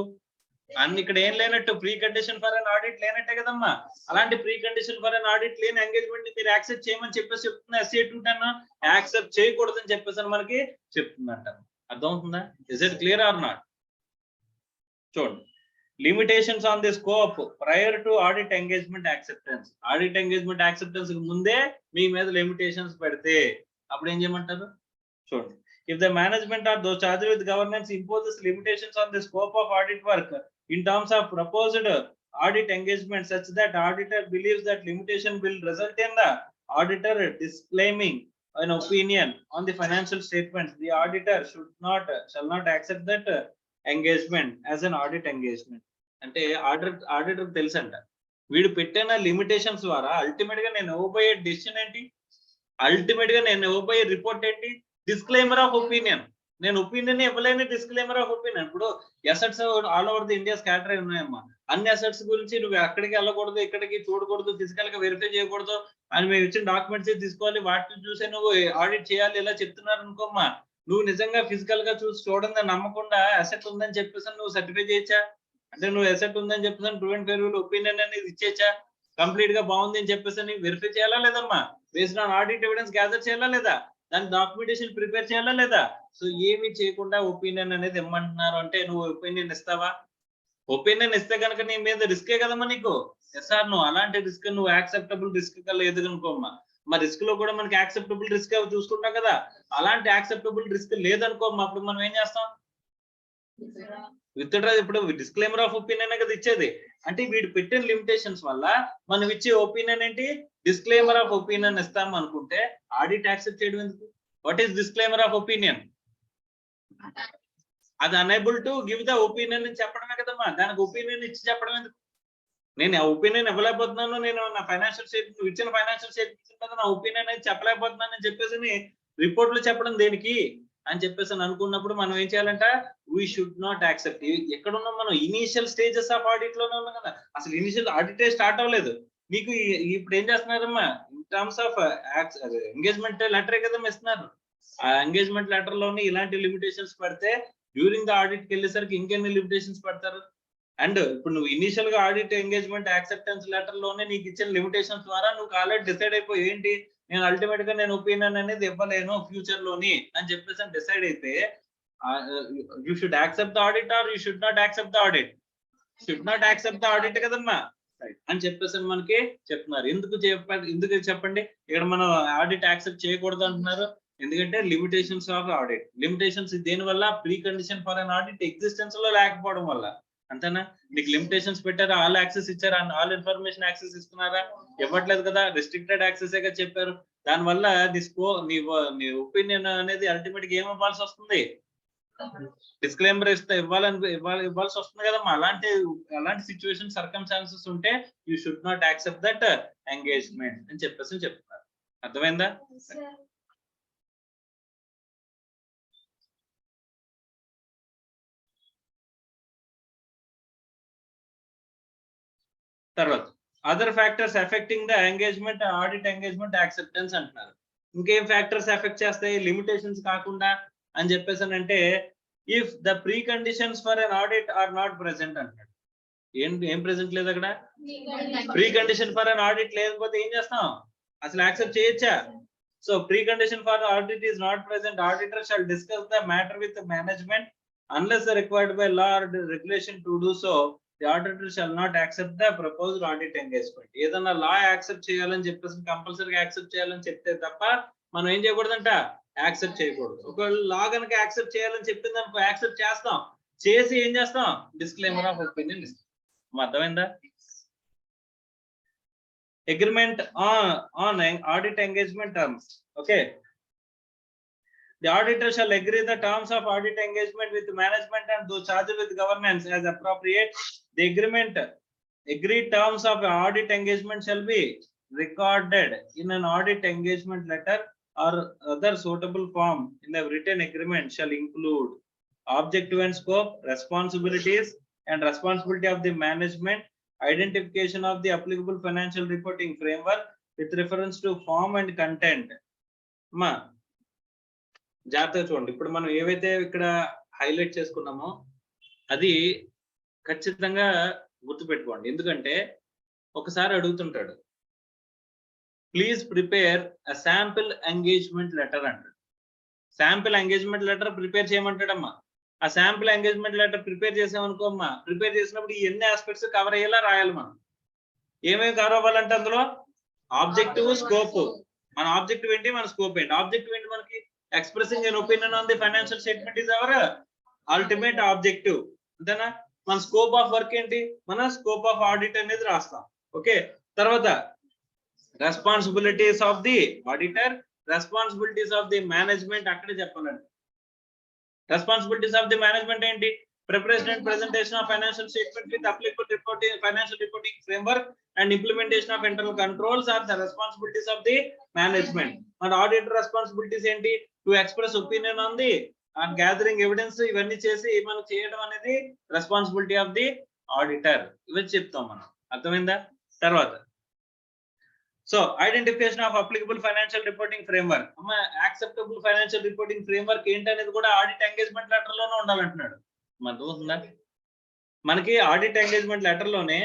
అన్ని ఇక్కడ ఏం లేనట్టు, pre condition for an audit లేనట్టే కదమ్మా. అలాంటి pre condition for an audit లేని ఎంగేజ్మెంట్ ని మీరు యాక్సెప్ట్ చేయమని చెప్పేసి చెప్తున్నా. SA 210 యాక్సెప్ట్ చేయకూడదని చెప్పేసి మనకి చెప్తుందంట. అర్థమవుతుందా? Is it clear or not? చూడండి, limitations on the scope prior to audit engagement acceptance. Audit engagement acceptance కి ముందే మీ మీద లిమిటేషన్స్ పెడితే అప్పుడు ఏం చేయమంటారు? చూడండి, if the management or those charged with governance imposes limitations on the scope of audit work in terms of proposed audit engagement such that auditor believes that limitation will result in the auditor disclaiming an opinion on the financial statements, the auditor shall not accept that engagement as an audit engagement. అంటే auditor తెలుసంట వీడు పెట్టిన limitations ద్వారా ultimate గా నేను ఇవ్వబోయే decision ఏంటి, ultimate గా నేను ఇవ్వబోయే report ఏంటి, డిస్క్లైమర్ ఆఫ్ ఒపీనియన్. నేను ఒపీనియన్ ఇవ్వలేని డిస్క్లైమర్ ఆఫ్ ఒపీనియన్. ఇప్పుడు assets all over the India scatter అయి ఉన్నాయమ్మా. అన్ని అసెట్స్ గురించి నువ్వు అక్కడికి వెళ్ళకూడదు, ఇక్కడికి చూడకూడదు, ఫిజికల్ గా వెరిఫై చేయకూడదు అని మేము ఇచ్చిన డాక్యుమెంట్స్ తీసుకోవాలి, వాటిని చూసే నువ్వు ఆడిట్ చేయాలి ఇలా చెప్తున్నారు అనుకోమ్మా. నువ్వు నిజంగా ఫిజికల్ గా చూసి చూడంగా నమ్మకుండా అసెట్ ఉందని చెప్పేసి నువ్వు సర్టిఫై చేయొచ్చా? అంటే నువ్వు అసెట్ ఉందని చెప్పేసి ప్రూవ్ అండ్ ఫెయిర్ ఒపీనియన్ అనేది ఇచ్చేచ్చా? కంప్లీట్ గా బాగుంది అని చెప్పేసి వెరిఫై చేయాలా లేదమ్మా? Based on audit evidence gather చేయాలా లేదా? దాని డాక్యుమెంటేషన్ ప్రిపేర్ చేయాలా లేదా? సో ఏమి చేయకుండా ఒపీనియన్ అనేది ఇమ్మంటున్నారు అంటే నువ్వు ఒపీనియన్ ఇస్తావా? ఒపీనియన్ ఇస్తే కనుక నీ మీద రిస్కే కదమ్మా నీకు. సార్ నువ్వు అలాంటి రిస్క్ నువ్వు యాక్సెప్టబుల్ రిస్క్ లేదు అనుకోమ్మా. మా రిస్క్ లో కూడా మనకి యాక్సెప్టబుల్ రిస్క్ చూసుకుంటాం కదా. అలాంటి యాక్సెప్టబుల్ రిస్క్ లేదనుకోమ్మా, అప్పుడు మనం ఏం చేస్తాం? విత్డ్రా. ఇప్పుడు డిస్క్లైమర్ ఆఫ్ ఒపీనియన్ కదా ఇచ్చేది. అంటే వీడు పెట్టిన లిమిటేషన్స్ వల్ల మనం ఇచ్చే ఒపీనియన్ ఏంటి? డిస్క్లైమర్ ఆఫ్ ఒపీనియన్ ఇస్తాం అనుకుంటే ఆడిట్ యాక్సెప్ట్ చేయడం ఎందుకు? What is disclaimer of opinion? అది unable to give the opinion అని చెప్పడమే కదమ్మా. దానికి ఒపీనియన్ ఇచ్చి చెప్పడం ఎందుకు? నేను ఆ ఒపీనియన్ ఇవ్వలేకపోతున్నాను, నేను నా ఫైనాన్షియల్ స్టేట్మెంట్ ఇచ్చిన ఫైనాన్షియల్ స్టేట్మెంట్ మీద నా ఒపీనియన్ అనేది చెప్పలేకపోతున్నాను అని చెప్పేసి రిపోర్ట్ లో చెప్పడం దేనికి అని చెప్పేసి అనుకున్నప్పుడు మనం ఏం చేయాలంట? We should not accept. ఎక్కడ ఉన్నాం మనం? ఇనీషియల్ స్టేజెస్ ఆఫ్ ఆడిట్ లోనే ఉన్నాం కదా. అసలు ఇనిషియల్ ఆడిటే స్టార్ట్ అవ్వలేదు. మీకు ఇప్పుడు ఏం చేస్తున్నారమ్మా? ఇన్ టర్మ్స్ ఆఫ్ ఎంగేజ్మెంట్ లెటరే కదమ్మా ఇస్తున్నారు. ఆ ఎంగేజ్మెంట్ లెటర్ లోని ఇలాంటి లిమిటేషన్స్ పెడితే డ్యూరింగ్ ద ఆడిట్ కి వెళ్ళేసరికి ఇంకెన్ని లిమిటేషన్స్ పెడతారు? అండ్ ఇప్పుడు నువ్వు ఇనిషియల్ గా ఆడిట్ ఎంగేజ్మెంట్ యాక్సెప్టెన్స్ లెటర్ లోనే నీకు ఇచ్చిన లిమిటేషన్స్ ద్వారా నువ్వు ఆల్రెడీ డిసైడ్ అయిపోయి ఏంటి, నేను అల్టిమేట్ గా నేను ఒపీనియన్ అనేది ఇవ్వలేను ఫ్యూచర్ లోని అని చెప్పేసి డిసైడ్ అయితే you should accept the audit or you should not accept the audit? Should not accept the audit కదమ్మా అని చెప్పేసి మనకి చెప్తున్నారు. ఎందుకు చెప్పండి? ఇక్కడ మనం ఆడిట్ యాక్సెప్ట్ చేయకూడదు అంటున్నారు. ఎందుకంటే లిమిటేషన్స్ ఆఫ్ ఆడిట్. లిమిటేషన్స్ దేని వల్ల? Pre condition for an audit existence లో లేకపోవడం వల్ల. అంతేనా? నీకు లిమిటేషన్స్ పెట్టారా? ఆల్ యాక్సెస్ ఇచ్చారా? ఆల్ ఇన్ఫర్మేషన్ యాక్సెస్ ఇస్తున్నారా? ఇవ్వట్లేదు కదా. రిస్ట్రిక్టెడ్ యాక్సెస్ గా చెప్పారు. దాని వల్ల నీ ఒపీనియన్ అనేది అల్టిమేట్ గా ఏం ఇవ్వాల్సి వస్తుంది? డిస్క్లైమర్ ఇవ్వాల్సి వస్తుంది కదమ్మా. అలాంటి సిచ్యువేషన్ సర్కమ్స్టాన్సెస్ ఉంటే you should not accept that engagement అని చెప్పేసి చెప్తున్నారు. అర్థమైందా? తర్వాత other factors affecting the engagement audit engagement acceptance అంటున్నారు. ఇంకేం ఫ్యాక్టర్స్ ఎఫెక్ట్ చేస్తాయి లిమిటేషన్స్ కాకుండా అని చెప్పేసి అంటే if the pre conditions for an audit are not present అంటాడు. ఏం ప్రెసెంట్ లేదు అక్కడ? Pre condition for an audit లేకపోతే ఏం చేస్తాం? అసలు యాక్సెప్ట్ చేయొచ్చా? So pre condition for audit is not present. Auditor shall discuss the matter with management unless required by law or regulation to do so. The auditor shall not accept the proposed audit engagement. ఏదన్నా లా accept చేయాలని చెప్పేసి కంపల్సరీగా accept చేయాలని చెప్తే తప్ప మనం ఏం చేయకూడదంట? Accept చేయకూడదు. ఒకవేళ లా కనుక యాక్సెప్ట్ చేయాలని చెప్పింది అనుకో యాక్సెప్ట్ చేస్తాం. చేసి ఏం చేస్తాం? డిస్క్లైమర్ ఆఫ్ ఒపీనియన్ ఇస్తాం. అర్థమైందా? Agreement on audit engagement terms. Okay. The auditor shall agree the terms of audit engagement with management and those charged with governance as appropriate. The agreed terms of audit engagement shall be recorded in an audit engagement letter or other suitable form in the written agreement shall include objective and scope, responsibilities and responsibility of the management, identification of the applicable financial reporting framework with reference to form and content. జాగ్రత్తగా చూడండి. ఇప్పుడు మనం ఏవైతే ఇక్కడ highlight చేసుకున్నామో అది ఖచ్చితంగా గుర్తుపెట్టుకోండి. ఎందుకంటే ఒకసారి అడుగుతుంటాడు, please prepare a sample engagement letter అంటాడు. శాంపిల్ ఎంగేజ్మెంట్ లెటర్ ప్రిపేర్ చేయమంటాడమ్మా. ఆ శాంపిల్ ఎంగేజ్మెంట్ లెటర్ ప్రిపేర్ చేసామనుకో అమ్మా, ప్రిపేర్ చేసినప్పుడు ఎన్ని ఆస్పెక్ట్స్ కవర్ అయ్యేలా రాయాలి మనం. ఏమేమి కవర్ అవ్వాలంటే అందులో ఆబ్జెక్టివ్, స్కోప్. మన ఆబ్జెక్టివ్ ఏంటి, మన స్కోప్ ఏంటి? ఆబ్జెక్టివ్ ఏంటి? మనకి expressing an opinion on the financial statement is our ultimate objective. అంతేనా? మన స్కోప్ ఆఫ్ వర్క్ ఏంటి? మన స్కోప్ ఆఫ్ ఆడిట్ అనేది రాస్తాం. ఓకే. తర్వాత responsibilities of the auditor, responsibilities of the management అక్కడే చెప్పాలండి. రెస్పాన్సిబిలిటీస్ ఆఫ్ ది మేనేజ్మెంట్ ఏంటి? Preparation and presentation of financial statement with applicable reporting, financial reporting framework and implementation of internal controls are the responsibilities of the management. And auditor responsibilities enti? To express opinion on the on gathering evidence ఇవన్నీ చేసి మనం చేయడం అనేది responsibility of the auditor. ఇవన్నీ చెప్తాం మనం. అర్థమైందా? తర్వాత so identification of applicable financial reporting framework. Acceptable financial reporting framework ఏంటనేది కూడా ఆడిట్ ఎంగేజ్మెంట్ లెటర్ లోనే ఉండాలంటున్నాడు. అర్థమవుతుందా? మనకి ఆడిట్ ఎంగేజ్మెంట్ లెటర్ లోనే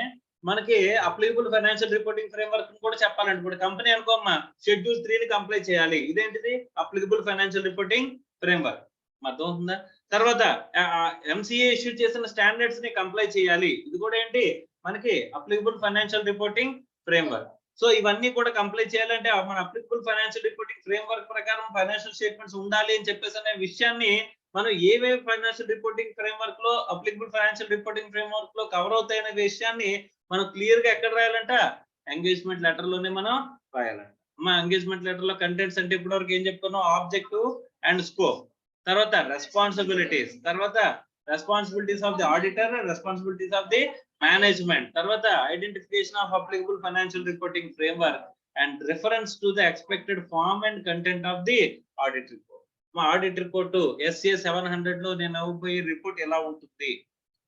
మనకి అప్లికబుల్ ఫైనాన్షియల్ రిపోర్టింగ్ ఫ్రేమ్వర్క్ కూడా చెప్పాలంటే, ఇప్పుడు కంపెనీ అనుకోమ్మా షెడ్యూల్ 3 ని కంప్లై చేయాలి. ఇదేంటిది? Applicable financial reporting framework. అర్థమవుతుందా? తర్వాత ఎంసీఏ ఇష్యూ చేసిన స్టాండర్డ్స్ ని కంప్లై చేయాలి. ఇది కూడా ఏంటి? మనకి applicable financial reporting framework. So ఇవన్నీ కూడా కంప్లై చేయాలంటే మన అప్లికబుల్ ఫైనాన్షియల్ రిపోర్టింగ్ ఫ్రేమ్వర్క్ ప్రకారం ఫైనాన్షియల్ స్టేట్మెంట్స్ ఉండాలి అని చెప్పేసి అనే విషయాన్ని మనం ఏవేవి ఫైనాన్షియల్ రిపోర్టింగ్ ఫ్రేమ్వర్క్ లో అప్లికబుల్ ఫైనాన్షియల్ రిపోర్టింగ్ ఫ్రేమ్వర్క్ లో కవర్ అవుతాయనే విషయాన్ని మనం క్లియర్ గా ఎక్కడ రాయాలంట? ఎంగేజ్మెంట్ లెటర్ లోనే మనం రాయాలంట. మా ఎంగేజ్మెంట్ లెటర్ లో కంటెంట్స్ అంటే ఇప్పటివరకు ఏం చెప్పుకున్నాం? ఆబ్జెక్టివ్ అండ్ స్కోప్, తర్వాత రెస్పాన్సిబిలిటీస్, తర్వాత responsibilities of the auditor, responsibilities of the management, తర్వాత identification of applicable financial reporting framework and reference to the expected form and content of the audit report. మా audit report SA 700 లో నేను అవ్వబోయే report ఎలా ఉంటుంది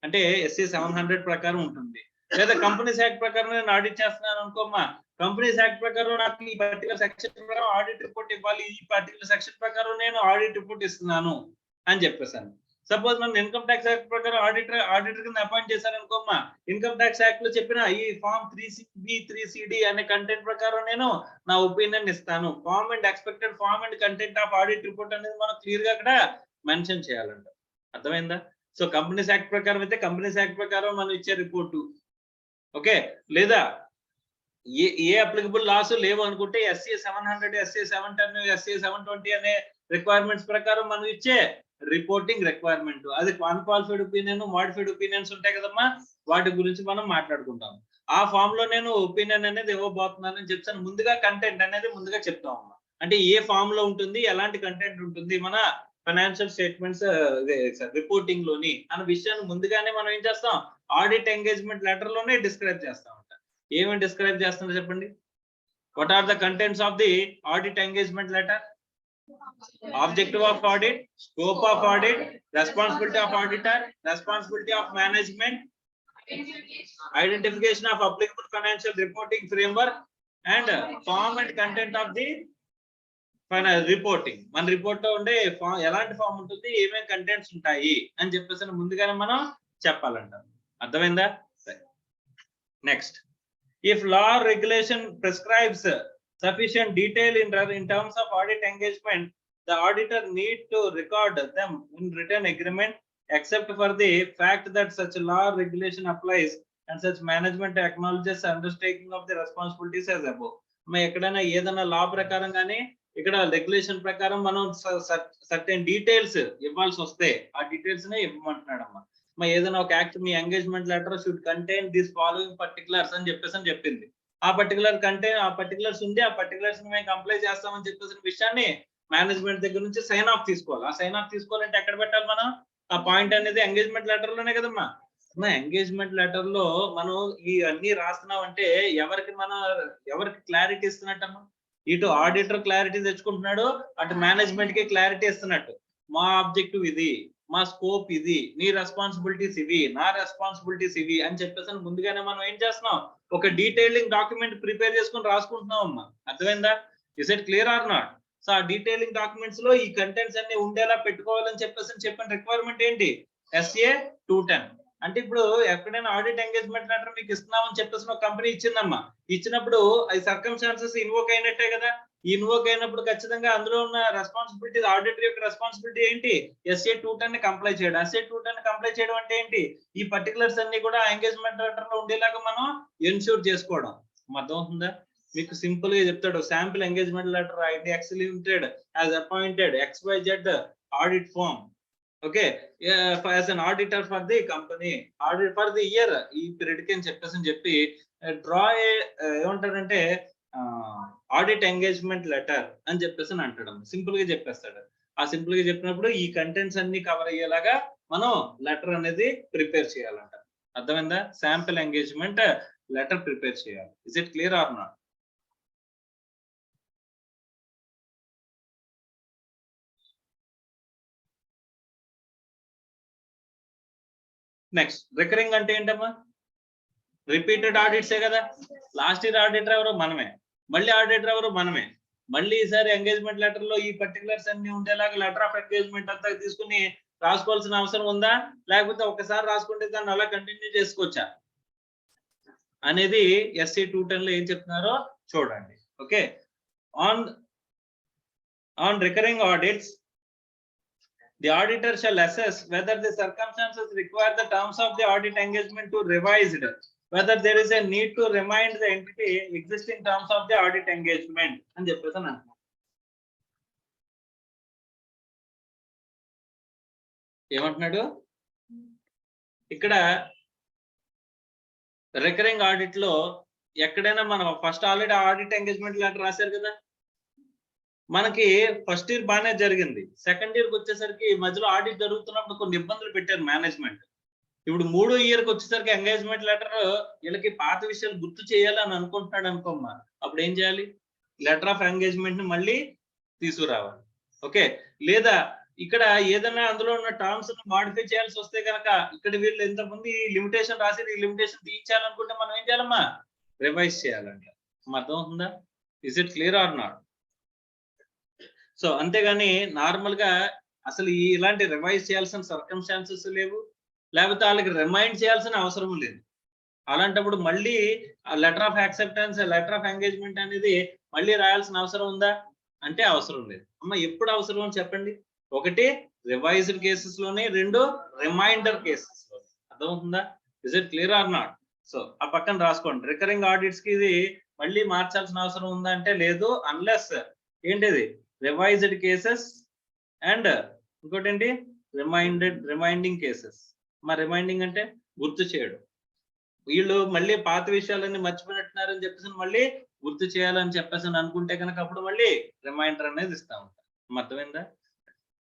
అంటే SA 700 ప్రకారం ఉంటుంది. లేదా కంపెనీస్ యాక్ట్ ప్రకారం నేను ఆడిట్ చేస్తున్నాను అనుకోమ్మా, కంపెనీస్ యాక్ట్ ప్రకారం నాకు ఈ పర్టికులర్ సెక్షన్ ప్రకారం ఆడిట్ రిపోర్ట్ ఇవ్వాలి, ఈ పర్టికులర్ సెక్షన్ ప్రకారం నేను ఆడిట్ రిపోర్ట్ ఇస్తున్నాను అని చెప్పేసాను. సపోజ్ నన్ను ఇన్కమ్ ట్యాక్స్ యాక్ట్ ప్రకారం ఆడిటర్ కింద అపాయింట్ చేశాను అనుకోమ్మా, ఇన్కమ్ ట్యాక్స్ యాక్ట్ లో చెప్పిన ఈ ఫార్మ్ 3CB 3CD అనే కంటెంట్ ప్రకారం నేను నా ఒపీనియన్ ఇస్తాను. Form and expected form and content of audit report అనేది మనం క్లియర్ గా అక్కడ మెన్షన్ చేయాలంట. అర్థమైందా? సో కంపెనీస్ యాక్ట్ ప్రకారం అయితే కంపెనీస్ యాక్ట్ ప్రకారం మనం ఇచ్చే రిపోర్టు, ఓకే. లేదా ఏ అప్లికబుల్ లాస్ లేవు అనుకుంటే ఎస్ఏ 700, ఎస్ఏ 710, ఎస్ఏ 720 అనే రిక్వైర్మెంట్స్ ప్రకారం మనం ఇచ్చే రిపోర్టింగ్ రిక్వైర్మెంట్. అది అన్క్వాలిఫైడ్ ఒపీనియన్, మోడిఫైడ్ ఒపీనియన్స్ ఉంటాయి కదమ్మా, వాటి గురించి మనం మాట్లాడుకుంటాం. ఆ ఫామ్ లో నేను ఒపీనియన్ అనేది ఇవ్వబోతున్నానని చెప్తాను. ముందుగా కంటెంట్ అనేది ముందుగా చెప్తాం అమ్మా. అంటే ఏ ఫామ్ లో ఉంటుంది, ఎలాంటి కంటెంట్ ఉంటుంది మన ఫైనాన్షియల్ స్టేట్మెంట్స్ రిపోర్టింగ్ లోని అన్న విషయాన్ని ముందుగానే మనం ఏం చేస్తాం? ఆడిట్ ఎంగేజ్మెంట్ లెటర్ లోనే డిస్క్రైబ్ చేస్తాం. ఏమేమి డిస్క్రైబ్ చేస్తున్నారు చెప్పండి? What are the contents of the audit engagement letter? Objective of audit, scope of audit, responsibility of auditor, responsibility of management, identification of applicable financial reporting framework, and form and content of the final reporting. మన report లో ఉండే ఎలాంటి form ఉంటుంది, ఏమేమి contents ఉంటాయి అని చెప్పేసి ముందుగానే మనం చెప్పాలంట. అర్థమైందా? Next, if law or regulation prescribes sufficient detail in terms of audit engagement, the auditor need to record them in written agreement, except for the fact that such law or regulation applies and such management acknowledges undertaking of the responsibilities as above. ఎక్కడైనా ఏదైనా లా ప్రకారం కానీ ఇక్కడ regulation ప్రకారం మనం certain details ఇవ్వాల్సి వస్తే ఆ డీటెయిల్స్ నే ఇవ్వమంటున్నాడమ్మా. ఏదైనా ఒక act me engagement letter should contain this following particulars అని చెప్పేసి అని చెప్పింది. ఆ పర్టికులర్స్ ఉంది, ఆ పర్టికులర్స్ మేము కంప్లై చేస్తామని చెప్పేసిన విషయాన్ని మేనేజ్మెంట్ దగ్గర నుంచి సైన్ ఆఫ్ తీసుకోవాలి. ఆ సైన్ ఆఫ్ తీసుకోవాలంటే ఎక్కడ పెట్టాలి మనం? ఆ పాయింట్ అనేది ఎంగేజ్మెంట్ లెటర్ లోనే కదమ్మా. ఎంగేజ్మెంట్ లెటర్ లో మనం ఈ అన్ని రాస్తున్నాం అంటే ఎవరికి క్లారిటీ ఇస్తున్నట్టమ్మా? ఇటు ఆడిటర్ క్లారిటీ తెచ్చుకుంటున్నాడు, అటు మేనేజ్మెంట్ కి క్లారిటీ ఇస్తున్నట్టు. మా ఆబ్జెక్టివ్ ఇది, మా స్కోప్ ఇది, నీ రెస్పాన్సిబిలిటీస్ ఇవి, నా రెస్పాన్సిబిలిటీస్ ఇవి అని చెప్పేసి ముందుగానే మనం ఏం చేస్తున్నాం? ఒక డీటెయిలింగ్ డాక్యుమెంట్ ప్రిపేర్ చేసుకుని రాసుకుంటున్నాం అమ్మా. అర్థమైందా? Is it clear or not? So ఆ డీటెయిలింగ్ డాక్యుమెంట్స్ లో ఈ కంటెంట్స్ అన్ని ఉండేలా పెట్టుకోవాలని చెప్పేసి చెప్పిన రిక్వైర్మెంట్ ఏంటి? ఎస్ఏ 210. అంటే ఇప్పుడు ఎక్కడైనా ఆడిట్ ఎంగేజ్మెంట్ లెటర్ మీకు ఇస్తున్నామని చెప్పేసి ఒక కంపెనీ ఇచ్చిందమ్మా. ఇచ్చినప్పుడు అది సర్కమ్స్టాన్సెస్ ఇన్వోక్ అయినట్టే కదా. ఇన్వోక్ అయినప్పుడు ఖచ్చితంగా అందులో ఉన్న రెస్పాన్సిబిలిటీ, ఆడిటర్ యొక్క రెస్పాన్సిబిలిటీ ఏంటి? ఎస్ఏ 210 ని కంప్లై చేయడం. ఎస్ఏ 210 ని కంప్లై చేయడం అంటే ఏంటి? ఈ పర్టికులర్స్ అన్ని కూడా ఎంగేజ్మెంట్ లెటర్ లో ఉండేలాగా మనం ఎన్ష్యూర్ చేసుకోవడం. అర్థమవుతుందా? మీకు సింపుల్ గా చెప్తాడు. Sample engagement letter IDX limited has appointed XYZ audit firm, okay, as an auditor for the company, audit for the year ఈ పీరియడ్ కి అని చెప్పి డ్రా ఏమంటాడంటే ఆడిట్ ఎంగేజ్మెంట్ లెటర్ అని చెప్పేసి అంటాడు. సింపుల్ గా చెప్పేస్తాడు. ఆ సింపుల్ గా చెప్పినప్పుడు ఈ కంటెంట్స్ అన్ని కవర్ అయ్యేలాగా మనం లెటర్ అనేది ప్రిపేర్ చేయాలంట. అర్థమైందా? శాంపుల్ ఎంగేజ్మెంట్ లెటర్ ప్రిపేర్ చేయాలి. Is it clear or not? Next recurring అంటే ఏంటమ్మా? రిపీటెడ్ ఆడిట్సే కదా. లాస్ట్ ఇయర్ ఆడిటర్ ఎవరు? మనమే. మళ్ళీ ఆడిటర్ ఎవరు? మనమే. మళ్ళీ ఈసారి ఎంగేజ్మెంట్ లెటర్ లో ఈ పర్టికులర్స్ అన్ని ఉండేలాగా లెటర్ ఆఫ్ ఎంగేజ్మెంట్ అంతా తీసుకుని రాసుకోవాల్సిన అవసరం ఉందా, లేకపోతే ఒకసారి రాసుకుంటే దాన్ని అలా కంటిన్యూ చేసుకోవచ్చా అనేది SC 210 లో ఏం చెప్తున్నారో చూడండి. Okay, on recurring audits, the auditor shall assess whether the circumstances require the terms of the audit engagement to revised, whether there is a need to remind the entity existing terms of the audit engagement అని చెప్పేసాను. ఏమంటున్నాడు ఇక్కడ? Recurring audit లో ఎక్కడైనా మనం first already audit engagement letter రాశారు కదా, మనకి ఫస్ట్ ఇయర్ బాగానే జరిగింది. సెకండ్ ఇయర్కి వచ్చేసరికి మధ్యలో ఆడిట్ జరుగుతున్నప్పుడు కొన్ని ఇబ్బందులు పెట్టారు మేనేజ్మెంట్. ఇప్పుడు 3వ ఇయర్కి వచ్చేసరికి ఎంగేజ్మెంట్ లెటర్ వీళ్ళకి పాత విషయాలు గుర్తు చేయాలని అనుకుంటున్నాడు అనుకోమ్మా, అప్పుడు ఏం చేయాలి? లెటర్ ఆఫ్ ఎంగేజ్మెంట్ ని మళ్ళీ తీసుకురావాలి. ఓకే, లేదా ఇక్కడ ఏదైనా అందులో ఉన్న టర్మ్స్ మాడిఫై చేయాల్సి వస్తే కనుక ఇక్కడ వీళ్ళు ఇంతకుముందు ఈ లిమిటేషన్ రాసి ఈ లిమిటేషన్ తీయించాలనుకుంటే మనం ఏం చేయాలమ్మా? రివైజ్ చేయాలంట. అర్థం అవుతుందా? Is it clear or not? So అంతేగాని నార్మల్ గా అసలు ఇలాంటి రివైజ్ చేయాల్సిన సర్కమ్స్టాన్సెస్ లేవు, లేకపోతే వాళ్ళకి రిమైండ్ చేయాల్సిన అవసరం లేదు. అలాంటప్పుడు మళ్ళీ letter of acceptance, letter of engagement అనేది మళ్ళీ రాయాల్సిన అవసరం ఉందా అంటే అవసరం లేదు. అమ్మ ఎప్పుడు అవసరం అని చెప్పండి? ఒకటి రివైజ్డ్ కేసెస్ లోనే, రెండు రిమైండర్ కేసెస్ లో. అర్థమవుతుందా? Is it clear or not? So ఆ పక్కన రాసుకోండి. రికరింగ్ ఆడిట్స్ కి ఇది మళ్ళీ మార్చాల్సిన అవసరం ఉందా అంటే లేదు, అన్లెస్ ఏంటిది రివైజ్డ్ కేసెస్ అండ్ ఇంకోటి ఏంటి రిమైండింగ్ కేసెస్. మా రిమైండింగ్ అంటే గుర్తు చేయడం. వీళ్ళు మళ్ళీ పాత విషయాలన్నీ మర్చిపోయినట్టున్నారని చెప్పేసి మళ్ళీ గుర్తు చేయాలని చెప్పేసి అనుకుంటే కనుక అప్పుడు మళ్ళీ రిమైండర్ అనేది ఇస్తా ఉంటాం. అర్థమైందా?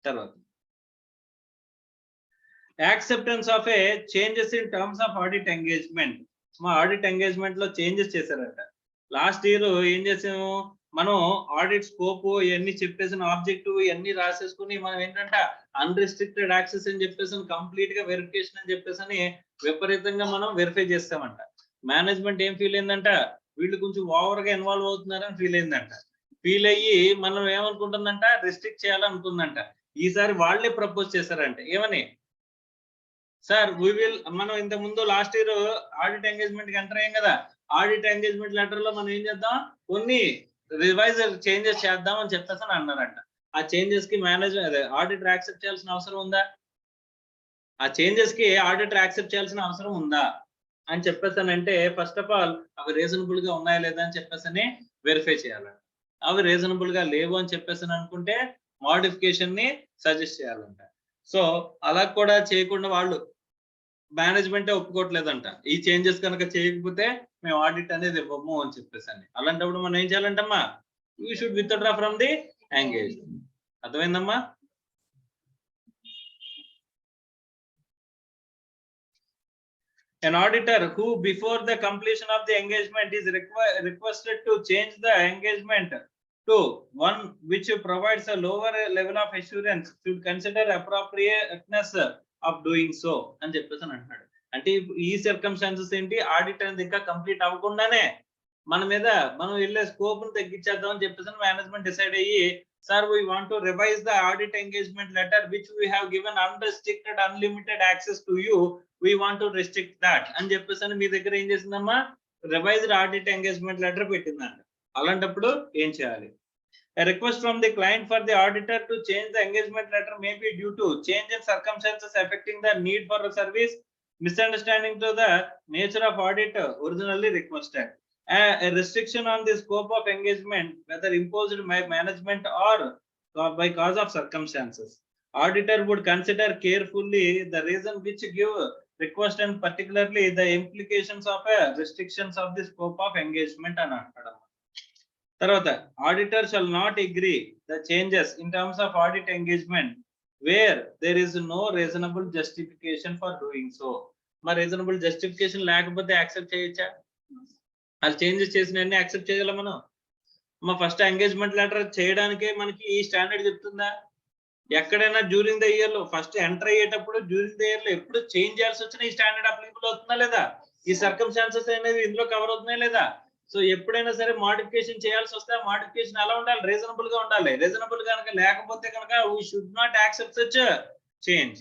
తర్వాత acceptance of A changes in terms of audit engagement. మా ఆడిట్ ఎంగేజ్మెంట్ లో చేంజెస్ చేశారంట. లాస్ట్ ఇయర్ ఏం చేసాము మనం? ఆడిట్ స్కోప్ ఇవన్నీ చెప్పేసిన ఆబ్జెక్టివ్ ఇవన్నీ రాసేసుకుని మనం ఏంటంటే అన్రిస్ట్రిక్టెడ్ యాక్సెస్ అని చెప్పేసి కంప్లీట్ గా వెరిఫికేషన్ అని చెప్పేసి విపరీతంగా మనం వెరిఫై చేస్తామంట. మేనేజ్మెంట్ ఏం ఫీల్ అయిందంట? వీళ్ళు కొంచెం ఓవర్ గా ఇన్వాల్వ్ అవుతున్నారని ఫీల్ అయిందంట. ఫీల్ అయ్యి మనం ఏమనుకుంటుందంట? రిస్ట్రిక్ట్ చేయాలనుకుందంట. ఈసారి వాళ్ళే ప్రపోజ్ చేశారంట. ఏమని? సార్ మనం ఇంత ముందు లాస్ట్ ఇయర్ ఆడిట్ ఎంగేజ్మెంట్ కి ఎంటర్ అయ్యాం కదా, ఆడిట్ ఎంగేజ్మెంట్ లెటర్ లో మనం ఏం చేద్దాం? కొన్ని రివైజ్ చేంజెస్ చేద్దాం అని చెప్పేసి అన్నారంట. ఆ చేంజెస్ కి ఆడిటర్ యాక్సెప్ట్ చేయాల్సిన అవసరం ఉందా? ఆ చేంజెస్ కి ఆడిటర్ యాక్సెప్ట్ చేయాల్సిన అవసరం ఉందా అని చెప్పేసానంటే ఫస్ట్ ఆఫ్ ఆల్ అవి రీజనబుల్ గా ఉన్నాయా లేదా అని చెప్పేసి వెరిఫై చేయాలంట. అవి రీజనబుల్ గా లేవు అని చెప్పేసి అనుకుంటే మోడిఫికేషన్ ని సజెస్ట్ చేయాలంట. సో అలా కూడా చేయకుండా వాళ్ళు మేనేజ్మెంటే ఒప్పుకోవట్లేదంట. ఈ చేంజెస్ కనుక చేయకపోతే మేము ఆడిట్ అనేది ఇవ్వము అని చెప్పేసి. అలాంటప్పుడు మనం ఏం చేయాలంటమ్మా? You should withdraw from the engagement. అర్థమైందమ్మా? An auditor who before the completion of the engagement is requested to change the engagement to one which provides a lower level of assurance should consider appropriateness of doing so అని చెప్పేసి అంటున్నాడు. అంటే ఈ circumstances ఏంటి? Audit అనేది ఇంకా complete అవ్వకుండానే మనం వెళ్ళే స్కోప్ ను తగ్గించేద్దాం అని చెప్పేసి మేనేజ్మెంట్ డిసైడ్ అయ్యి, sir we want to revise the audit engagement letter which we have given unrestricted unlimited access to you, we want to restrict that అని చెప్పేసి మీ దగ్గర ఏం చేసిందమ్మా? రివైజ్డ్ ఆడిట్ ఎంగేజ్మెంట్ లెటర్ పెట్టిందంట. అలాంటప్పుడు ఏం చేయాలి? A request from the client for the auditor to change the engagement letter may be due to change in circumstances affecting the need for a service, misunderstanding to the nature of audit originally requested. A restriction on the scope of engagement, whether imposed by management or by cause of circumstances. Auditor would consider carefully the reason which give request and particularly the implications of a restrictions of the scope of engagement and another. Tarvata, auditor shall not agree the changes in terms of audit engagement where there is no reasonable justification for doing so. Ma reasonable justification లేకపోతే accept చేయొచ్చా? అది changes చేసినవన్నీ accept చేయగలం మనం? మా first engagement letter చేయడానికే మనకి ఈ స్టాండర్డ్ చెప్తుందా? ఎక్కడైనా డ్యూరింగ్ ద ఇయర్ లో ఫస్ట్ ఎంటర్ అయ్యేటప్పుడు డ్యూరింగ్ ద ఇయర్ లో ఎప్పుడు చేంజ్ చేయాల్సి వచ్చినా ఈ స్టాండర్డ్ అప్లికబుల్ అవుతుందా లేదా, ఈ సర్కమ్స్టాన్సెస్ అనేది ఇందులో కవర్ అవుతున్నాయి లేదా. సో ఎప్పుడైనా సరే మోడిఫికేషన్ చేయాల్సి వస్తే మోడిఫికేషన్ ఎలా ఉండాలి, రీజనబుల్ గా ఉండాలి. రీజనబుల్ కనుక లేకపోతే కనుక we should not accept such change.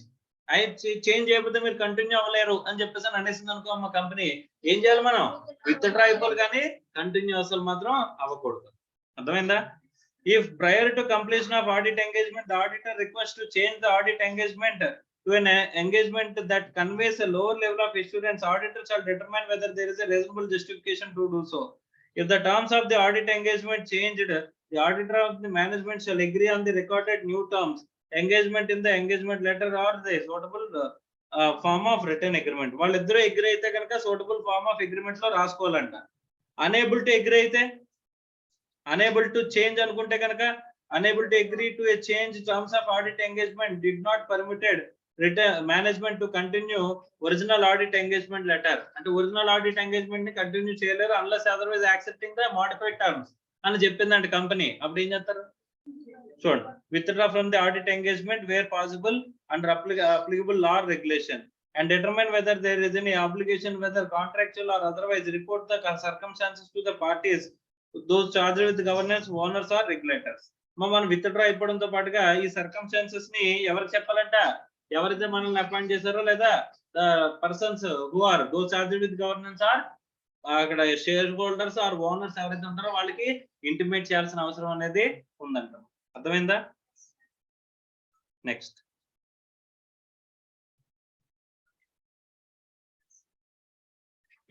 Change చేయకపోతే మీరు కంటిన్యూ అవ్వలేరు అని చెప్పేసి అనేసింది అనుకో మా కంపెనీ, ఏం చేయాలి మనం, విత్ డ్రా అయిపోవాలి కానీ కంటిన్యూ అసలు మాత్రం అవ్వకూడదు. అర్థమైందా? If prior to completion of audit engagement, the auditor requests to change the audit engagement to an engagement that conveys a lower level of assurance, auditor shall determine whether there is a reasonable justification to do so. If the terms of the audit engagement changed, the auditor of the management shall agree on the recorded new terms, engagement in the engagement letter or the suitable form of written agreement. వాళ్ళిద్దరూ agree అయితే కనుక suitable form of agreement లో రాసుకోవాలంట. Unable to agree అయితే, unable to change అనుకుంటే కనుక, unable to agree to a change terms of audit engagement did not permitted return management to continue original audit engagement letter. అంటే original audit engagement ని continue చేయలేరు unless otherwise accepting the modified terms అని చెప్పిందంట company. అప్పుడు ఏం చేస్తారు చూడండి, withdraw from the audit engagement where possible under applicable law or regulation and determine whether there is any obligation, whether contractual or otherwise, report the circumstances to the parties, those charged with governance, owners or regulators. మనం withdraw అయిపోవడంతో పాటుగా ఈ circumstances ని ఎవరికి చెప్పాలంట, ఎవరైతే మనల్ని appoint చేశారో లేదా persons who are those charged with governance or అక్కడ షేర్ హోల్డర్స్ ఆర్ ఓనర్స్ ఎవరైతే ఉంటారో వాళ్ళకి ఇంటిమేట్ చేయాల్సిన అవసరం అనేది ఉందంట. అర్థమైందా? Next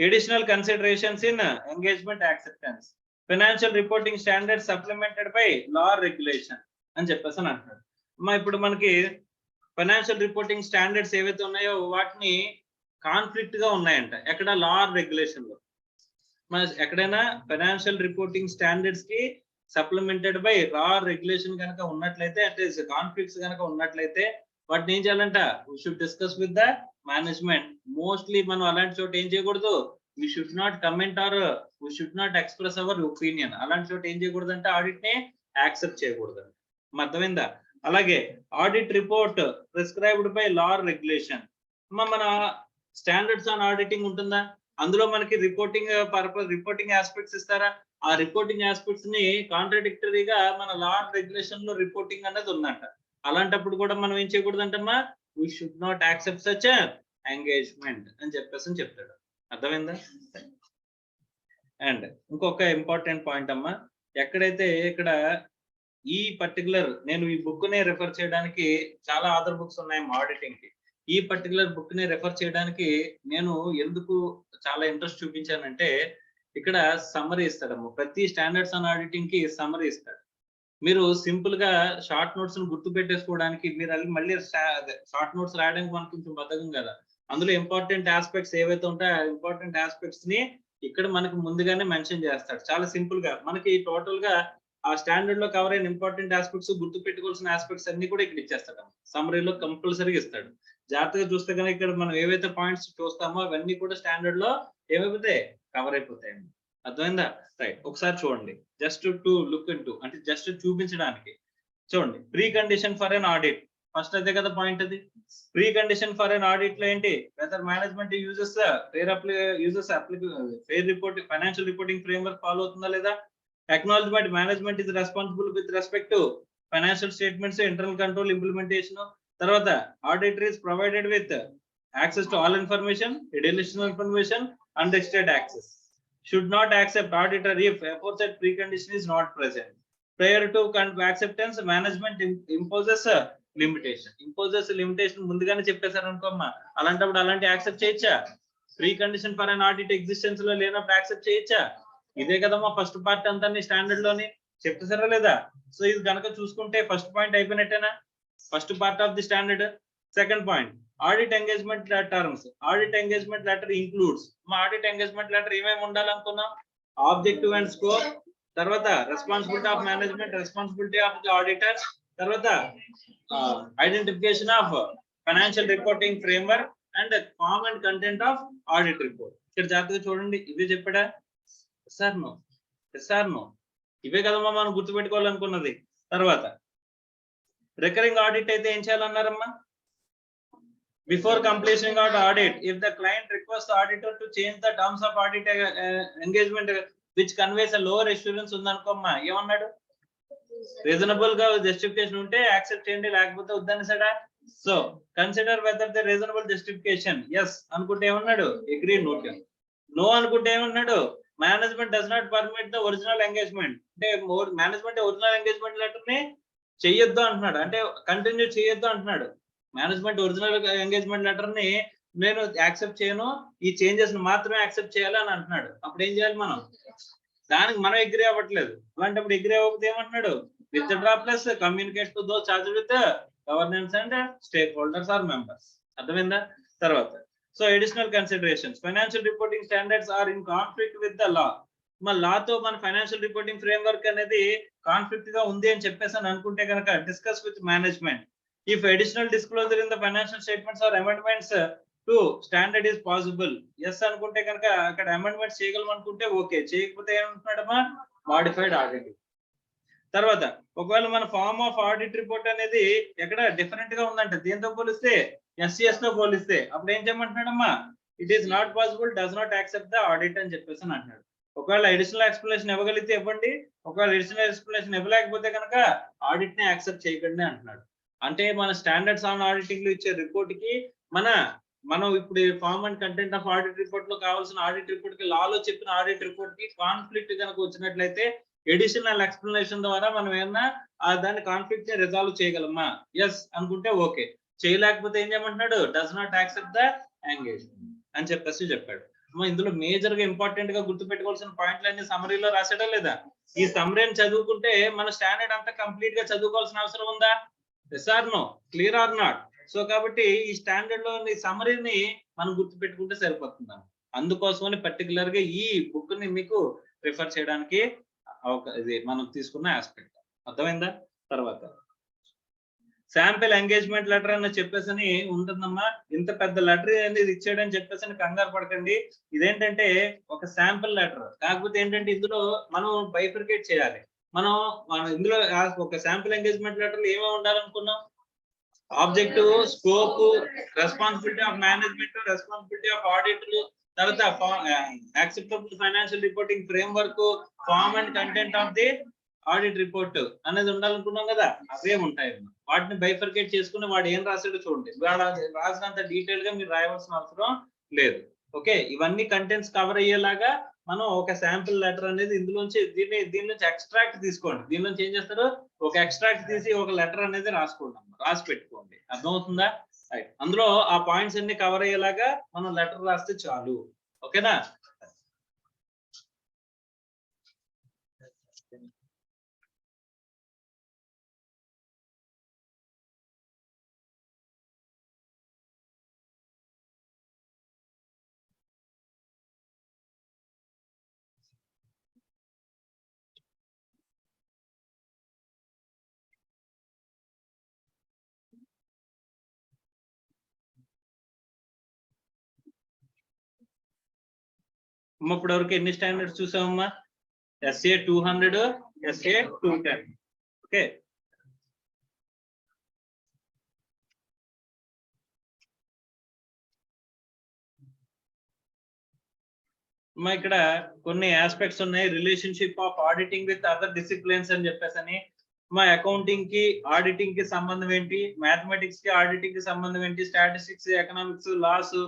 additional considerations in engagement acceptance, financial reporting standards supplemented by law regulation అని చెప్పేసి అని అంటారు. ఇప్పుడు మనకి ఫైనాన్షియల్ రిపోర్టింగ్ స్టాండర్డ్స్ ఏవైతే ఉన్నాయో వాటిని కాన్ఫ్లిక్ట్ గా ఉన్నాయంట ఎక్కడ, లా రెగ్యులేషన్ లో. ఎక్కడైనా ఫైనాన్షియల్ రిపోర్టింగ్ స్టాండర్డ్స్ కి సప్లిమెంటెడ్ బై లా రెగ్యులేషన్ కనుక ఉన్నట్లయితే, అంటే కాన్ఫ్లిక్ట్స్ కనుక ఉన్నట్లయితే వాటిని ఏం చేయాలంట, we should discuss with the management. Mostly మనం అలాంటి చోట ఏం చేయకూడదు, we should not comment are we should not express our opinion. అలాంటి చోట ఏం చేయకూడదు అంటే ఆడిట్ ని యాక్సెప్ట్ చేయకూడదు. అర్థమైందా? అలాగే audit report prescribed by law regulation. మన స్టాండర్డ్స్ ఆన్ ఆడిటింగ్ ఉంటుందా, అందులో మనకి రిపోర్టింగ్ పర్పస్ రిపోర్టింగ్ ఆస్పెక్ట్స్ ఇస్తారా, ఆ రిపోర్టింగ్ ఆస్పెక్ట్స్ ని కాంట్రాడిక్టరీగా మన లా రెగ్యులేషన్ లో రిపోర్టింగ్ అనేది ఉందంట. అలాంటప్పుడు కూడా మనం ఏం చేయకూడదంటమ్మా, we should not accept such a engagement అని చెప్పేసి చెప్తాడు. అర్థమైందా? అండ్ ఇంకొక ఇంపార్టెంట్ పాయింట్ అమ్మా, ఎక్కడైతే ఇక్కడ ఈ పర్టికులర్ నేను ఈ బుక్ ని రెఫర్ చేయడానికి చాలా అదర్ బుక్స్ ఉన్నాయి ఆడిటింగ్ కి. ఈ పర్టికులర్ బుక్ ని రెఫర్ చేయడానికి నేను ఎందుకు చాలా ఇంట్రెస్ట్ చూపించానంటే, ఇక్కడ సమ్మరీ ఇస్తాడమ్మ, ప్రతి స్టాండర్డ్స్ ఆన్ ఆడిటింగ్ కి సమ్మరీ ఇస్తాడు. మీరు సింపుల్ గా షార్ట్ నోట్స్ ను గుర్తు పెట్టేసుకోవడానికి, మీరు మళ్ళీ షార్ట్ నోట్స్ రాయడానికి మనకు కొంచెం బద్ధకం కదా, అందులో ఇంపార్టెంట్ ఆస్పెక్ట్స్ ఏవైతే ఉంటాయో ఆ ఇంపార్టెంట్ ఆస్పెక్ట్స్ ని ఇక్కడ మనకు ముందుగానే మెన్షన్ చేస్తాడు. చాలా సింపుల్ గా మనకి టోటల్ గా ఆ స్టాండర్డ్ లో కవర్ అయిన ఇంపార్టెంట్ ఆస్పెక్ట్స్, గుర్తు పెట్టుకోవాల్సిన ఆస్పెక్ట్స్ అన్ని కూడా ఇక్కడ ఇచ్చేస్తాడు. సమ్మరీలో కంపల్సరీగా ఇస్తాడు. జాగ్రత్తగా చూస్తే కనుక ఇక్కడ మనం ఏవైతే పాయింట్స్ చూస్తామో అవన్నీ కూడా స్టాండర్డ్ లో ఏమైపోతాయి, కవర్ అయిపోతాయి. అర్థమైందా? రైట్, ఒకసారి చూడండి, జస్ట్ టు లుక్ ఇంటూ, అంటే జస్ట్ చూపించడానికి. చూడండి, pre condition for an audit. First అదే కదా పాయింట్, అది pre condition for an audit లో ఏంటి, whether management uses fair reporting financial reporting framework follow అవుతుందా లేదా, acknowledgement management is responsible with respect to financial statements, internal control implementation. తర్వాత auditor is provided with access to all information, additional information, unrestricted access. Should not accept auditor if aforesaid precondition is not present. Prior to acceptance, management imposes a limitation. Imposes a limitation ముందుగానే చెప్పేశారు అనుకోమ్మా, అలాంటప్పుడు అలాంటి accept చేయొచ్చా? Pre condition for an audit existence లో లేనప్పుడు accept చేయొచ్చా? ఇదే కదమ్మా ఫస్ట్ పార్ట్ అంతా స్టాండర్డ్ లోని చెప్తారా లేదా? సో ఇది కనుక చూసుకుంటే ఫస్ట్ పాయింట్ అయిపోయినట్టేనా, first part of the standard. Second point, audit engagement terms. Audit engagement letter includes, మా ఆడిట్ ఎంగేజ్మెంట్ లెటర్ ఏమేమి ఉండాలనుకున్నాం, ఆబ్జెక్టివ్ అండ్ స్కోప్, తర్వాత responsibility of management, responsibility of the auditor, తర్వాత identification of financial reporting framework and form and content of audit report. ఇక్కడ జాగ్రత్తగా చూడండి, ఇవే చెప్పాడా, ఎస్ఆర్ నో, ఇవే కదమ్మా మనం గుర్తుపెట్టుకోవాలనుకున్నది. తర్వాత రికరింగ్ ఆడిట్ అయితే ఏం చేయాలన్నారమ్మా? Before completion of the audit, if the client requests the auditor to change the terms of audit engagement which conveys a lower assurance ఉందనుకోమ్మా, ఏమన్నాడు? రీజనబుల్ గా జస్టిఫికేషన్ ఉంటే యాక్సెప్ట్ చేయండి, లేకపోతే వద్దనేసాడా? So consider whether the reasonable justification. Yes అనుకుంటే ఏమన్నాడు? Agree note. No అనుకుంటే ఏమన్నాడు? Management does not permit the original engagement. అంటే మేనేజ్మెంట్ ఒరిజినల్ ఎంగేజ్మెంట్ లెటర్ ని చెయ్యొద్దు అంటున్నాడు, అంటే కంటిన్యూ చేయొద్దు అంటున్నాడు. మేనేజ్మెంట్ ఒరిజినల్ ఎంగేజ్మెంట్ లెటర్ ని నేను యాక్సెప్ట్ చేయను, ఈ చేంజెస్ మాత్రమే యాక్సెప్ట్ చేయాలి అని అంటున్నాడు. అప్పుడు ఏం చేయాలి మనం? దానికి మనం అగ్రీ అవ్వట్లేదు. అలాంటప్పుడు అగ్రీ అవ్వకపోతే ఏమంటున్నాడు? Withdraw plus communicate to those charged with governance and stakeholders or members. అర్థమైందా? తర్వాత so additional considerations, financial reporting standards are in conflict with the law. మన లాతో మన ఫైనాన్షియల్ రిపోర్టింగ్ ఫ్రేమ్వర్క్ అనేది కాన్ఫ్లిక్ట్ గా ఉంది అని చెప్పేసి అని అనుకుంటే కనుక discuss with management. If additional disclosure in the financial statements or amendments to standard is possible, yes అనుకుంటే కనుక అక్కడ అమెండ్మెంట్స్ చేయగలం అనుకుంటే ఓకే, చేయకపోతే ఏమంటున్నాడమ్మా? Modified audit. తర్వాత ఒకవేళ మన ఫార్మ్ ఆఫ్ ఆడిట్ రిపోర్ట్ అనేది ఎక్కడ డిఫరెంట్ గా ఉందంటే దీంతో పోలిస్తే SCS తో పోలిస్తే అప్పుడు ఏం చేయమంటున్నాడమ్మా? It is not possible, does not accept the audit అని చెప్పేసి అని అంటున్నాడు. ఒకవేళ అడిషనల్ ఎక్స్ప్లెనేషన్ ఇవ్వగలిగితే ఇవ్వండి, ఒకవేళ అడిషనల్ ఎక్స్ప్లెనేషన్ ఇవ్వలేకపోతే కనుక ఆడిట్ ని యాక్సెప్ట్ చేయకండి అంటున్నాడు. అంటే మన స్టాండర్డ్స్ ఆన్ ఆడిటింగ్ లో ఇచ్చే రిపోర్ట్ కి మనం ఇప్పుడు form and content of audit report లో కావాల్సిన ఆడిట్ రిపోర్ట్ కి లాలో చెప్పిన ఆడిట్ రిపోర్ట్ కి కాన్ఫ్లిక్ట్ కనుక వచ్చినట్లయితే ఎడిషనల్ ఎక్స్ప్లెనేషన్ ద్వారా మనం ఏమన్నా దాని కాన్ఫ్లిక్ట్ ని రిజాల్వ్ చేయగలమా? ఎస్ అనుకుంటే ఓకే, చేయలేకపోతే ఏం చేయమంటున్నాడు? Does not accept the engagement అని చెప్పేసి చెప్పాడు. ఇందులో మేజర్ గా ఇంపార్టెంట్ గా గుర్తుపెట్టుకోవాల్సిన పాయింట్లు అన్ని సమరీలో రాసాడా లేదా? ఈ సమరీని చదువుకుంటే మన స్టాండర్డ్ అంతా కంప్లీట్ గా చదువుకోవాల్సిన అవసరం ఉందా? Yes or no? Clear or not? So కాబట్టి ఈ స్టాండర్డ్ లోని సమరీని మనం గుర్తు పెట్టుకుంటే సరిపోతుంది. అందుకోసమని పర్టికులర్ గా ఈ బుక్ ని మీకు రిఫర్ చేయడానికి ఇది మనం తీసుకున్న ఆస్పెక్ట్. అర్థమైందా? తర్వాత శాంపిల్ ఎంగేజ్మెంట్ లెటర్ అని చెప్పేసి ఉంటుందమ్మా. ఇంత పెద్ద లెటర్ అనేది ఇచ్చాడని చెప్పేసి కంగారు పడకండి. ఇదేంటంటే ఒక శాంపిల్ లెటర్, కాకపోతే ఏంటంటే ఇందులో మనం బైఫర్కేట్ చేయాలి. మనం ఇందులో ఒక శాంపిల్ ఎంగేజ్మెంట్ లెటర్ ఏమేమి ఉండాలనుకున్నాం? Objective, scope, responsibility of management, responsibility of auditor, తర్వాత acceptable financial reporting framework, form and content of the audit report అనేది ఉండాలనుకున్నాం కదా. అవే ఉంటాయి. వాటిని బైఫర్కేట్ చేసుకుని వాడు ఏం రాసాడో చూడండి. రాసినంత డీటెయిల్ గా మీరు రాయవలసిన అవసరం లేదు. ఓకే, ఇవన్నీ కంటెంట్స్ కవర్ అయ్యేలాగా మనం ఒక శాంపిల్ లెటర్ అనేది ఇందులోంచి దీని నుంచి ఎక్స్ట్రాక్ట్ తీసుకోండి. దీని నుంచి ఏం చేస్తారు? ఒక ఎక్స్ట్రాక్ట్ తీసి ఒక లెటర్ అనేది రాసి పెట్టుకోండి. అర్థమవుతుందా? అందులో ఆ పాయింట్స్ అన్ని కవర్ అయ్యేలాగా మనం లెటర్ రాస్తే చాలు. ఓకేనా? ఇప్పటి వరకు ఎన్ని స్టాండర్డ్స్ చూసామమ్మా? SA 200, SA 210. ఓకే, ఇక్కడ కొన్ని ఆస్పెక్ట్స్ ఉన్నాయి. Relationship of auditing with other disciplines అని చెప్పేసి అకౌంటింగ్ కి ఆడిటింగ్ కి సంబంధం ఏంటి, మ్యాథమెటిక్స్ కి ఆడిటింగ్ కి సంబంధం ఏంటి, స్టాటిస్టిక్స్, ఎకనామిక్స్, లాస్,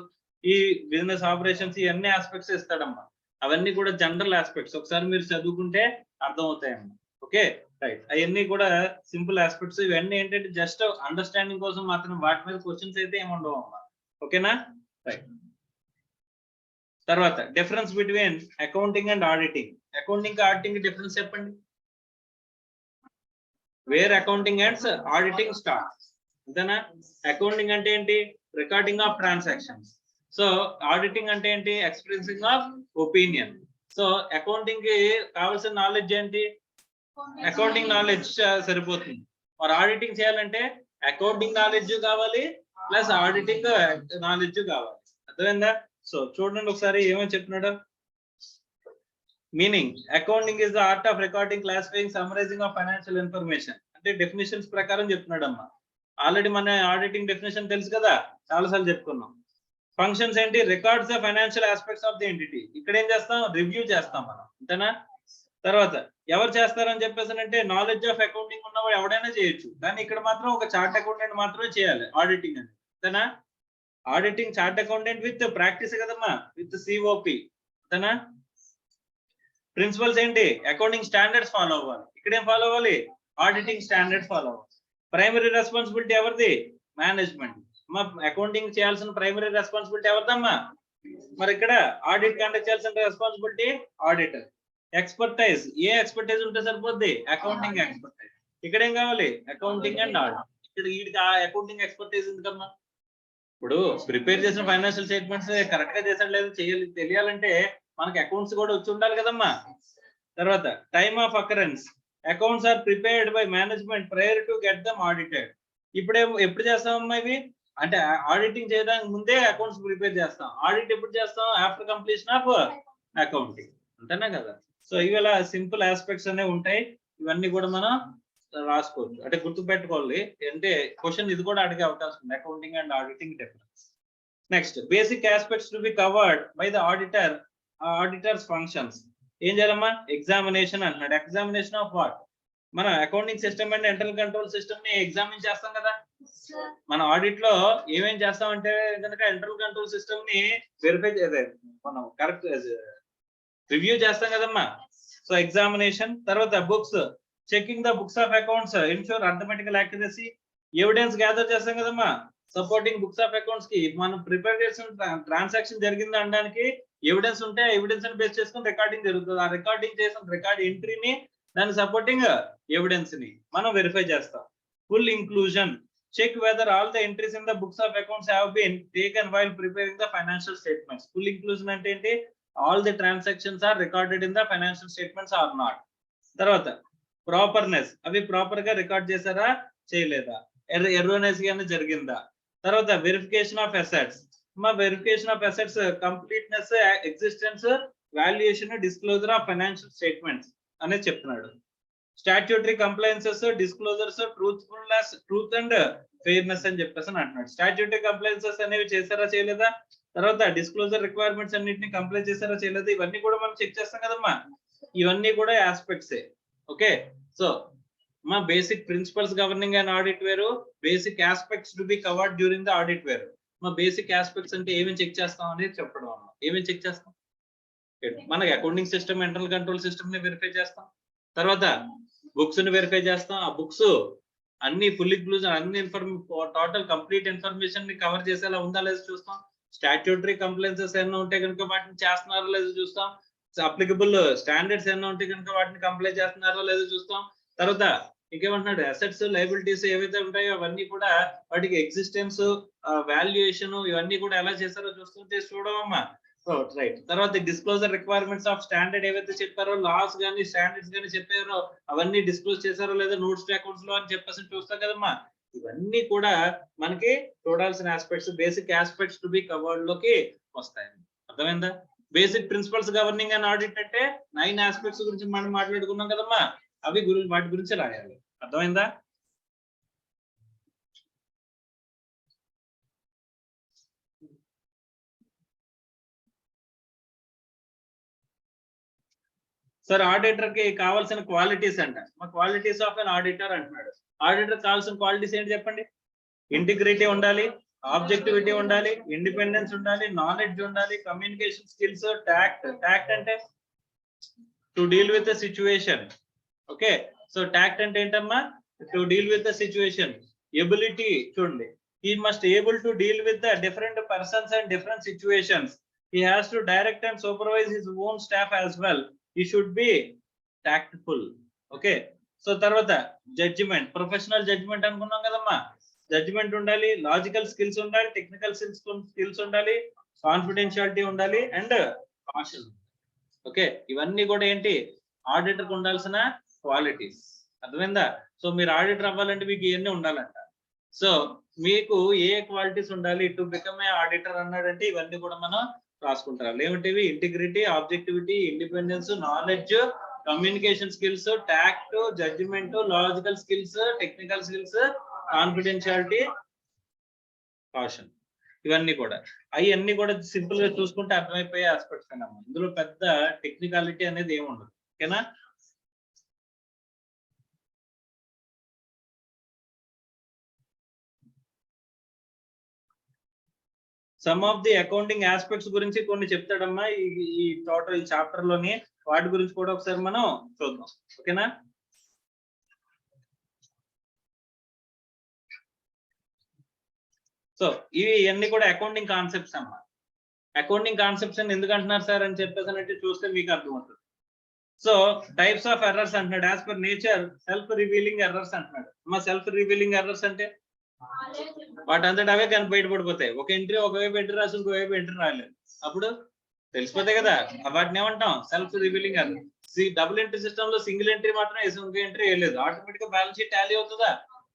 ఈ బిజినెస్ ఆపరేషన్స్, ఇవన్నీ ఆస్పెక్ట్స్ ఇస్తాడమ్మా. అవన్నీ కూడా జనరల్ ఆస్పెక్ట్స్, ఒకసారి మీరు చదువుకుంటే అర్థమవుతాయమ్మా. ఓకే రైట్, అవన్నీ కూడా సింపుల్ ఆస్పెక్ట్స్. ఇవన్నీ ఏంటంటే జస్ట్ అండర్స్టాండింగ్ కోసం మాత్రం, వాటి మీద క్వశ్చన్స్ అయితే ఏముండవు అమ్మా. ఓకేనా? రైట్. తర్వాత difference between accounting and auditing. Accounting auditing difference చెప్పండి. Where accounting ends auditing starts. అంతేనా? అకౌంటింగ్ అంటే ఏంటి? Recording of transactions. So auditing అంటే ఏంటి? Expressing of opinion. So accounting కి కావాల్సిన నాలెడ్జ్ ఏంటి? అకౌంటింగ్ నాలెడ్జ్ సరిపోతుంది. మరి ఆడిటింగ్ చేయాలంటే అకౌంటింగ్ నాలెడ్జ్ కావాలి, ప్లస్ ఆడిటింగ్ నాలెడ్జ్ కావాలి. అర్థమైందా? సో చూడండి ఒకసారి ఏమని చెప్పినాడు. Meaning, accounting is the art of recording, classifying, summarizing of financial information. అంటే డెఫినేషన్స్ ప్రకారం చెప్తున్నాడమ్మా. ఆల్రెడీ మన ఆడిటింగ్ డెఫినేషన్ తెలుసు కదా, చాలాసార్లు చెప్పుకున్నాం. ఫంక్షన్స్ ఏంటి? Records the financial aspects of the entity. ఇక్కడ ఏం చేస్తాం? రివ్యూ చేస్తాం మనం, అంతేనా? తర్వాత ఎవరు చేస్తారని చెప్పేసానంటే నాలెడ్జ్ ఆఫ్ అకౌంటింగ్ ఉన్నవాడు ఎవడైనా చేయొచ్చు, కానీ ఇక్కడ మాత్రం ఒక చార్ట్ అకౌంటెంట్ మాత్రమే చేయాలి ఆడిటింగ్ అని, అంతేనా? Auditing chart accountant with practice కదమ్మా, విత్ సిఓపి, అంతేనా? ప్రిన్సిపల్స్ ఏంటి? అకౌంటింగ్ స్టాండర్డ్స్ ఫాలో అవ్వాలి. ఇక్కడ ఏం ఫాలో అవ్వాలి? ఆడిటింగ్ స్టాండర్డ్స్ ఫాలో అవ్వాలి. ప్రైమరీ రెస్పాన్సిబిలిటీ ఎవరిది? మేనేజ్మెంట్. మా అకౌంటింగ్ చేయాల్సిన ప్రైమరీ రెస్పాన్సిబిలిటీ ఎవరిదమ్మా? మరి ఇక్కడ ఆడిట్ కండక్ట్ చేయాల్సిన రెస్పాన్సిబిలిటీ ఆడిటర్. ఎక్స్పర్టైజ్, ఏ ఎక్స్పర్టైజ్ ఉంటే సరిపోద్ది? Accounting expertise. ఇక్కడ ఏం కావాలి? Accounting and audit. ఇక్కడ వీడికి ఆ అకౌంటింగ్ ఎక్స్పర్టైజ్ ఎందుకమ్మా? ఇప్పుడు ప్రిపేర్ చేసిన ఫైనాన్షియల్ స్టేట్మెంట్స్ కరెక్ట్ గా చేసాడు లేదు తెలియాలంటే మనకి అకౌంట్స్ కూడా వచ్చి ఉండాలి కదమ్మా. తర్వాత time of occurrence, accounts are prepared by management prior to get them audited. ఎప్పుడు చేస్తామమ్మా ఇవి? అంటే ఆడిటింగ్ చేయడానికి ముందే అకౌంట్స్ ప్రిపేర్ చేస్తాం. ఆడిట్ ఎప్పుడు చేస్తాం? ఆఫ్టర్ కంప్లీషన్ ఆఫ్ అకౌంటింగ్, అంతేనా కదా? సో ఇవి సింపుల్ ఆస్పెక్ట్స్ అనేవి ఉంటాయి. ఇవన్నీ కూడా మనం రాసుకోవచ్చు, అంటే గుర్తు పెట్టుకోవాలి. అంటే క్వశ్చన్ ఇది కూడా అడిగే అవకాశం ఉంది, accounting and auditing difference. Next, basic aspects to be covered by the auditor, auditors functions. ఏం చేయాలమ్మా? ఎగ్జామినేషన్ అంటున్నాడు. Examination of what? మన accounting system and internal control system ని ఎగ్జామిన్ చేస్తాం కదా. మన ఆడిట్ లో ఏమేం చేస్తామంటే కనుక ఇంటర్నల్ కంట్రోల్ సిస్టమ్ ని వెరిఫై మనం కరెక్ట్ రివ్యూ చేస్తాం కదమ్మా. So examination. తర్వాత books, checking the books of accounts ensure arithmetical accuracy. Evidence gather చేస్తాం కదమ్మా సపోర్టింగ్ బుక్స్ ఆఫ్ అకౌంట్స్ కి. మనం ప్రిపేర్ చేసిన ట్రాన్సాక్షన్ జరిగింది అనడానికి ఎవిడెన్స్ ఉంటే ఎవిడెన్స్ ని బేస్ చేసుకుని రికార్డింగ్ జరుగుతుంది. ఆ రికార్డింగ్ చేసిన రికార్డ్ ఎంట్రీని, దాని సపోర్టింగ్ ఎవిడెన్స్ ని మనం వెరిఫై చేస్తాం. Full inclusion, check whether all the entries in the books of accounts have been taken while preparing the financial statements. Full inclusion అంటే ఏంటి? all the transactions are recorded in the financial statements or not. తర్వాత ప్రాపర్నెస్, అవి proper గా record చేశారా చేయలేదా, ఎర్రోనెస్ గానే జరిగిందా. తర్వాత వెరిఫికేషన్ ఆఫ్ అసెట్స్, మా verification of assets completeness, existence, valuation, disclosure of financial statements అనేది చెప్తున్నాడు. Statutory compliances, disclosures, truthfulness, truth and fairness అని చెప్పేసి అంటున్నాడు. స్టాట్యూటరీ కంప్లైన్సెస్ అనేవి చేశారా చేయలేదా, తర్వాత డిస్క్లోజర్ రిక్వైర్మెంట్స్ అన్నింటినీ కంప్లై చేశారా చేయలేదా, ఇవన్నీ కూడా మనం చెక్ చేస్తాం కదమ్మా. ఇవన్నీ కూడా ఆస్పెక్ట్స్. ఓకే, సో మా basic principles governing and audit వేరు, basic aspects to be covered during the audit వేరు. మా బేసిక్ ఆస్పెక్ట్స్ అంటే ఏమేమి చెక్ చేస్తాం అనేది చెప్పడం అమ్మా. ఏమేమి చెక్ చేస్తాం? మనకి accounting system, internal control system ని వెరిఫై చేస్తాం. తర్వాత బుక్స్ ని వెరిఫై చేస్తాం. ఆ బుక్స్ అన్ని ఫుల్ ఇంక్లూజన్, అన్ని టోటల్ కంప్లీట్ ఇన్ఫర్మేషన్ ని కవర్ చేసేలా ఉందా లేదో చూస్తాం. స్టాట్యూటరీ కంప్లైన్సెస్ ఏమైనా ఉంటే కనుక వాటిని చేస్తున్నారో లేదో చూస్తాం. అప్లికబుల్ స్టాండర్డ్స్ ఏమైనా ఉంటే కనుక వాటిని కంప్లై చేస్తున్నారో లేదో చూస్తాం. తర్వాత ఇంకేమంటున్నాడు? అసెట్స్, లయబిలిటీస్ ఏవైతే ఉంటాయో అవన్నీ కూడా వాటికి ఎగ్జిస్టెన్స్, వాల్యుయేషన్, ఇవన్నీ కూడా ఎలా చేశారో చూడమమ్మా. రైట్. తర్వాత డిస్క్లోజర్ రిక్వైర్మెంట్స్ ఆఫ్ స్టాండర్డ్ ఏవైతే చెప్పారో, లాస్ గానీ స్టాండర్డ్స్ గానీ చెప్పారో అవన్నీ డిస్క్లోజ్ చేశారో లేదా నోట్స్ టు అకౌంట్స్ లో అని చెప్పేసి చూస్తాం కదమ్మా. ఇవన్నీ కూడా మనకి చూడాల్సిన aspects, basic aspects to be covered లోకి వస్తాయి. అర్థమైందా? Basic principles governing and audit అంటే 9 ఆస్పెక్ట్స్ గురించి మనం మాట్లాడుకున్నాం కదమ్మా. అవి వాటి గురించి రాయాలి. అర్థమైందా? సార్ ఆడిటర్ కి కావాల్సిన క్వాలిటీస్ అంట. మా క్వాలిటీస్ ఆఫ్ అన్ ఆడిటర్ అంటున్నాడు. ఆడిటర్ కావాల్సిన క్వాలిటీస్ ఏంటి చెప్పండి? ఇంటిగ్రిటీ ఉండాలి, ఆబ్జెక్టివిటీ ఉండాలి, ఇండిపెండెన్స్ ఉండాలి, నాలెడ్జ్ ఉండాలి, కమ్యూనికేషన్ స్కిల్స్, టాక్ట్ అంటే to deal with the situation. Okay, so talked అంటే ఏంటమ్మా? To deal with the situation. Ability చూడండి, he must able to deal with the different persons and different situations. He has to direct and supervise his own staff as well. He should be tactful. Okay, so తర్వాత judgement, professional judgement అనుకున్నాం కదమ్మా. Judgement ఉండాలి, logical skills ఉండాలి, technical skills ఉండాలి, confidentiality ఉండాలి and caution. Okay, ఇవన్నీ కూడా ఏంటి? ఆడిటర్ కు ఉండాల్సిన క్వాలిటీస్. అర్థమైందా? సో మీరు ఆడిటర్ అవ్వాలంటే మీకు ఇవన్నీ ఉండాలంట. సో మీకు ఏ క్వాలిటీస్ ఉండాలి టు బికమ్ ఏ ఆడిటర్ అన్నాడంటే ఇవన్నీ కూడా మనం రాసుకుంటారు. ఏమిటివి? Integrity, objectivity, independence, knowledge, communication skills, tact, judgement, logical skills, technical skills, confidentiality, caution. ఇవన్నీ కూడా అవన్నీ కూడా సింపుల్ గా చూసుకుంటే అర్థమైపోయే ఆస్పెక్ట్స్ అన్నమాట. ఇందులో పెద్ద టెక్నికాలిటీ అనేది ఏమి ఉండదు. ఓకేనా? Some of the accounting aspects గురించి కొన్ని చెప్తాడమ్మా ఈ టోటల్ చాప్టర్ లోని. వాటి గురించి కూడా ఒకసారి మనం చూద్దాం. ఓకేనా? సో ఇవన్నీ కూడా అకౌంటింగ్ కాన్సెప్ట్స్ అమ్మా. అకౌంటింగ్ కాన్సెప్ట్స్ అని ఎందుకు అంటున్నారు సార్ అని చెప్పేసి చూస్తే మీకు అర్థమవుతుంది. సో టైప్స్ ఆఫ్ ఎర్రర్స్ అంటున్నాడు. As per nature self revealing errors అంటున్నాడు. అమ్మా సెల్ఫ్ రివీలింగ్ ఎర్రర్స్ అంటే వాటి అంతటా అవే కనుక బయటపడిపోతాయి. ఒక ఎంట్రీ ఒకవైపు ఎంట్రీ రాసి ఇంకోవైపు ఎంట్రీ రాలేదు, అప్పుడు తెలిసిపోతాయి కదా. వాటిని ఏమంటాం? Self revealing error. Double entry system లో సింగిల్ ఎంట్రీ మాత్రం వేసి ఇంకో ఎంట్రీ వేయలేదు, ఆటోమేటిక్ గా బ్యాలెన్స్ షీట్ టాలీ అవుతుందా?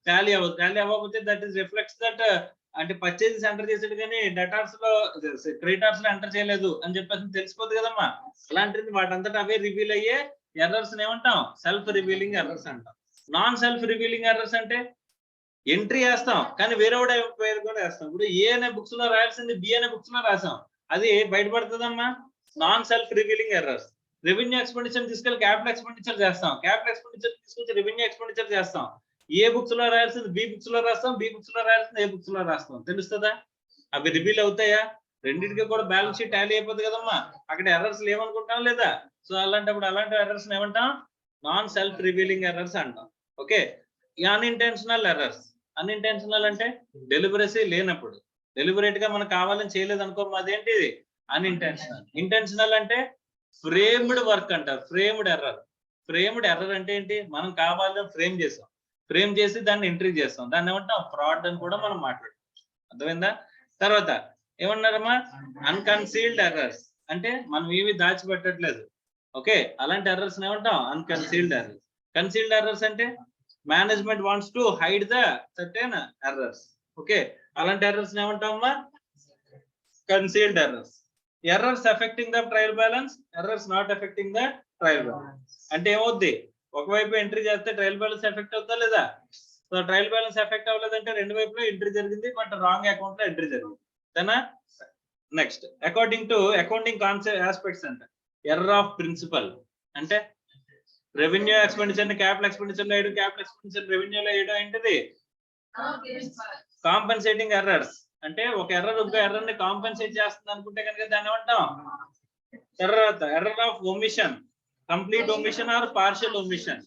టాలీ అవ్వదు. టాలీ అవ్వకపోతే దట్ ఈస్ రిఫ్లెక్ట్స్ దట్ అంటే పర్చేజెస్ ఎంటర్ చేసాడు కానీ డెటార్స్ లో క్రెడిటార్స్ లో ఎంటర్ చేయలేదు అని చెప్పేసి తెలిసిపోతుంది కదమ్మా. అలాంటిది వాటంతటా అవే రివీల్ అయ్యే ఎర్రర్స్ ఏమంటాం? సెల్ఫ్ రివీలింగ్ ఎర్రర్స్ అంటాం. నాన్ సెల్ఫ్ రివీలింగ్ ఎర్రర్స్ అంటే ఎంట్రీ వేస్తాం కానీ వేరే పేరు కూడా వేస్తాం. ఇప్పుడు ఏ అనే బుక్స్ లో రాయాల్సింది బి అనే బుక్స్ లో రాసాం, అది బయటపడుతుందమ్మా. Non self revealing errors. Revenue expenditure తీసుకెళ్లి క్యాపిటల్ ఎక్స్పెండిచర్ చేస్తాం, క్యాపిటల్ ఎక్స్పెండిచర్ తీసుకొచ్చి రెవెన్యూ ఎక్స్పెండిచర్ చేస్తాం. ఏ బుక్స్ లో రాయాల్సింది బి బుక్స్ లో రాస్తాం, బి బుక్స్ లో రాయాల్సింది ఏ బుక్స్ లో రాస్తాం. తెలుస్తుందా? అవి రివీల్ అవుతాయా? రెండింటికి కూడా బ్యాలెన్స్ షీట్ టాలీ అయిపోతుంది కదమ్మా. అక్కడ ఎర్రర్స్ లేవనుకుంటాం లేదా? సో అలాంటప్పుడు అలాంటి ఎర్రర్స్ ఏమంటాం? నాన్ సెల్ఫ్ రివీలింగ్ ఎర్రర్స్ అంటాం. ఓకే. Unintentional errors. అన్ఇంటెన్షనల్ అంటే డెలిబరసీ లేనప్పుడు, డెలిబరేట్ గా మనకు కావాలని చేయలేదు అనుకో, అదేంటి? అన్ఇంటెన్షనల్. ఇంటెన్షనల్ అంటే ఫ్రేమ్డ్ వర్క్ అంటారు. Framed error. ఫ్రేమ్డ్ ఎర్రర్ అంటే ఏంటి? మనం కావాలని ఫ్రేమ్ చేసాం, ఫ్రేమ్ చేసి దాన్ని ఎంట్రీ చేస్తాం, దాన్ని ఏమంటాం? ఫ్రాడ్ అని కూడా మనం మాట్లాడుకోవచ్చు. అర్థమైందా? తర్వాత ఏమన్నారమ్మా? అన్కన్సీల్డ్ ఎర్రర్స్ అంటే మనం ఏమి దాచిపెట్టట్లేదు. ఓకే, అలాంటి ఎర్రర్స్ ఏమంటాం? Unconcealed errors. కన్సీల్డ్ ఎర్రర్స్ అంటే management wants to hide the certain errors. Okay, అలాంటి ఎర్రర్స్ ఏమంటామమ్మా? Concealed errors. Errors affecting the trial balance, errors not affecting the trial balance. అంటే ఏమవుద్ది? ఒకవైపు ఎంట్రీ చేస్తే ట్రయల్ బ్యాలెన్స్ ఎఫెక్ట్ అవుతా లేదా? సో ట్రయల్ బ్యాలెన్స్ ఎఫెక్ట్ అవ్వలేదంటే రెండు వైపులో ఎంట్రీ జరిగింది, బట్ రాంగ్ అకౌంట్ లో ఎంట్రీ జరిగింది. దెనా next according to accounting concept aspects అంటే ఎర్రర్ ఆఫ్ ప్రిన్సిపల్ అంటే రెవెన్యూ ఎక్స్పెండిచర్ ని క్యాపిటల్ ఎక్స్పెండిచర్ లో వేయడం, క్యాపిటల్ ఎక్స్పెండిచర్ రెవెన్యూ లో వేయడం ఏంటిది? Compensating errors. అంటే ఒక ఎర్రర్ ఇంకో ఎర్రర్ ని కాంపెన్సేట్ చేస్తుంది అనుకుంటే కనుక దాన్ని ఏమంటాం? తర్వాత error of omission, complete omission or partial omission.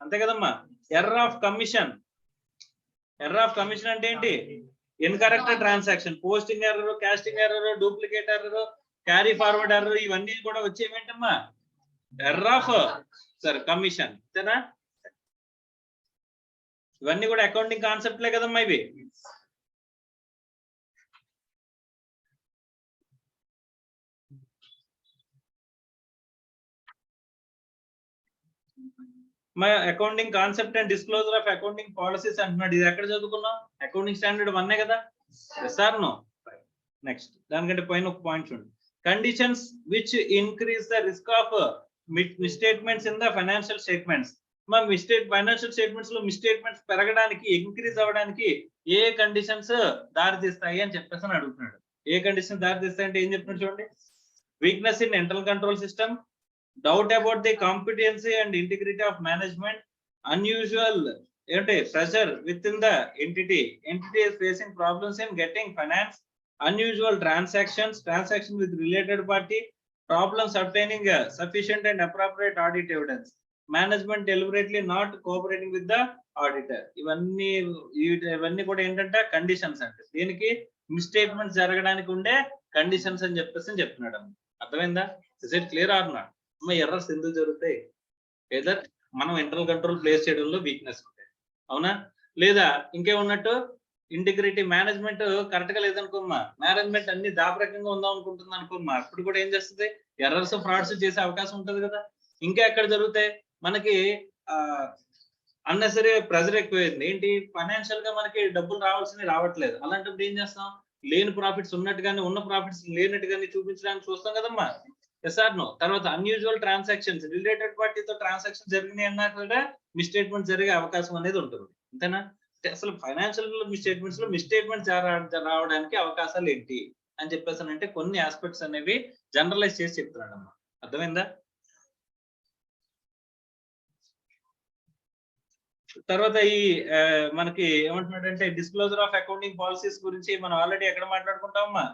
అంతే కదమ్మా. Error of commission. Error of commission అంటే ఏంటి? Incorrect transaction, posting error, casting error, duplicate error, carry forward error, ఇవన్నీ కూడా వచ్చేవేంటమ్మా? Error of commission. అంతేనా? ఇవన్నీ కూడా అకౌంటింగ్ కాన్సెప్ట్లే కదమ్మా ఇవి. మా accounting concept and disclosure of accounting policies అంటున్నాడు. ఇది ఎక్కడ చదువుకున్నాం? అకౌంటింగ్ స్టాండర్డ్ 1 కదా? Sir no. నెక్స్ట్ దానికంటే పైన ఒక పాయింట్ చూడండి. Conditions which increase the risk of misstatements in the financial statements. మా ఫైనాన్షియల్ స్టేట్మెంట్స్ లో మిస్టేట్మెంట్స్ పెరగడానికి, ఇంక్రీజ్ అవ్వడానికి ఏ కండిషన్స్ దారితీస్తాయి అని చెప్పేసి అని అడుగుతున్నాడు. ఏ కండిషన్ దారితీస్తాయి అంటే ఏం చెప్తున్నాడు చూడండి. Weakness in internal control system, doubt about the competency and integrity of management, unusual pressure within the entity is facing problems in getting finance, unusual transactions with related party, problems obtaining sufficient and appropriate audit evidence, management deliberately not cooperating with the auditor. ఇవన్నీ కూడా ఏంటంటే conditions అంటే దీనికి మిస్టేట్మెంట్స్ జరగడానికి ఉండే conditions అని చెప్పేసి చెప్తున్నాడు. అర్థమైందా? Is it clear or not? Errors ఎందుకు జరుగుతాయి? ఏదర్ మనం ఇంటర్నల్ కంట్రోల్ ప్లేస్ చేయడంలో వీక్నెస్ ఉంటాయి, అవునా? లేదా ఇంకేమున్నట్టు ఇంటిగ్రిటీ, మేనేజ్మెంట్ కరెక్ట్ గా లేదనుకోమ్మా, మేనేజ్మెంట్ అన్ని దాపరకంగా ఉందాం అనుకుంటుంది అనుకోమ్మా, అప్పుడు కూడా ఏం చేస్తుంది? ఎర్రర్స్, ఫ్రాడ్స్ చేసే అవకాశం ఉంటుంది కదా. ఇంకా ఎక్కడ జరుగుతాయి? మనకి అన్నెసరీ ప్రెజర్ ఎక్కువైంది. ఏంటి? ఫైనాన్షియల్ గా మనకి డబ్బులు రావాల్సినవి రావట్లేదు. అలాంటప్పుడు ఏం చేస్తాం? లేని ప్రాఫిట్స్ ఉన్నట్టుగానే, ఉన్న ప్రాఫిట్స్ లేనట్టుగానే చూపించడానికి చూస్తాం కదమ్మా. Yes or no. తర్వాత అన్యూజువల్ ట్రాన్సాక్షన్స్, రిలేటెడ్ పార్టీతో ట్రాన్సాక్షన్ జరిగినాయి అన్నా కూడా మిస్టేట్మెంట్ జరిగే అవకాశం అనేది ఉంటుంది. అంతేనా? అసలు ఫైనాన్షియల్ మిస్టేట్మెంట్స్ లో మిస్టేట్మెంట్స్ రావడానికి అవకాశాలు ఏంటి అని చెప్పేసానంటే కొన్ని ఆస్పెక్ట్స్ అనేవి జనరలైజ్ చేసి చెప్తున్నాడు అమ్మా. అర్థమైందా? తర్వాత ఈ మనకి ఏమంటున్నాడంటే డిస్క్లోజర్ ఆఫ్ అకౌంటింగ్ పాలసీస్ గురించి మనం ఆల్రెడీ ఎక్కడ మాట్లాడుకుంటామమ్మా?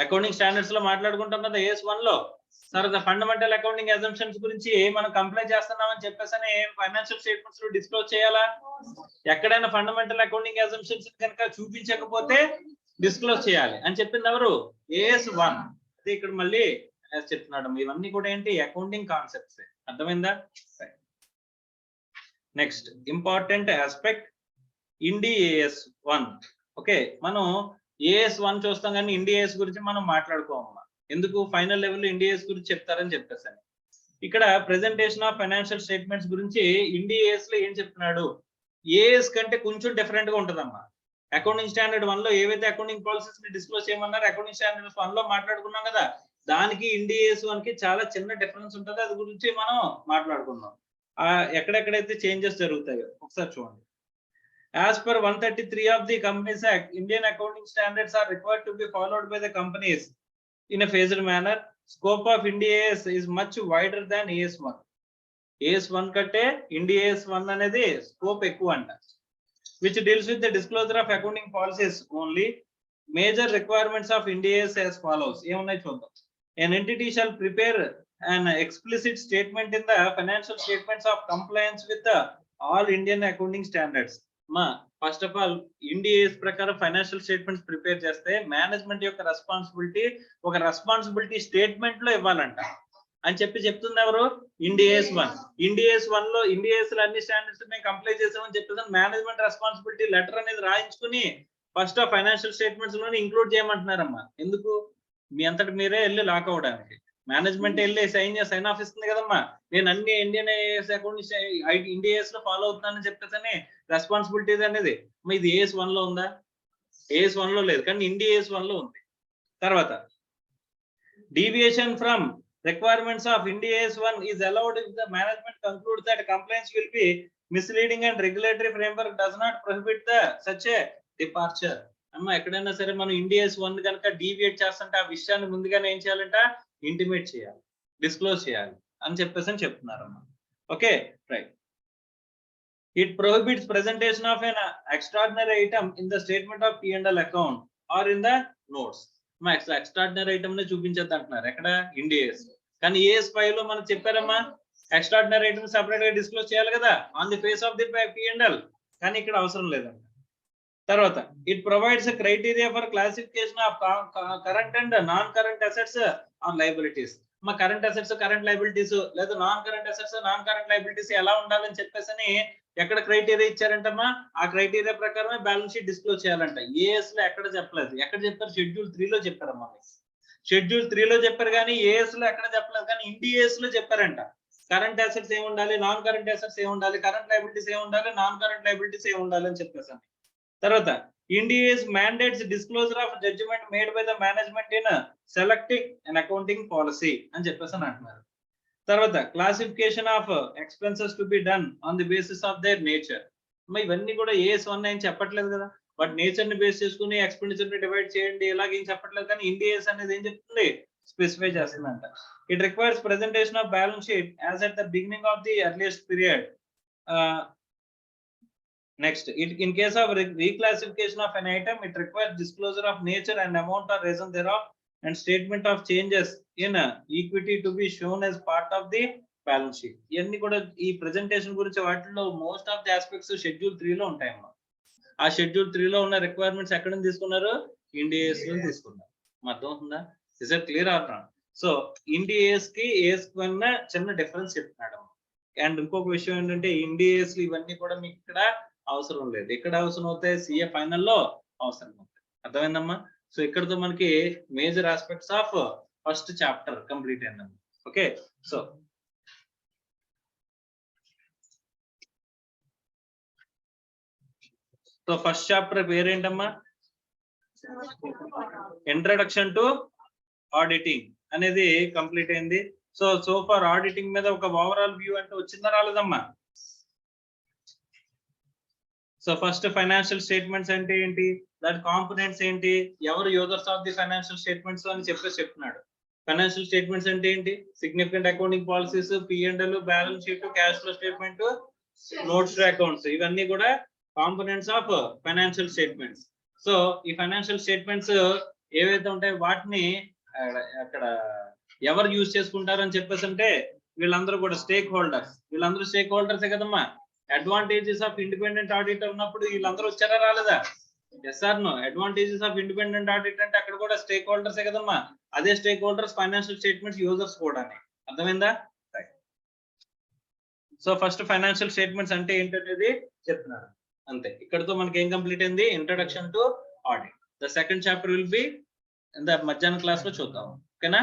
అకౌంటింగ్ స్టాండర్డ్స్ లో మాట్లాడుకుంటాం కదా, AS1 లో. తర్వాత ఫండమెంటల్ అకౌంటింగ్ అజంప్షన్స్ గురించి మనం కంప్లై చేస్తున్నామని చెప్పేసి ఫైనాన్షియల్ స్టేట్మెంట్స్ లో డిస్క్లోజ్ చేయాలా? ఎక్కడైనా ఫండమెంటల్ అకౌంటింగ్ అజంప్షన్స్ కనుక చూపించకపోతే డిస్క్లోజ్ చేయాలి అని చెప్పింది ఎవరు? AS1. అదే ఇక్కడ మళ్ళీ చెప్తున్నాడు. ఇవన్నీ కూడా ఏంటి? Accounting concepts. అర్థమైందా? నెక్స్ట్ ఇంపార్టెంట్ ఆస్పెక్ట్ ఇండి AS1. ఓకే, మనం AS1 చూస్తాం కానీ ఇండి AS గురించి మనం మాట్లాడుకోమమ్మా. ఎందుకు? ఫైనల్ లెవెల్ ఇండి AS గురించి చెప్తారని చెప్పేసాను. ఇక్కడ ప్రెజెంటేషన్ ఆఫ్ ఫైనాన్షియల్ స్టేట్మెంట్స్ గురించి ఇండి AS లో ఏం చెప్తున్నాడు? AS కంటే కొంచెం డిఫరెంట్ గా ఉంటదమ్మా. అకౌంటింగ్ స్టాండర్డ్ 1 లో ఏవైతే అకౌంటింగ్ పాలసీస్ ని డిస్క్లోజ్ చేయమన్నారు, అకౌంటింగ్ స్టాండర్డ్ 1 లో మాట్లాడుకున్నాం కదా, దానికి ఇండి AS1 కి చాలా చిన్న డిఫరెన్స్ ఉంటుంది. అది గురించి మనం మాట్లాడుకుందాం. ఎక్కడెక్కడైతే చేంజెస్ జరుగుతాయో ఒకసారి చూడండి. As per 133 of the Companies Act, Indian accounting standards are required to be followed by the companies in a phased manner. Scope of Ind AS is much wider than AS1. AS1 కంటే Ind AS1 అనేది scope ఎక్కువ అంట. Which deals with the disclosure of accounting policies only. Major requirements of Ind AS as follows. ఏమున్నాయి చూద్దాం. An entity shall prepare an explicit statement in the financial statements of compliance with the all Indian accounting standards. First of all Ind AS ప్రకారం financial statements prepare చేస్తే management యొక్క responsibility statement లో ఇవ్వాలంట అని చెప్తుంది ఎవరు? Ind AS1. Ind AS1 లో Ind AS లో అన్ని స్టాండర్డ్స్ మేము కంప్లై చేసామని చెప్పేసి మేనేజ్మెంట్ రెస్పాన్సిబిలిటీ లెటర్ అనేది రాయించుకుని ఫస్ట్ ఆ ఫైనాన్షియల్ స్టేట్మెంట్స్ లోనే ఇంక్లూడ్ చేయమంటున్నారమ్మా. ఎందుకు? మీ అంతటి మీరే వెళ్ళి లాక్ అవడానికి. మేనేజ్మెంట్ వెళ్ళి సైన్ ఆఫ్ ఇస్తుంది కదమ్మా, నేను అన్ని ఇండియన్ Ind AS లో ఫాలో అవుతున్నానని చెప్పేసి రెస్పాన్సిబిలిటీ అనేది. ఇది AS1 లో ఉందా? AS1 లో లేదు, కానీ Ind AS1 లో ఉంది. తర్వాత deviation from requirements of Ind AS1 is allowed if the management concludes that compliance will be misleading and regulatory framework does not prohibit such a departure. అమ్మా ఎక్కడైనా సరే మనం Ind AS1 కనుక డీవియేట్ చేస్తుంటే ఆ విషయాన్ని ముందుగానే ఏం చేయాలంట? ఇంటిమేట్ చేయాలి, డిస్క్లోజ్ చేయాలి అని చెప్పేసి చెప్తున్నారు అమ్మా. Okay, right. It prohibits presentation of an extraordinary item in the statement of P&L account or in the notes. Extraordinary item నే చూపించద్దు అంటున్నారు ఎక్కడ? Ind AS. కానీ AS5 లో మనం చెప్పారమ్మా ఎక్స్ట్రాడినరీ ఐటమ్ సెపరేట్ గా డిస్క్లోజ్ చేయాలి కదా on the face of the P&L, కానీ ఇక్కడ అవసరం లేదంట. తర్వాత it provides criteria for classification of current and non current assets on liabilities. మా కరెంట్ అసెట్స్ కరెంట్ లయబిలిటీస్ లేదా non current assets non current liabilities ఎలా ఉండాలని చెప్పేసి ఎక్కడ క్రైటీరియా ఇచ్చారంటమ్మా? ఆ క్రైటీరియా ప్రకారమే బ్యాలెన్స్ షీట్ డిస్క్లోజ్ చేయాలంట. AS లో ఎక్కడ చెప్పలేదు. ఎక్కడ చెప్పారు? షెడ్యూల్ 3 లో చెప్పారమ్మా. షెడ్యూల్ 3 లో చెప్పారు కానీ AS లో ఎక్కడ చెప్పలేదు. కానీ Ind AS లో చెప్పారంట కరెంట్ అసెట్స్ ఏమి ఉండాలి, నాన్ కరెంట్ అసెట్స్ ఏమి ఉండాలి, కరెంట్ లయబిలిటీస్ ఏమి ఉండాలి, నాన్ కరెంట్ లయబిలిటీస్ ఏమి ఉండాలి అని చెప్పేసాను. తర్వాత Ind AS mandates disclosure of judgment made by the management in selecting an accounting policy అని చెప్పేసి అంటున్నారు. తర్వాత classification of expenses to be done on the basis of their nature. ఇవన్నీ కూడా AS1 అని చెప్పట్లేదు కదా, బట్ నేచర్ ని బేస్ చేసుకుని ఎక్స్పెండిచర్ ని డివైడ్ చేయండి ఇలాగేం చెప్పట్లేదు. కానీ Ind AS అనేది ఏం చెప్తుంది? స్పెసిఫై చేస్తుందంట. It requires presentation of balance sheet as at the beginning of the earliest period. Next, in case of reclassification of an item, it requires disclosure of nature and amount or reason thereof and statement of changes in equity to be shown as part of the balance sheet. ఇవన్నీ కూడా ఈ presentation గురించి వాటిలో most of the aspects schedule 3 లో ఉంటాయమ్మా. ఆ schedule 3 లో ఉన్న requirements ఎక్కడ నుంచి తీసుకున్నారు? Ind AS లో తీసుకున్నారు. అర్థం అవుతుందా? Is it clear or not? So Ind AS కి AS కన్నా చిన్న డిఫరెన్స్ చెప్తున్నాడు. అండ్ ఇంకొక విషయం ఏంటంటే Ind AS ఇవన్నీ కూడా మీకు ఇక్కడ అవసరం లేదు. ఎక్కడ అవసరం అవుతాయి? CA ఫైనల్ లో అవసరం అవుతాయి. అర్థమైందమ్మా? సో ఇక్కడతో మనకి major aspects of first chapter complete అయిందమ్మా. ఓకే, సో ఫస్ట్ చాప్టర్ పేరేంటమ్మా? Introduction to auditing. అనేది కంప్లీట్ అయింది. సో ఫార్ ఆడిటింగ్ మీద ఒక ఓవరాల్ వ్యూ అంటే వచ్చిందా రాలేదమ్మా? సో ఫస్ట్ ఫైనాన్షియల్ స్టేట్మెంట్స్ అంటే ఏంటి, దాని కాంపోనెంట్స్ ఏంటి, ఎవరు users of the financial statements అని చెప్తున్నాడు. ఫైనాన్షియల్ స్టేట్మెంట్స్ అంటే ఏంటి, significant accounting policies, P&L, balance sheet, cash flow statement, notes to accounts, ఇవన్నీ కూడా components of financial statements. So ఈ ఫైనాన్షియల్ స్టేట్మెంట్స్ ఏవైతే ఉంటాయో వాటిని అక్కడ ఎవరు యూజ్ చేసుకుంటారు అని చెప్పేసి అంటే వీళ్ళందరూ కూడా స్టేక్ హోల్డర్స్. వీళ్ళందరూ స్టేక్ హోల్డర్సే కదమ్మా. అడ్వాంటేజెస్ ఆఫ్ ఇండిపెండెంట్ ఆడిటర్ ఉన్నప్పుడు వీళ్ళందరూ వచ్చారా రాలేదా? Yes or no? Advantages of independent audit అంటే అక్కడ కూడా స్టేక్ హోల్డర్సే కదమ్మా. అదే stakeholders financial statements users కూడా. అర్థమైందా? సో ఫస్ట్ ఫైనాన్షియల్ స్టేట్మెంట్స్ అంటే ఏంటనేది చెప్తున్నారు అంతే. ఇక్కడతో మనకి ఏం కంప్లీట్ అయింది, introduction to audit. The second chapter will be in the మధ్యాహ్నం క్లాస్ లో చూద్దాం. ఓకేనా?